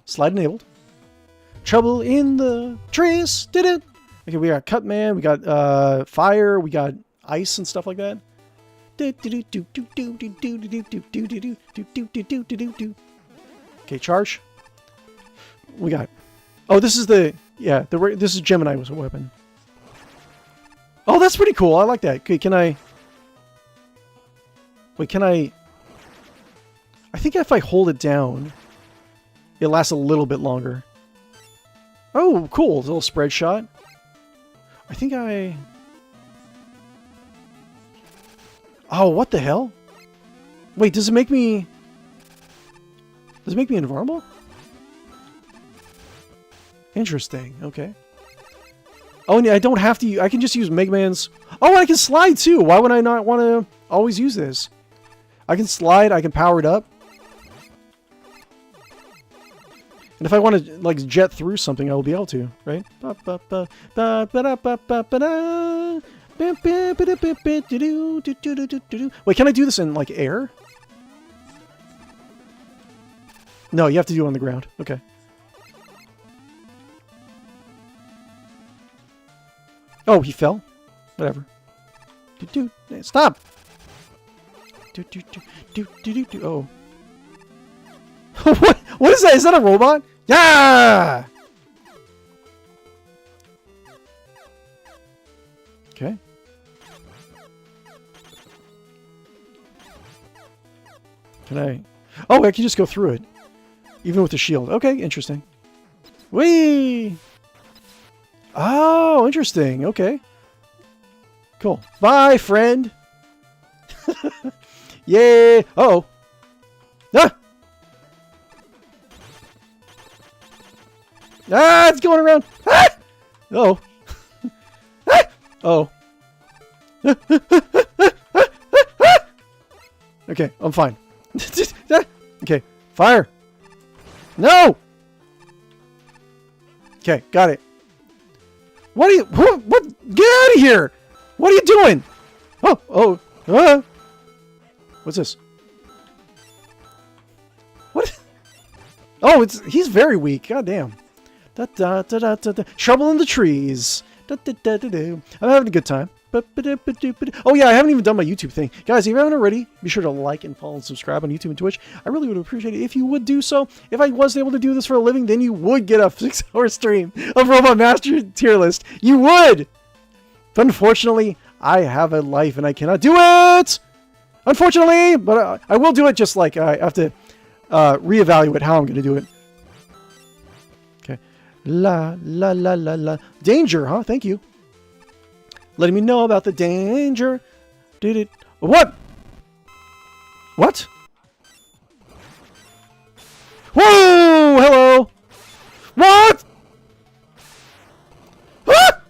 Slide enabled. Trouble in the trees. Did it? Okay, we got Cutman. We got fire. We got ice and stuff like that. Okay, charge. We got. Oh, this is the this is Gemini was a weapon. Oh, that's pretty cool. I like that. Okay, can I? Wait, can I? I think if I hold it down, it lasts a little bit longer. Oh, cool. A little spread shot. I think I... Oh, what the hell? Wait, does it make me... Does it make me invulnerable? Interesting. Okay. Oh, and I don't have to... I can just use Mega Man's... Oh, and I can slide too! Why would I not want to always use this? I can slide, I can power it up. And if I want to, like, jet through something, I will be able to, right? Wait, can I do this in, like, air? No, you have to do it on the ground. Okay. Oh, he fell? Whatever. Stop! Oh. What is that? Is that a robot? Yeah! Okay. Can I... Oh, I can just go through it. Even with the shield. Okay, interesting. Whee! Oh, interesting. Okay. Cool. Bye, friend! Yay! Uh-oh. Ah! Ah, it's going around. Ah! Oh. Ah! Oh. Okay, I'm fine. Okay, fire. No. Okay, got it. What are you? What? Get out of here! What are you doing? Oh. What's this? What? Oh, he's very weak. God damn. Trouble in the trees. I'm having a good time. Oh yeah, I haven't even done my YouTube thing. Guys, if you haven't already, be sure to like and follow and subscribe on YouTube and Twitch. I really would appreciate it if you would do so. If I wasn't able to do this for a living, then you would get a 6-hour stream of Robot Master tier list. You would! But unfortunately, I have a life and I cannot do it! Unfortunately! But I will do it, just like I have to reevaluate how I'm going to do it. Okay. La. Danger, huh? Thank you. Letting me know about the danger. Did it? What? What? Whoa! Hello! What? Ah!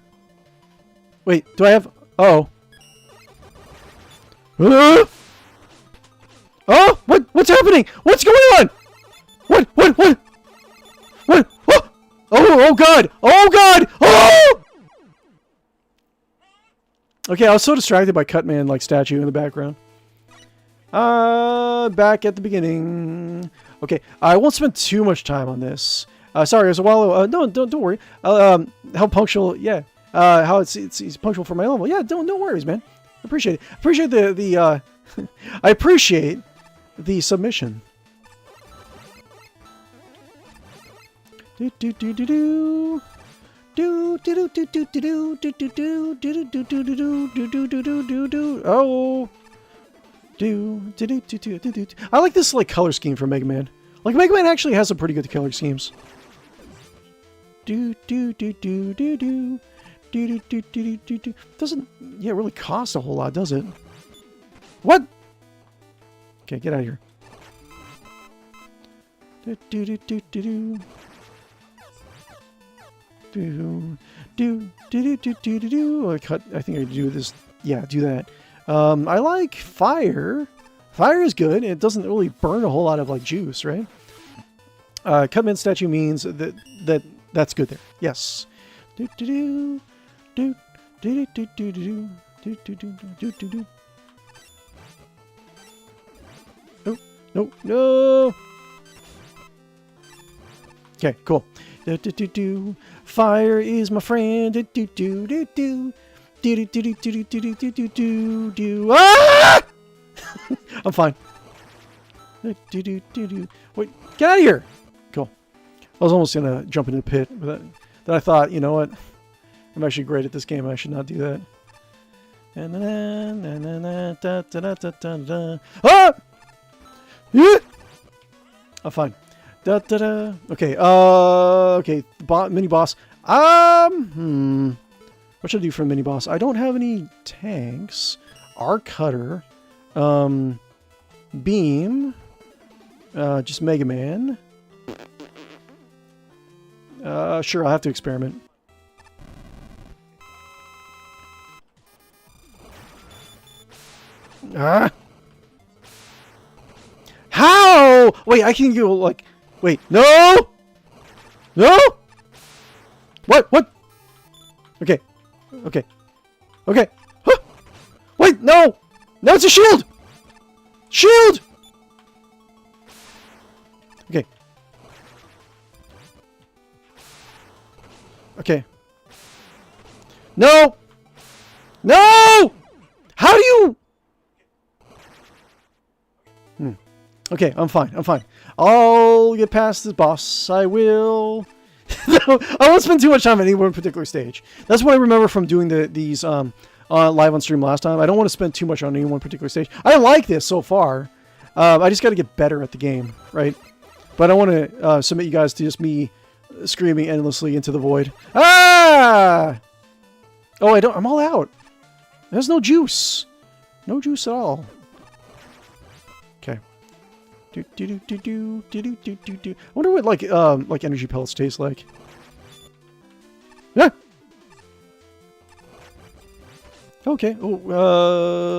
Wait, do I have... Oh. Oh! What's happening? What's going on? What? Oh! Oh God! Oh God! Oh! Okay, I was so distracted by Cutman like statue in the background. Back at the beginning. Okay, I won't spend too much time on this. Sorry, it was a while. No, don't worry. How punctual? Yeah. How it's punctual for my level. Yeah, don't worries, man. Appreciate it. Appreciate the I appreciate the submission. Oh. I like this like color scheme for Mega Man. Like Mega Man actually has some pretty good color schemes. Doesn't really cost a whole lot, does it? What? Okay, get out of here. I think I do this. Yeah, do that. I like fire. Fire is good. It doesn't really burn a whole lot of like juice, right? Cutman statue means that's good there. Yes. Do do do do do do do do do do do do do do. Oh no no. Okay, cool. Do do do do. Fire is my friend. Do do do do do. Do do do do do do do do do do. Ah! I'm fine. Do do do do. Wait, get out of here. Cool. I was almost gonna jump into the pit, but then I thought, you know what? I'm actually great at this game. I should not do that. Ah! Yeah! I'm fine. Da da da. Okay. Okay. Mini boss. What should I do for a mini boss? I don't have any tanks. Arc cutter. Beam. Just Mega Man. Sure. I'll have to experiment. Ah. How? Wait, I can go like. Wait, no! No! What? What? Okay. Okay. Okay. Huh. Wait, no! No, it's a shield! Shield! Okay. Okay. No! No! How do you... Okay, I'm fine. I'm fine. I'll get past this boss. I will. I won't spend too much time at any one particular stage. That's what I remember from doing these live on stream last time. I don't want to spend too much on any one particular stage. I like this so far. I just got to get better at the game, right? But I want to submit you guys to just me screaming endlessly into the void. Ah! Oh, I'm all out. There's no juice. No juice at all. Okay. Do do do do do do do do do. I wonder what like energy pellets taste like. Yeah. Okay. Oh.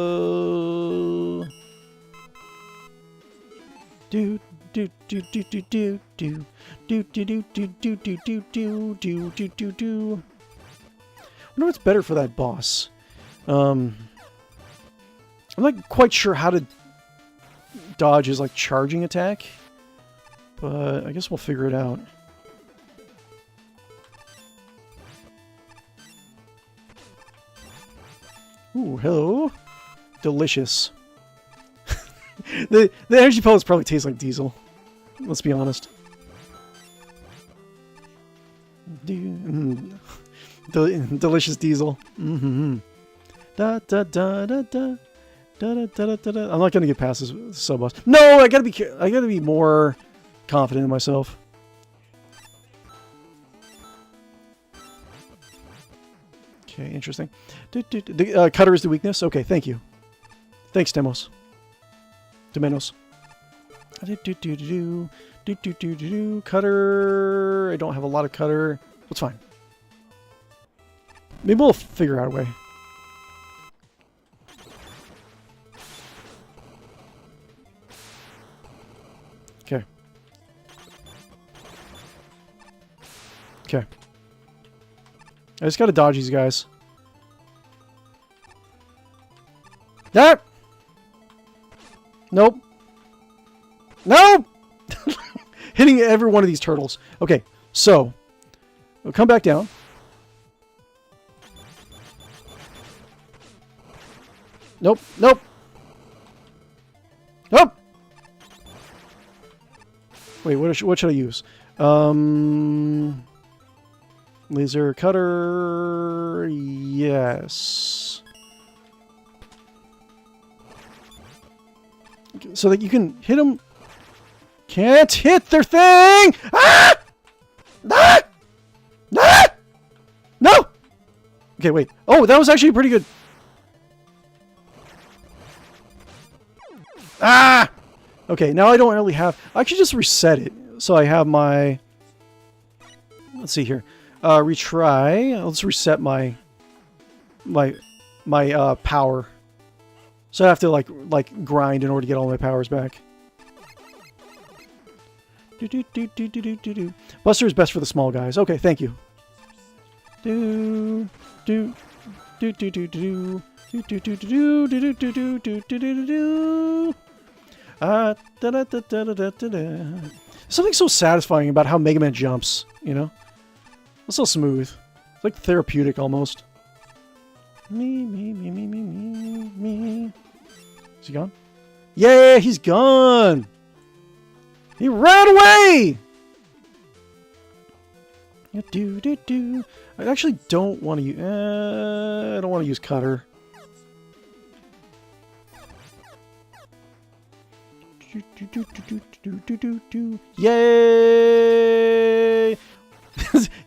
Do do do do do do do do do do do do do do do do do do do. I wonder what's better for that boss. I'm not quite sure how to dodge his like charging attack, but I guess we'll figure it out. Ooh, hello. Delicious. the energy pellets probably taste like diesel. Let's be honest. Delicious diesel. Mm-hmm. Da da da da da. Da, da, da, da, da. I'm not gonna get past this sub boss. No, I gotta be more confident in myself. Okay, interesting. The cutter is the weakness. Okay, thank you. Thanks, Demos. Cutter. I don't have a lot of cutter. That's fine. Maybe we'll figure out a way. Okay. Okay. I just gotta dodge these guys. Ah! Nope. Nope! Hitting every one of these turtles. Okay, so we'll come back down. Nope, nope. Nope! Wait, what should I use? Laser cutter. Yes. So that you can hit them. Can't hit their thing! Ah! Ah! Ah! No! Okay, wait. Oh, that was actually pretty good. Ah! Okay, now I don't really have... I should just reset it. So I have my... Let's see here. Retry. Let's reset my power. So I have to like grind in order to get all my powers back. Buster is best for the small guys. Okay, thank you. Something so satisfying about how Mega Man jumps, you know? It's so smooth. It's like therapeutic almost. Me. Is he gone? Yeah, he's gone! He ran away! I actually don't want to use... I don't want to use Cutter. Yay!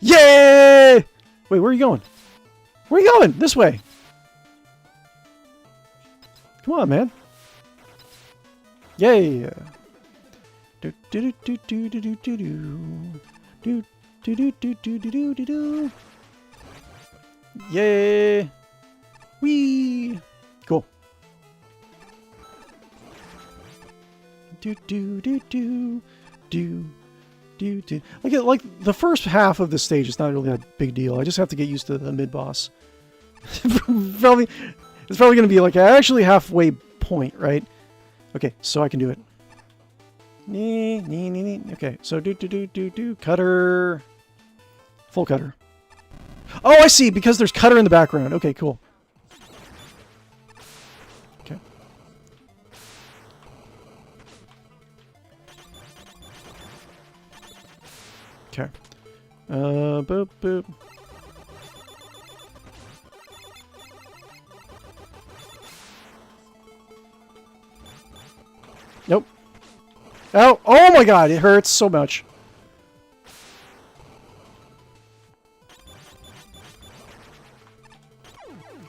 Yay! Wait, where are you going? Where are you going? This way. Come on, man. Yay! Yay! Whee! Cool. Like the first half of the stage is not really a big deal. I just have to get used to the mid boss. It's probably going to be like actually halfway point, right? Okay, so I can do it. Okay, so cutter. Full cutter. Oh, I see, because there's cutter in the background. Okay, cool. Okay. Okay. Boop, boop. Nope. Oh, oh my god, it hurts so much.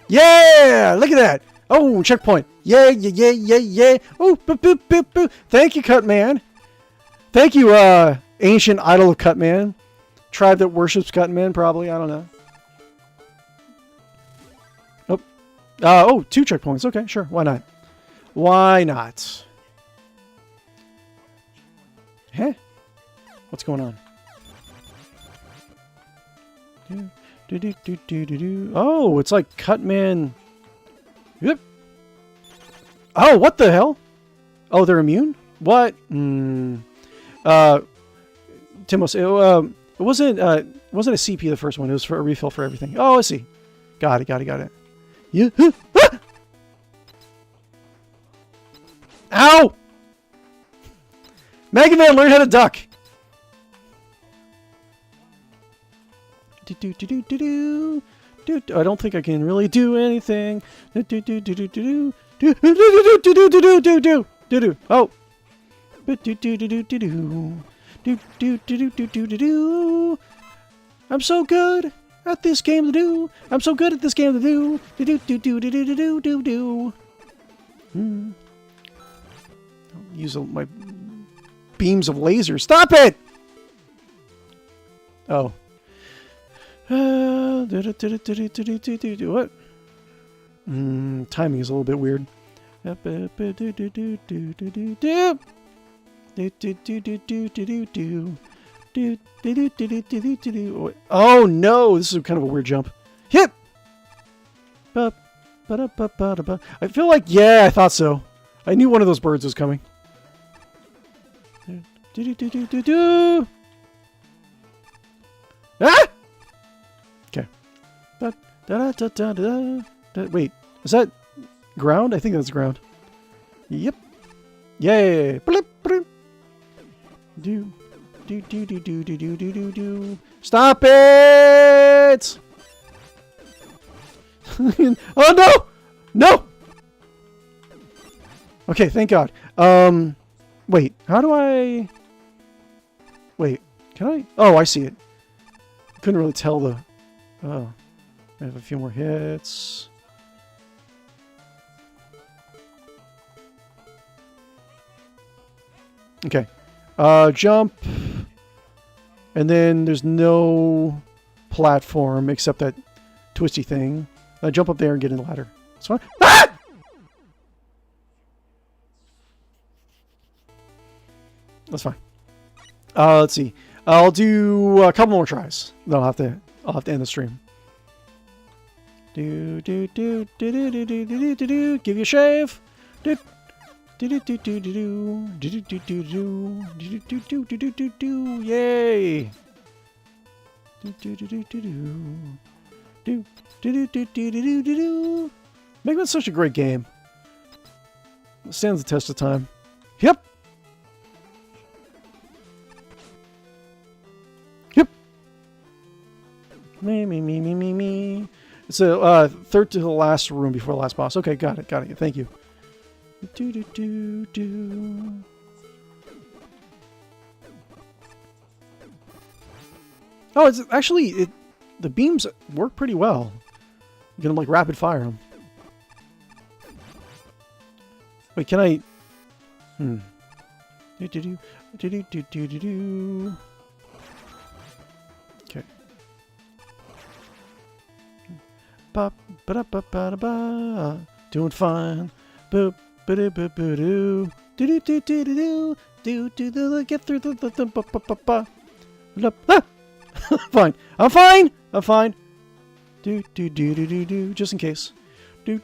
Yeah! Look at that! Oh, checkpoint. Yeah. Oh, boop, boop, boop, boop. Thank you, Cutman. Thank you, ancient idol of Cutman. Tribe that worships Cutman, probably. I don't know. Nope. Oh, 2 checkpoints. Okay, sure. Why not? Why not? Huh? What's going on? Oh, it's like Cutman. Yep. Oh, what the hell? Oh, they're immune? What? Timos, it wasn't a CP the first one. It was for a refill for everything. Oh, I see. Got it. Yeah. Ah! Ow! Mega Man, learn how to duck. I don't think I can really do anything. Oh. I'm so good at this game to do. I'm so good at this game to do. Use my beams of laser. Stop it! Oh. What? Timing is a little bit weird. Oh no, this is kind of a weird jump. Hit! I feel like, yeah, I thought so. I knew one of those birds was coming. Ah! Okay. Wait, is that ground? I think that's ground. Yep. Yay! Stop it! Oh no! No! Okay, thank God. Wait, how do I... Wait, can I... Oh, I see it. Couldn't really tell the... Oh. I have a few more hits. Okay. Jump. And then there's no platform except that twisty thing. Jump up there and get in the ladder. That's fine. Ah! That's fine. Let's see. I'll do a couple more tries. Then I'll have to end the stream. Do do do do do do do do do do. Give you a shave. Do do do do do do do do do do do do do do do do do. Yay! Do do do do do do do do do do do do do. Mega Man's such a great game. It stands the test of time. Yep. Yep. Me. It's a third to the last room before the last boss. Okay, got it. Thank you. Do do do do. Oh, it's actually the beams work pretty well. You can like rapid fire them. Wait, can I? Do do do do do do do do do. Okay. Ba ba ba ba ba. Doing fine. Boop ba do ba ba do. Do do do do do do do do. Get through the ba ba ba ba. Fine. I'm fine. Do do do do do do. Just in case. Do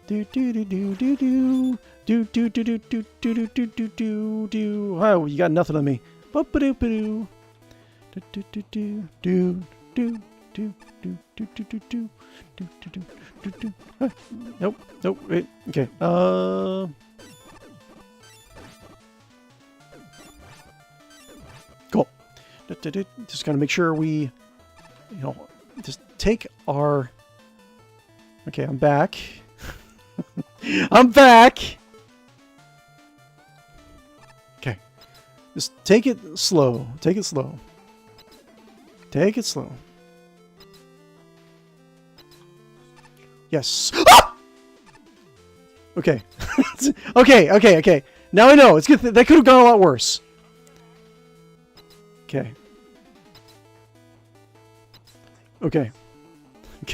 do do do do do do. Do do do do do do do do do do do. Oh, you got nothing on me. Ba ba do ba do. Do do do do do do do do do do do do do do do. Nope. Wait. Okay. Cool. Just gotta make sure we, just take our. Okay, I'm back. I'm back. Okay. Just take it slow. Take it slow. Yes. Ah! Okay. Okay. Now I know. It's good. That could have gone a lot worse. Okay. Could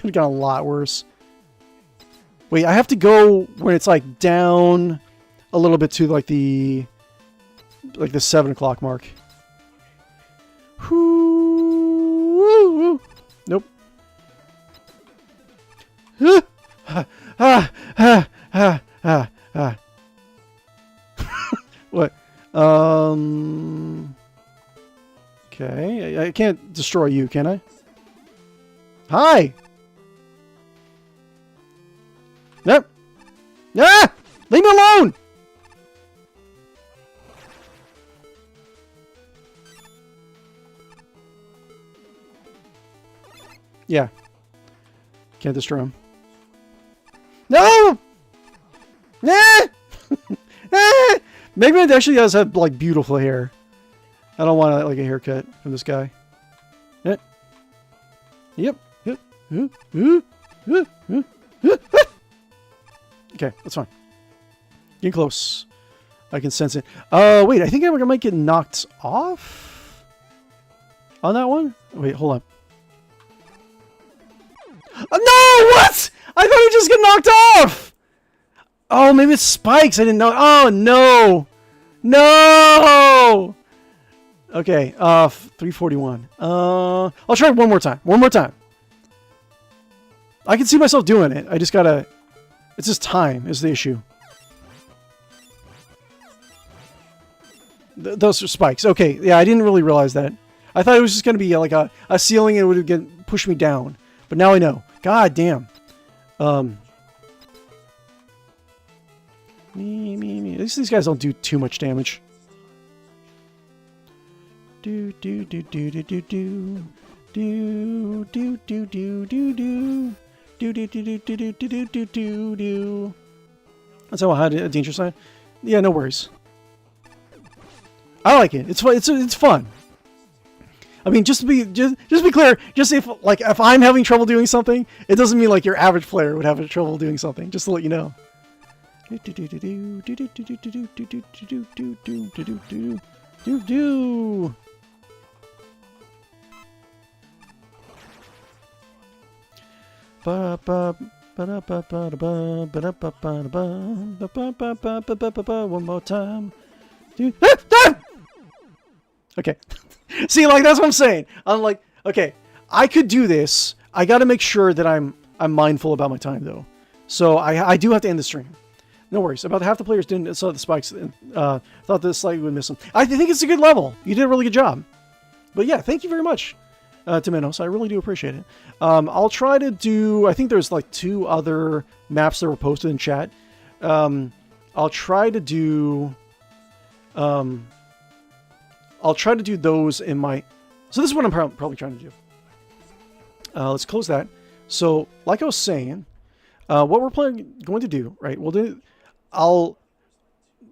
have gone a lot worse. Wait, I have to go when it's like down a little bit to like the 7 o'clock mark. Whoo! Nope. What? Okay. I can't destroy you, can I? Hi! Nope. Ah! Leave me alone! Yeah. Can't destroy him. No! Ah! Ah! Mega Man actually does have, like, beautiful hair. I don't want, like, a haircut from this guy. Yep. Okay, that's fine. Get close. I can sense it. Wait, I think I might get knocked off on that one. Wait, hold on. No! What? I thought you just get knocked off! Oh, maybe it's spikes. I didn't know. Oh, no! No! Okay, 341. I'll try it one more time. I can see myself doing it. I just gotta... It's just time is the issue. Those are spikes. Okay, yeah, I didn't really realize that. I thought it was just gonna be like a ceiling and it would push me down. But now I know. God damn. At least these guys don't do too much damage. Do. That's how I had a danger sign. Yeah, no worries. I like it. It's fun. I mean, just to be clear, just if I'm having trouble doing something, it doesn't mean like your average player would have trouble doing something. Just to let you know. One more time. Okay. See, like, that's what I'm saying. I'm like, okay, I could do this. I got to make sure that I'm mindful about my time, though. So I do have to end the stream. No worries. About half the players didn't saw the spikes and thought this slightly would miss them. I think it's a good level. You did a really good job. But yeah, thank you very much, Temenos. I really do appreciate it. I'll try to do... I think there's like 2 other maps that were posted in chat. I'll try to do... I'll try to do those in my... So this is what I'm probably trying to do. Let's close that. So, like I was saying, what we're going to do, right? I'll...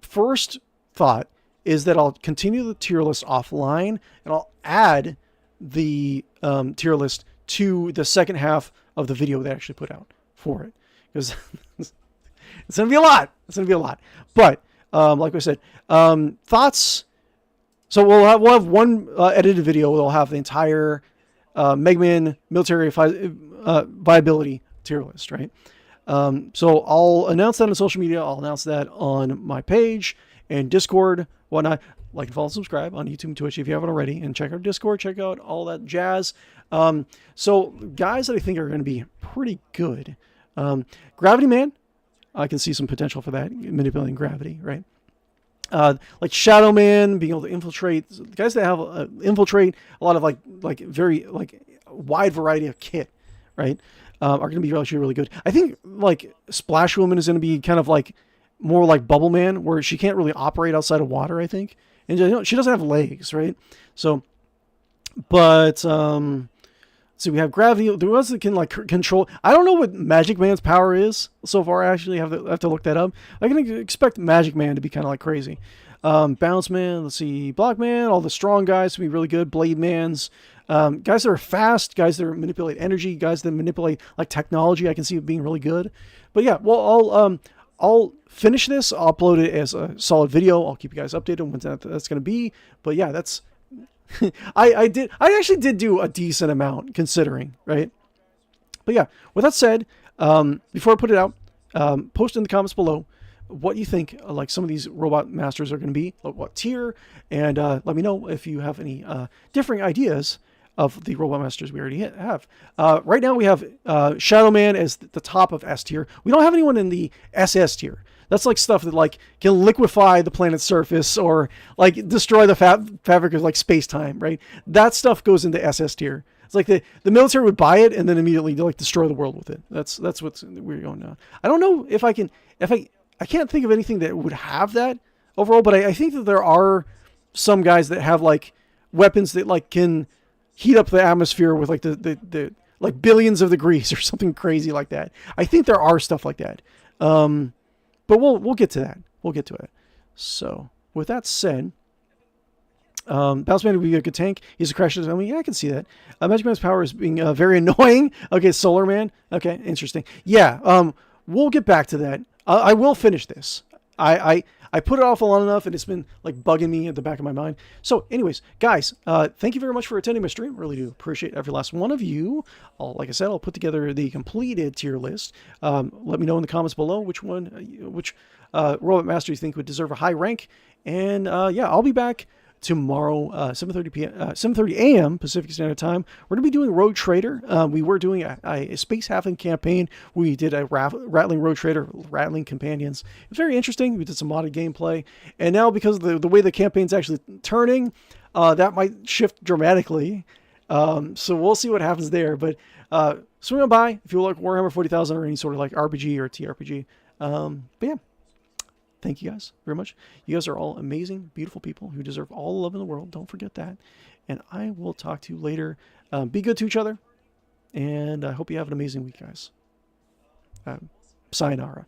First thought is that I'll continue the tier list offline, and I'll add the tier list to the second half of the video that I actually put out for it. Because it's going to be a lot. It's going to be a lot. But, like I said, thoughts... So we'll have one edited video. We'll have the entire Mega Man military viability tier list, right? So I'll announce that on social media. I'll announce that on my page and Discord, whatnot. Like and follow, subscribe on YouTube and Twitch if you haven't already, and check out Discord. Check out all that jazz. So guys that I think are going to be pretty good. Gravity Man, I can see some potential for that, manipulating gravity, right? Like Shadow Man, being able to infiltrate, guys that have infiltrate a lot of like very like wide variety of kit, right? Are going to be actually really good. I think like Splash Woman is going to be kind of like more like Bubble Man, where she can't really operate outside of water, I think, and she doesn't have legs, right? So, but so we have gravity. The ones that can like control. I don't know what Magic Man's power is so far. I actually have to look that up. I can expect Magic Man to be kind of like crazy. Bounce Man. Let's see. Block Man. All the strong guys to be really good. Blade Man's. Guys that are fast. Guys that manipulate energy. Guys that manipulate like technology. I can see it being really good. But yeah. Well, I'll finish this. I'll upload it as a solid video. I'll keep you guys updated on when that's going to be. But yeah, that's. I actually did do a decent amount considering, right? But yeah, with that said, before I put it out, post in the comments below what you think like some of these robot masters are going to be, what tier, and let me know if you have any differing ideas of the robot masters we already have. Right now we have Shadow Man as the top of S tier. We don't have anyone in the SS tier. That's like stuff that like can liquefy the planet's surface or like destroy the fabric of like space-time, right? That stuff goes into SS tier. It's like the military would buy it and then immediately like destroy the world with it. That's what's we're going on. I don't know if I can't think of anything that would have that overall, but I think that there are some guys that have like weapons that like can heat up the atmosphere with like the like billions of degrees or something crazy like that. I think there are stuff like that. But we'll get to that. We'll get to it. So with that said, Bounce Man would be a good tank. He's a crash enemy. Yeah, I can see that. Magic Man's power is being very annoying. Okay, Solar Man. Okay, interesting. Yeah, we'll get back to that. I will finish this. I put it off long enough, and it's been like bugging me at the back of my mind. So anyways, guys, thank you very much for attending my stream. Really do appreciate every last one of you. Like I said, I'll put together the completed tier list. Let me know in the comments below which robot master you think would deserve a high rank. And yeah, I'll be back tomorrow, 7:30 a.m. Pacific Standard Time. We're going to be doing Road Trader. We were doing a Space Halfling campaign. We did a Rattling Road Trader, Rattling Companions. It was very interesting. We did some modded gameplay. And now, because of the way the campaign's actually turning, that might shift dramatically. So we'll see what happens there. But swing on by if you like Warhammer 40,000 or any sort of like RPG or TRPG. But yeah. Thank you guys very much. You guys are all amazing, beautiful people who deserve all the love in the world. Don't forget that. And I will talk to you later. Be good to each other. And I hope you have an amazing week, guys. Sayonara.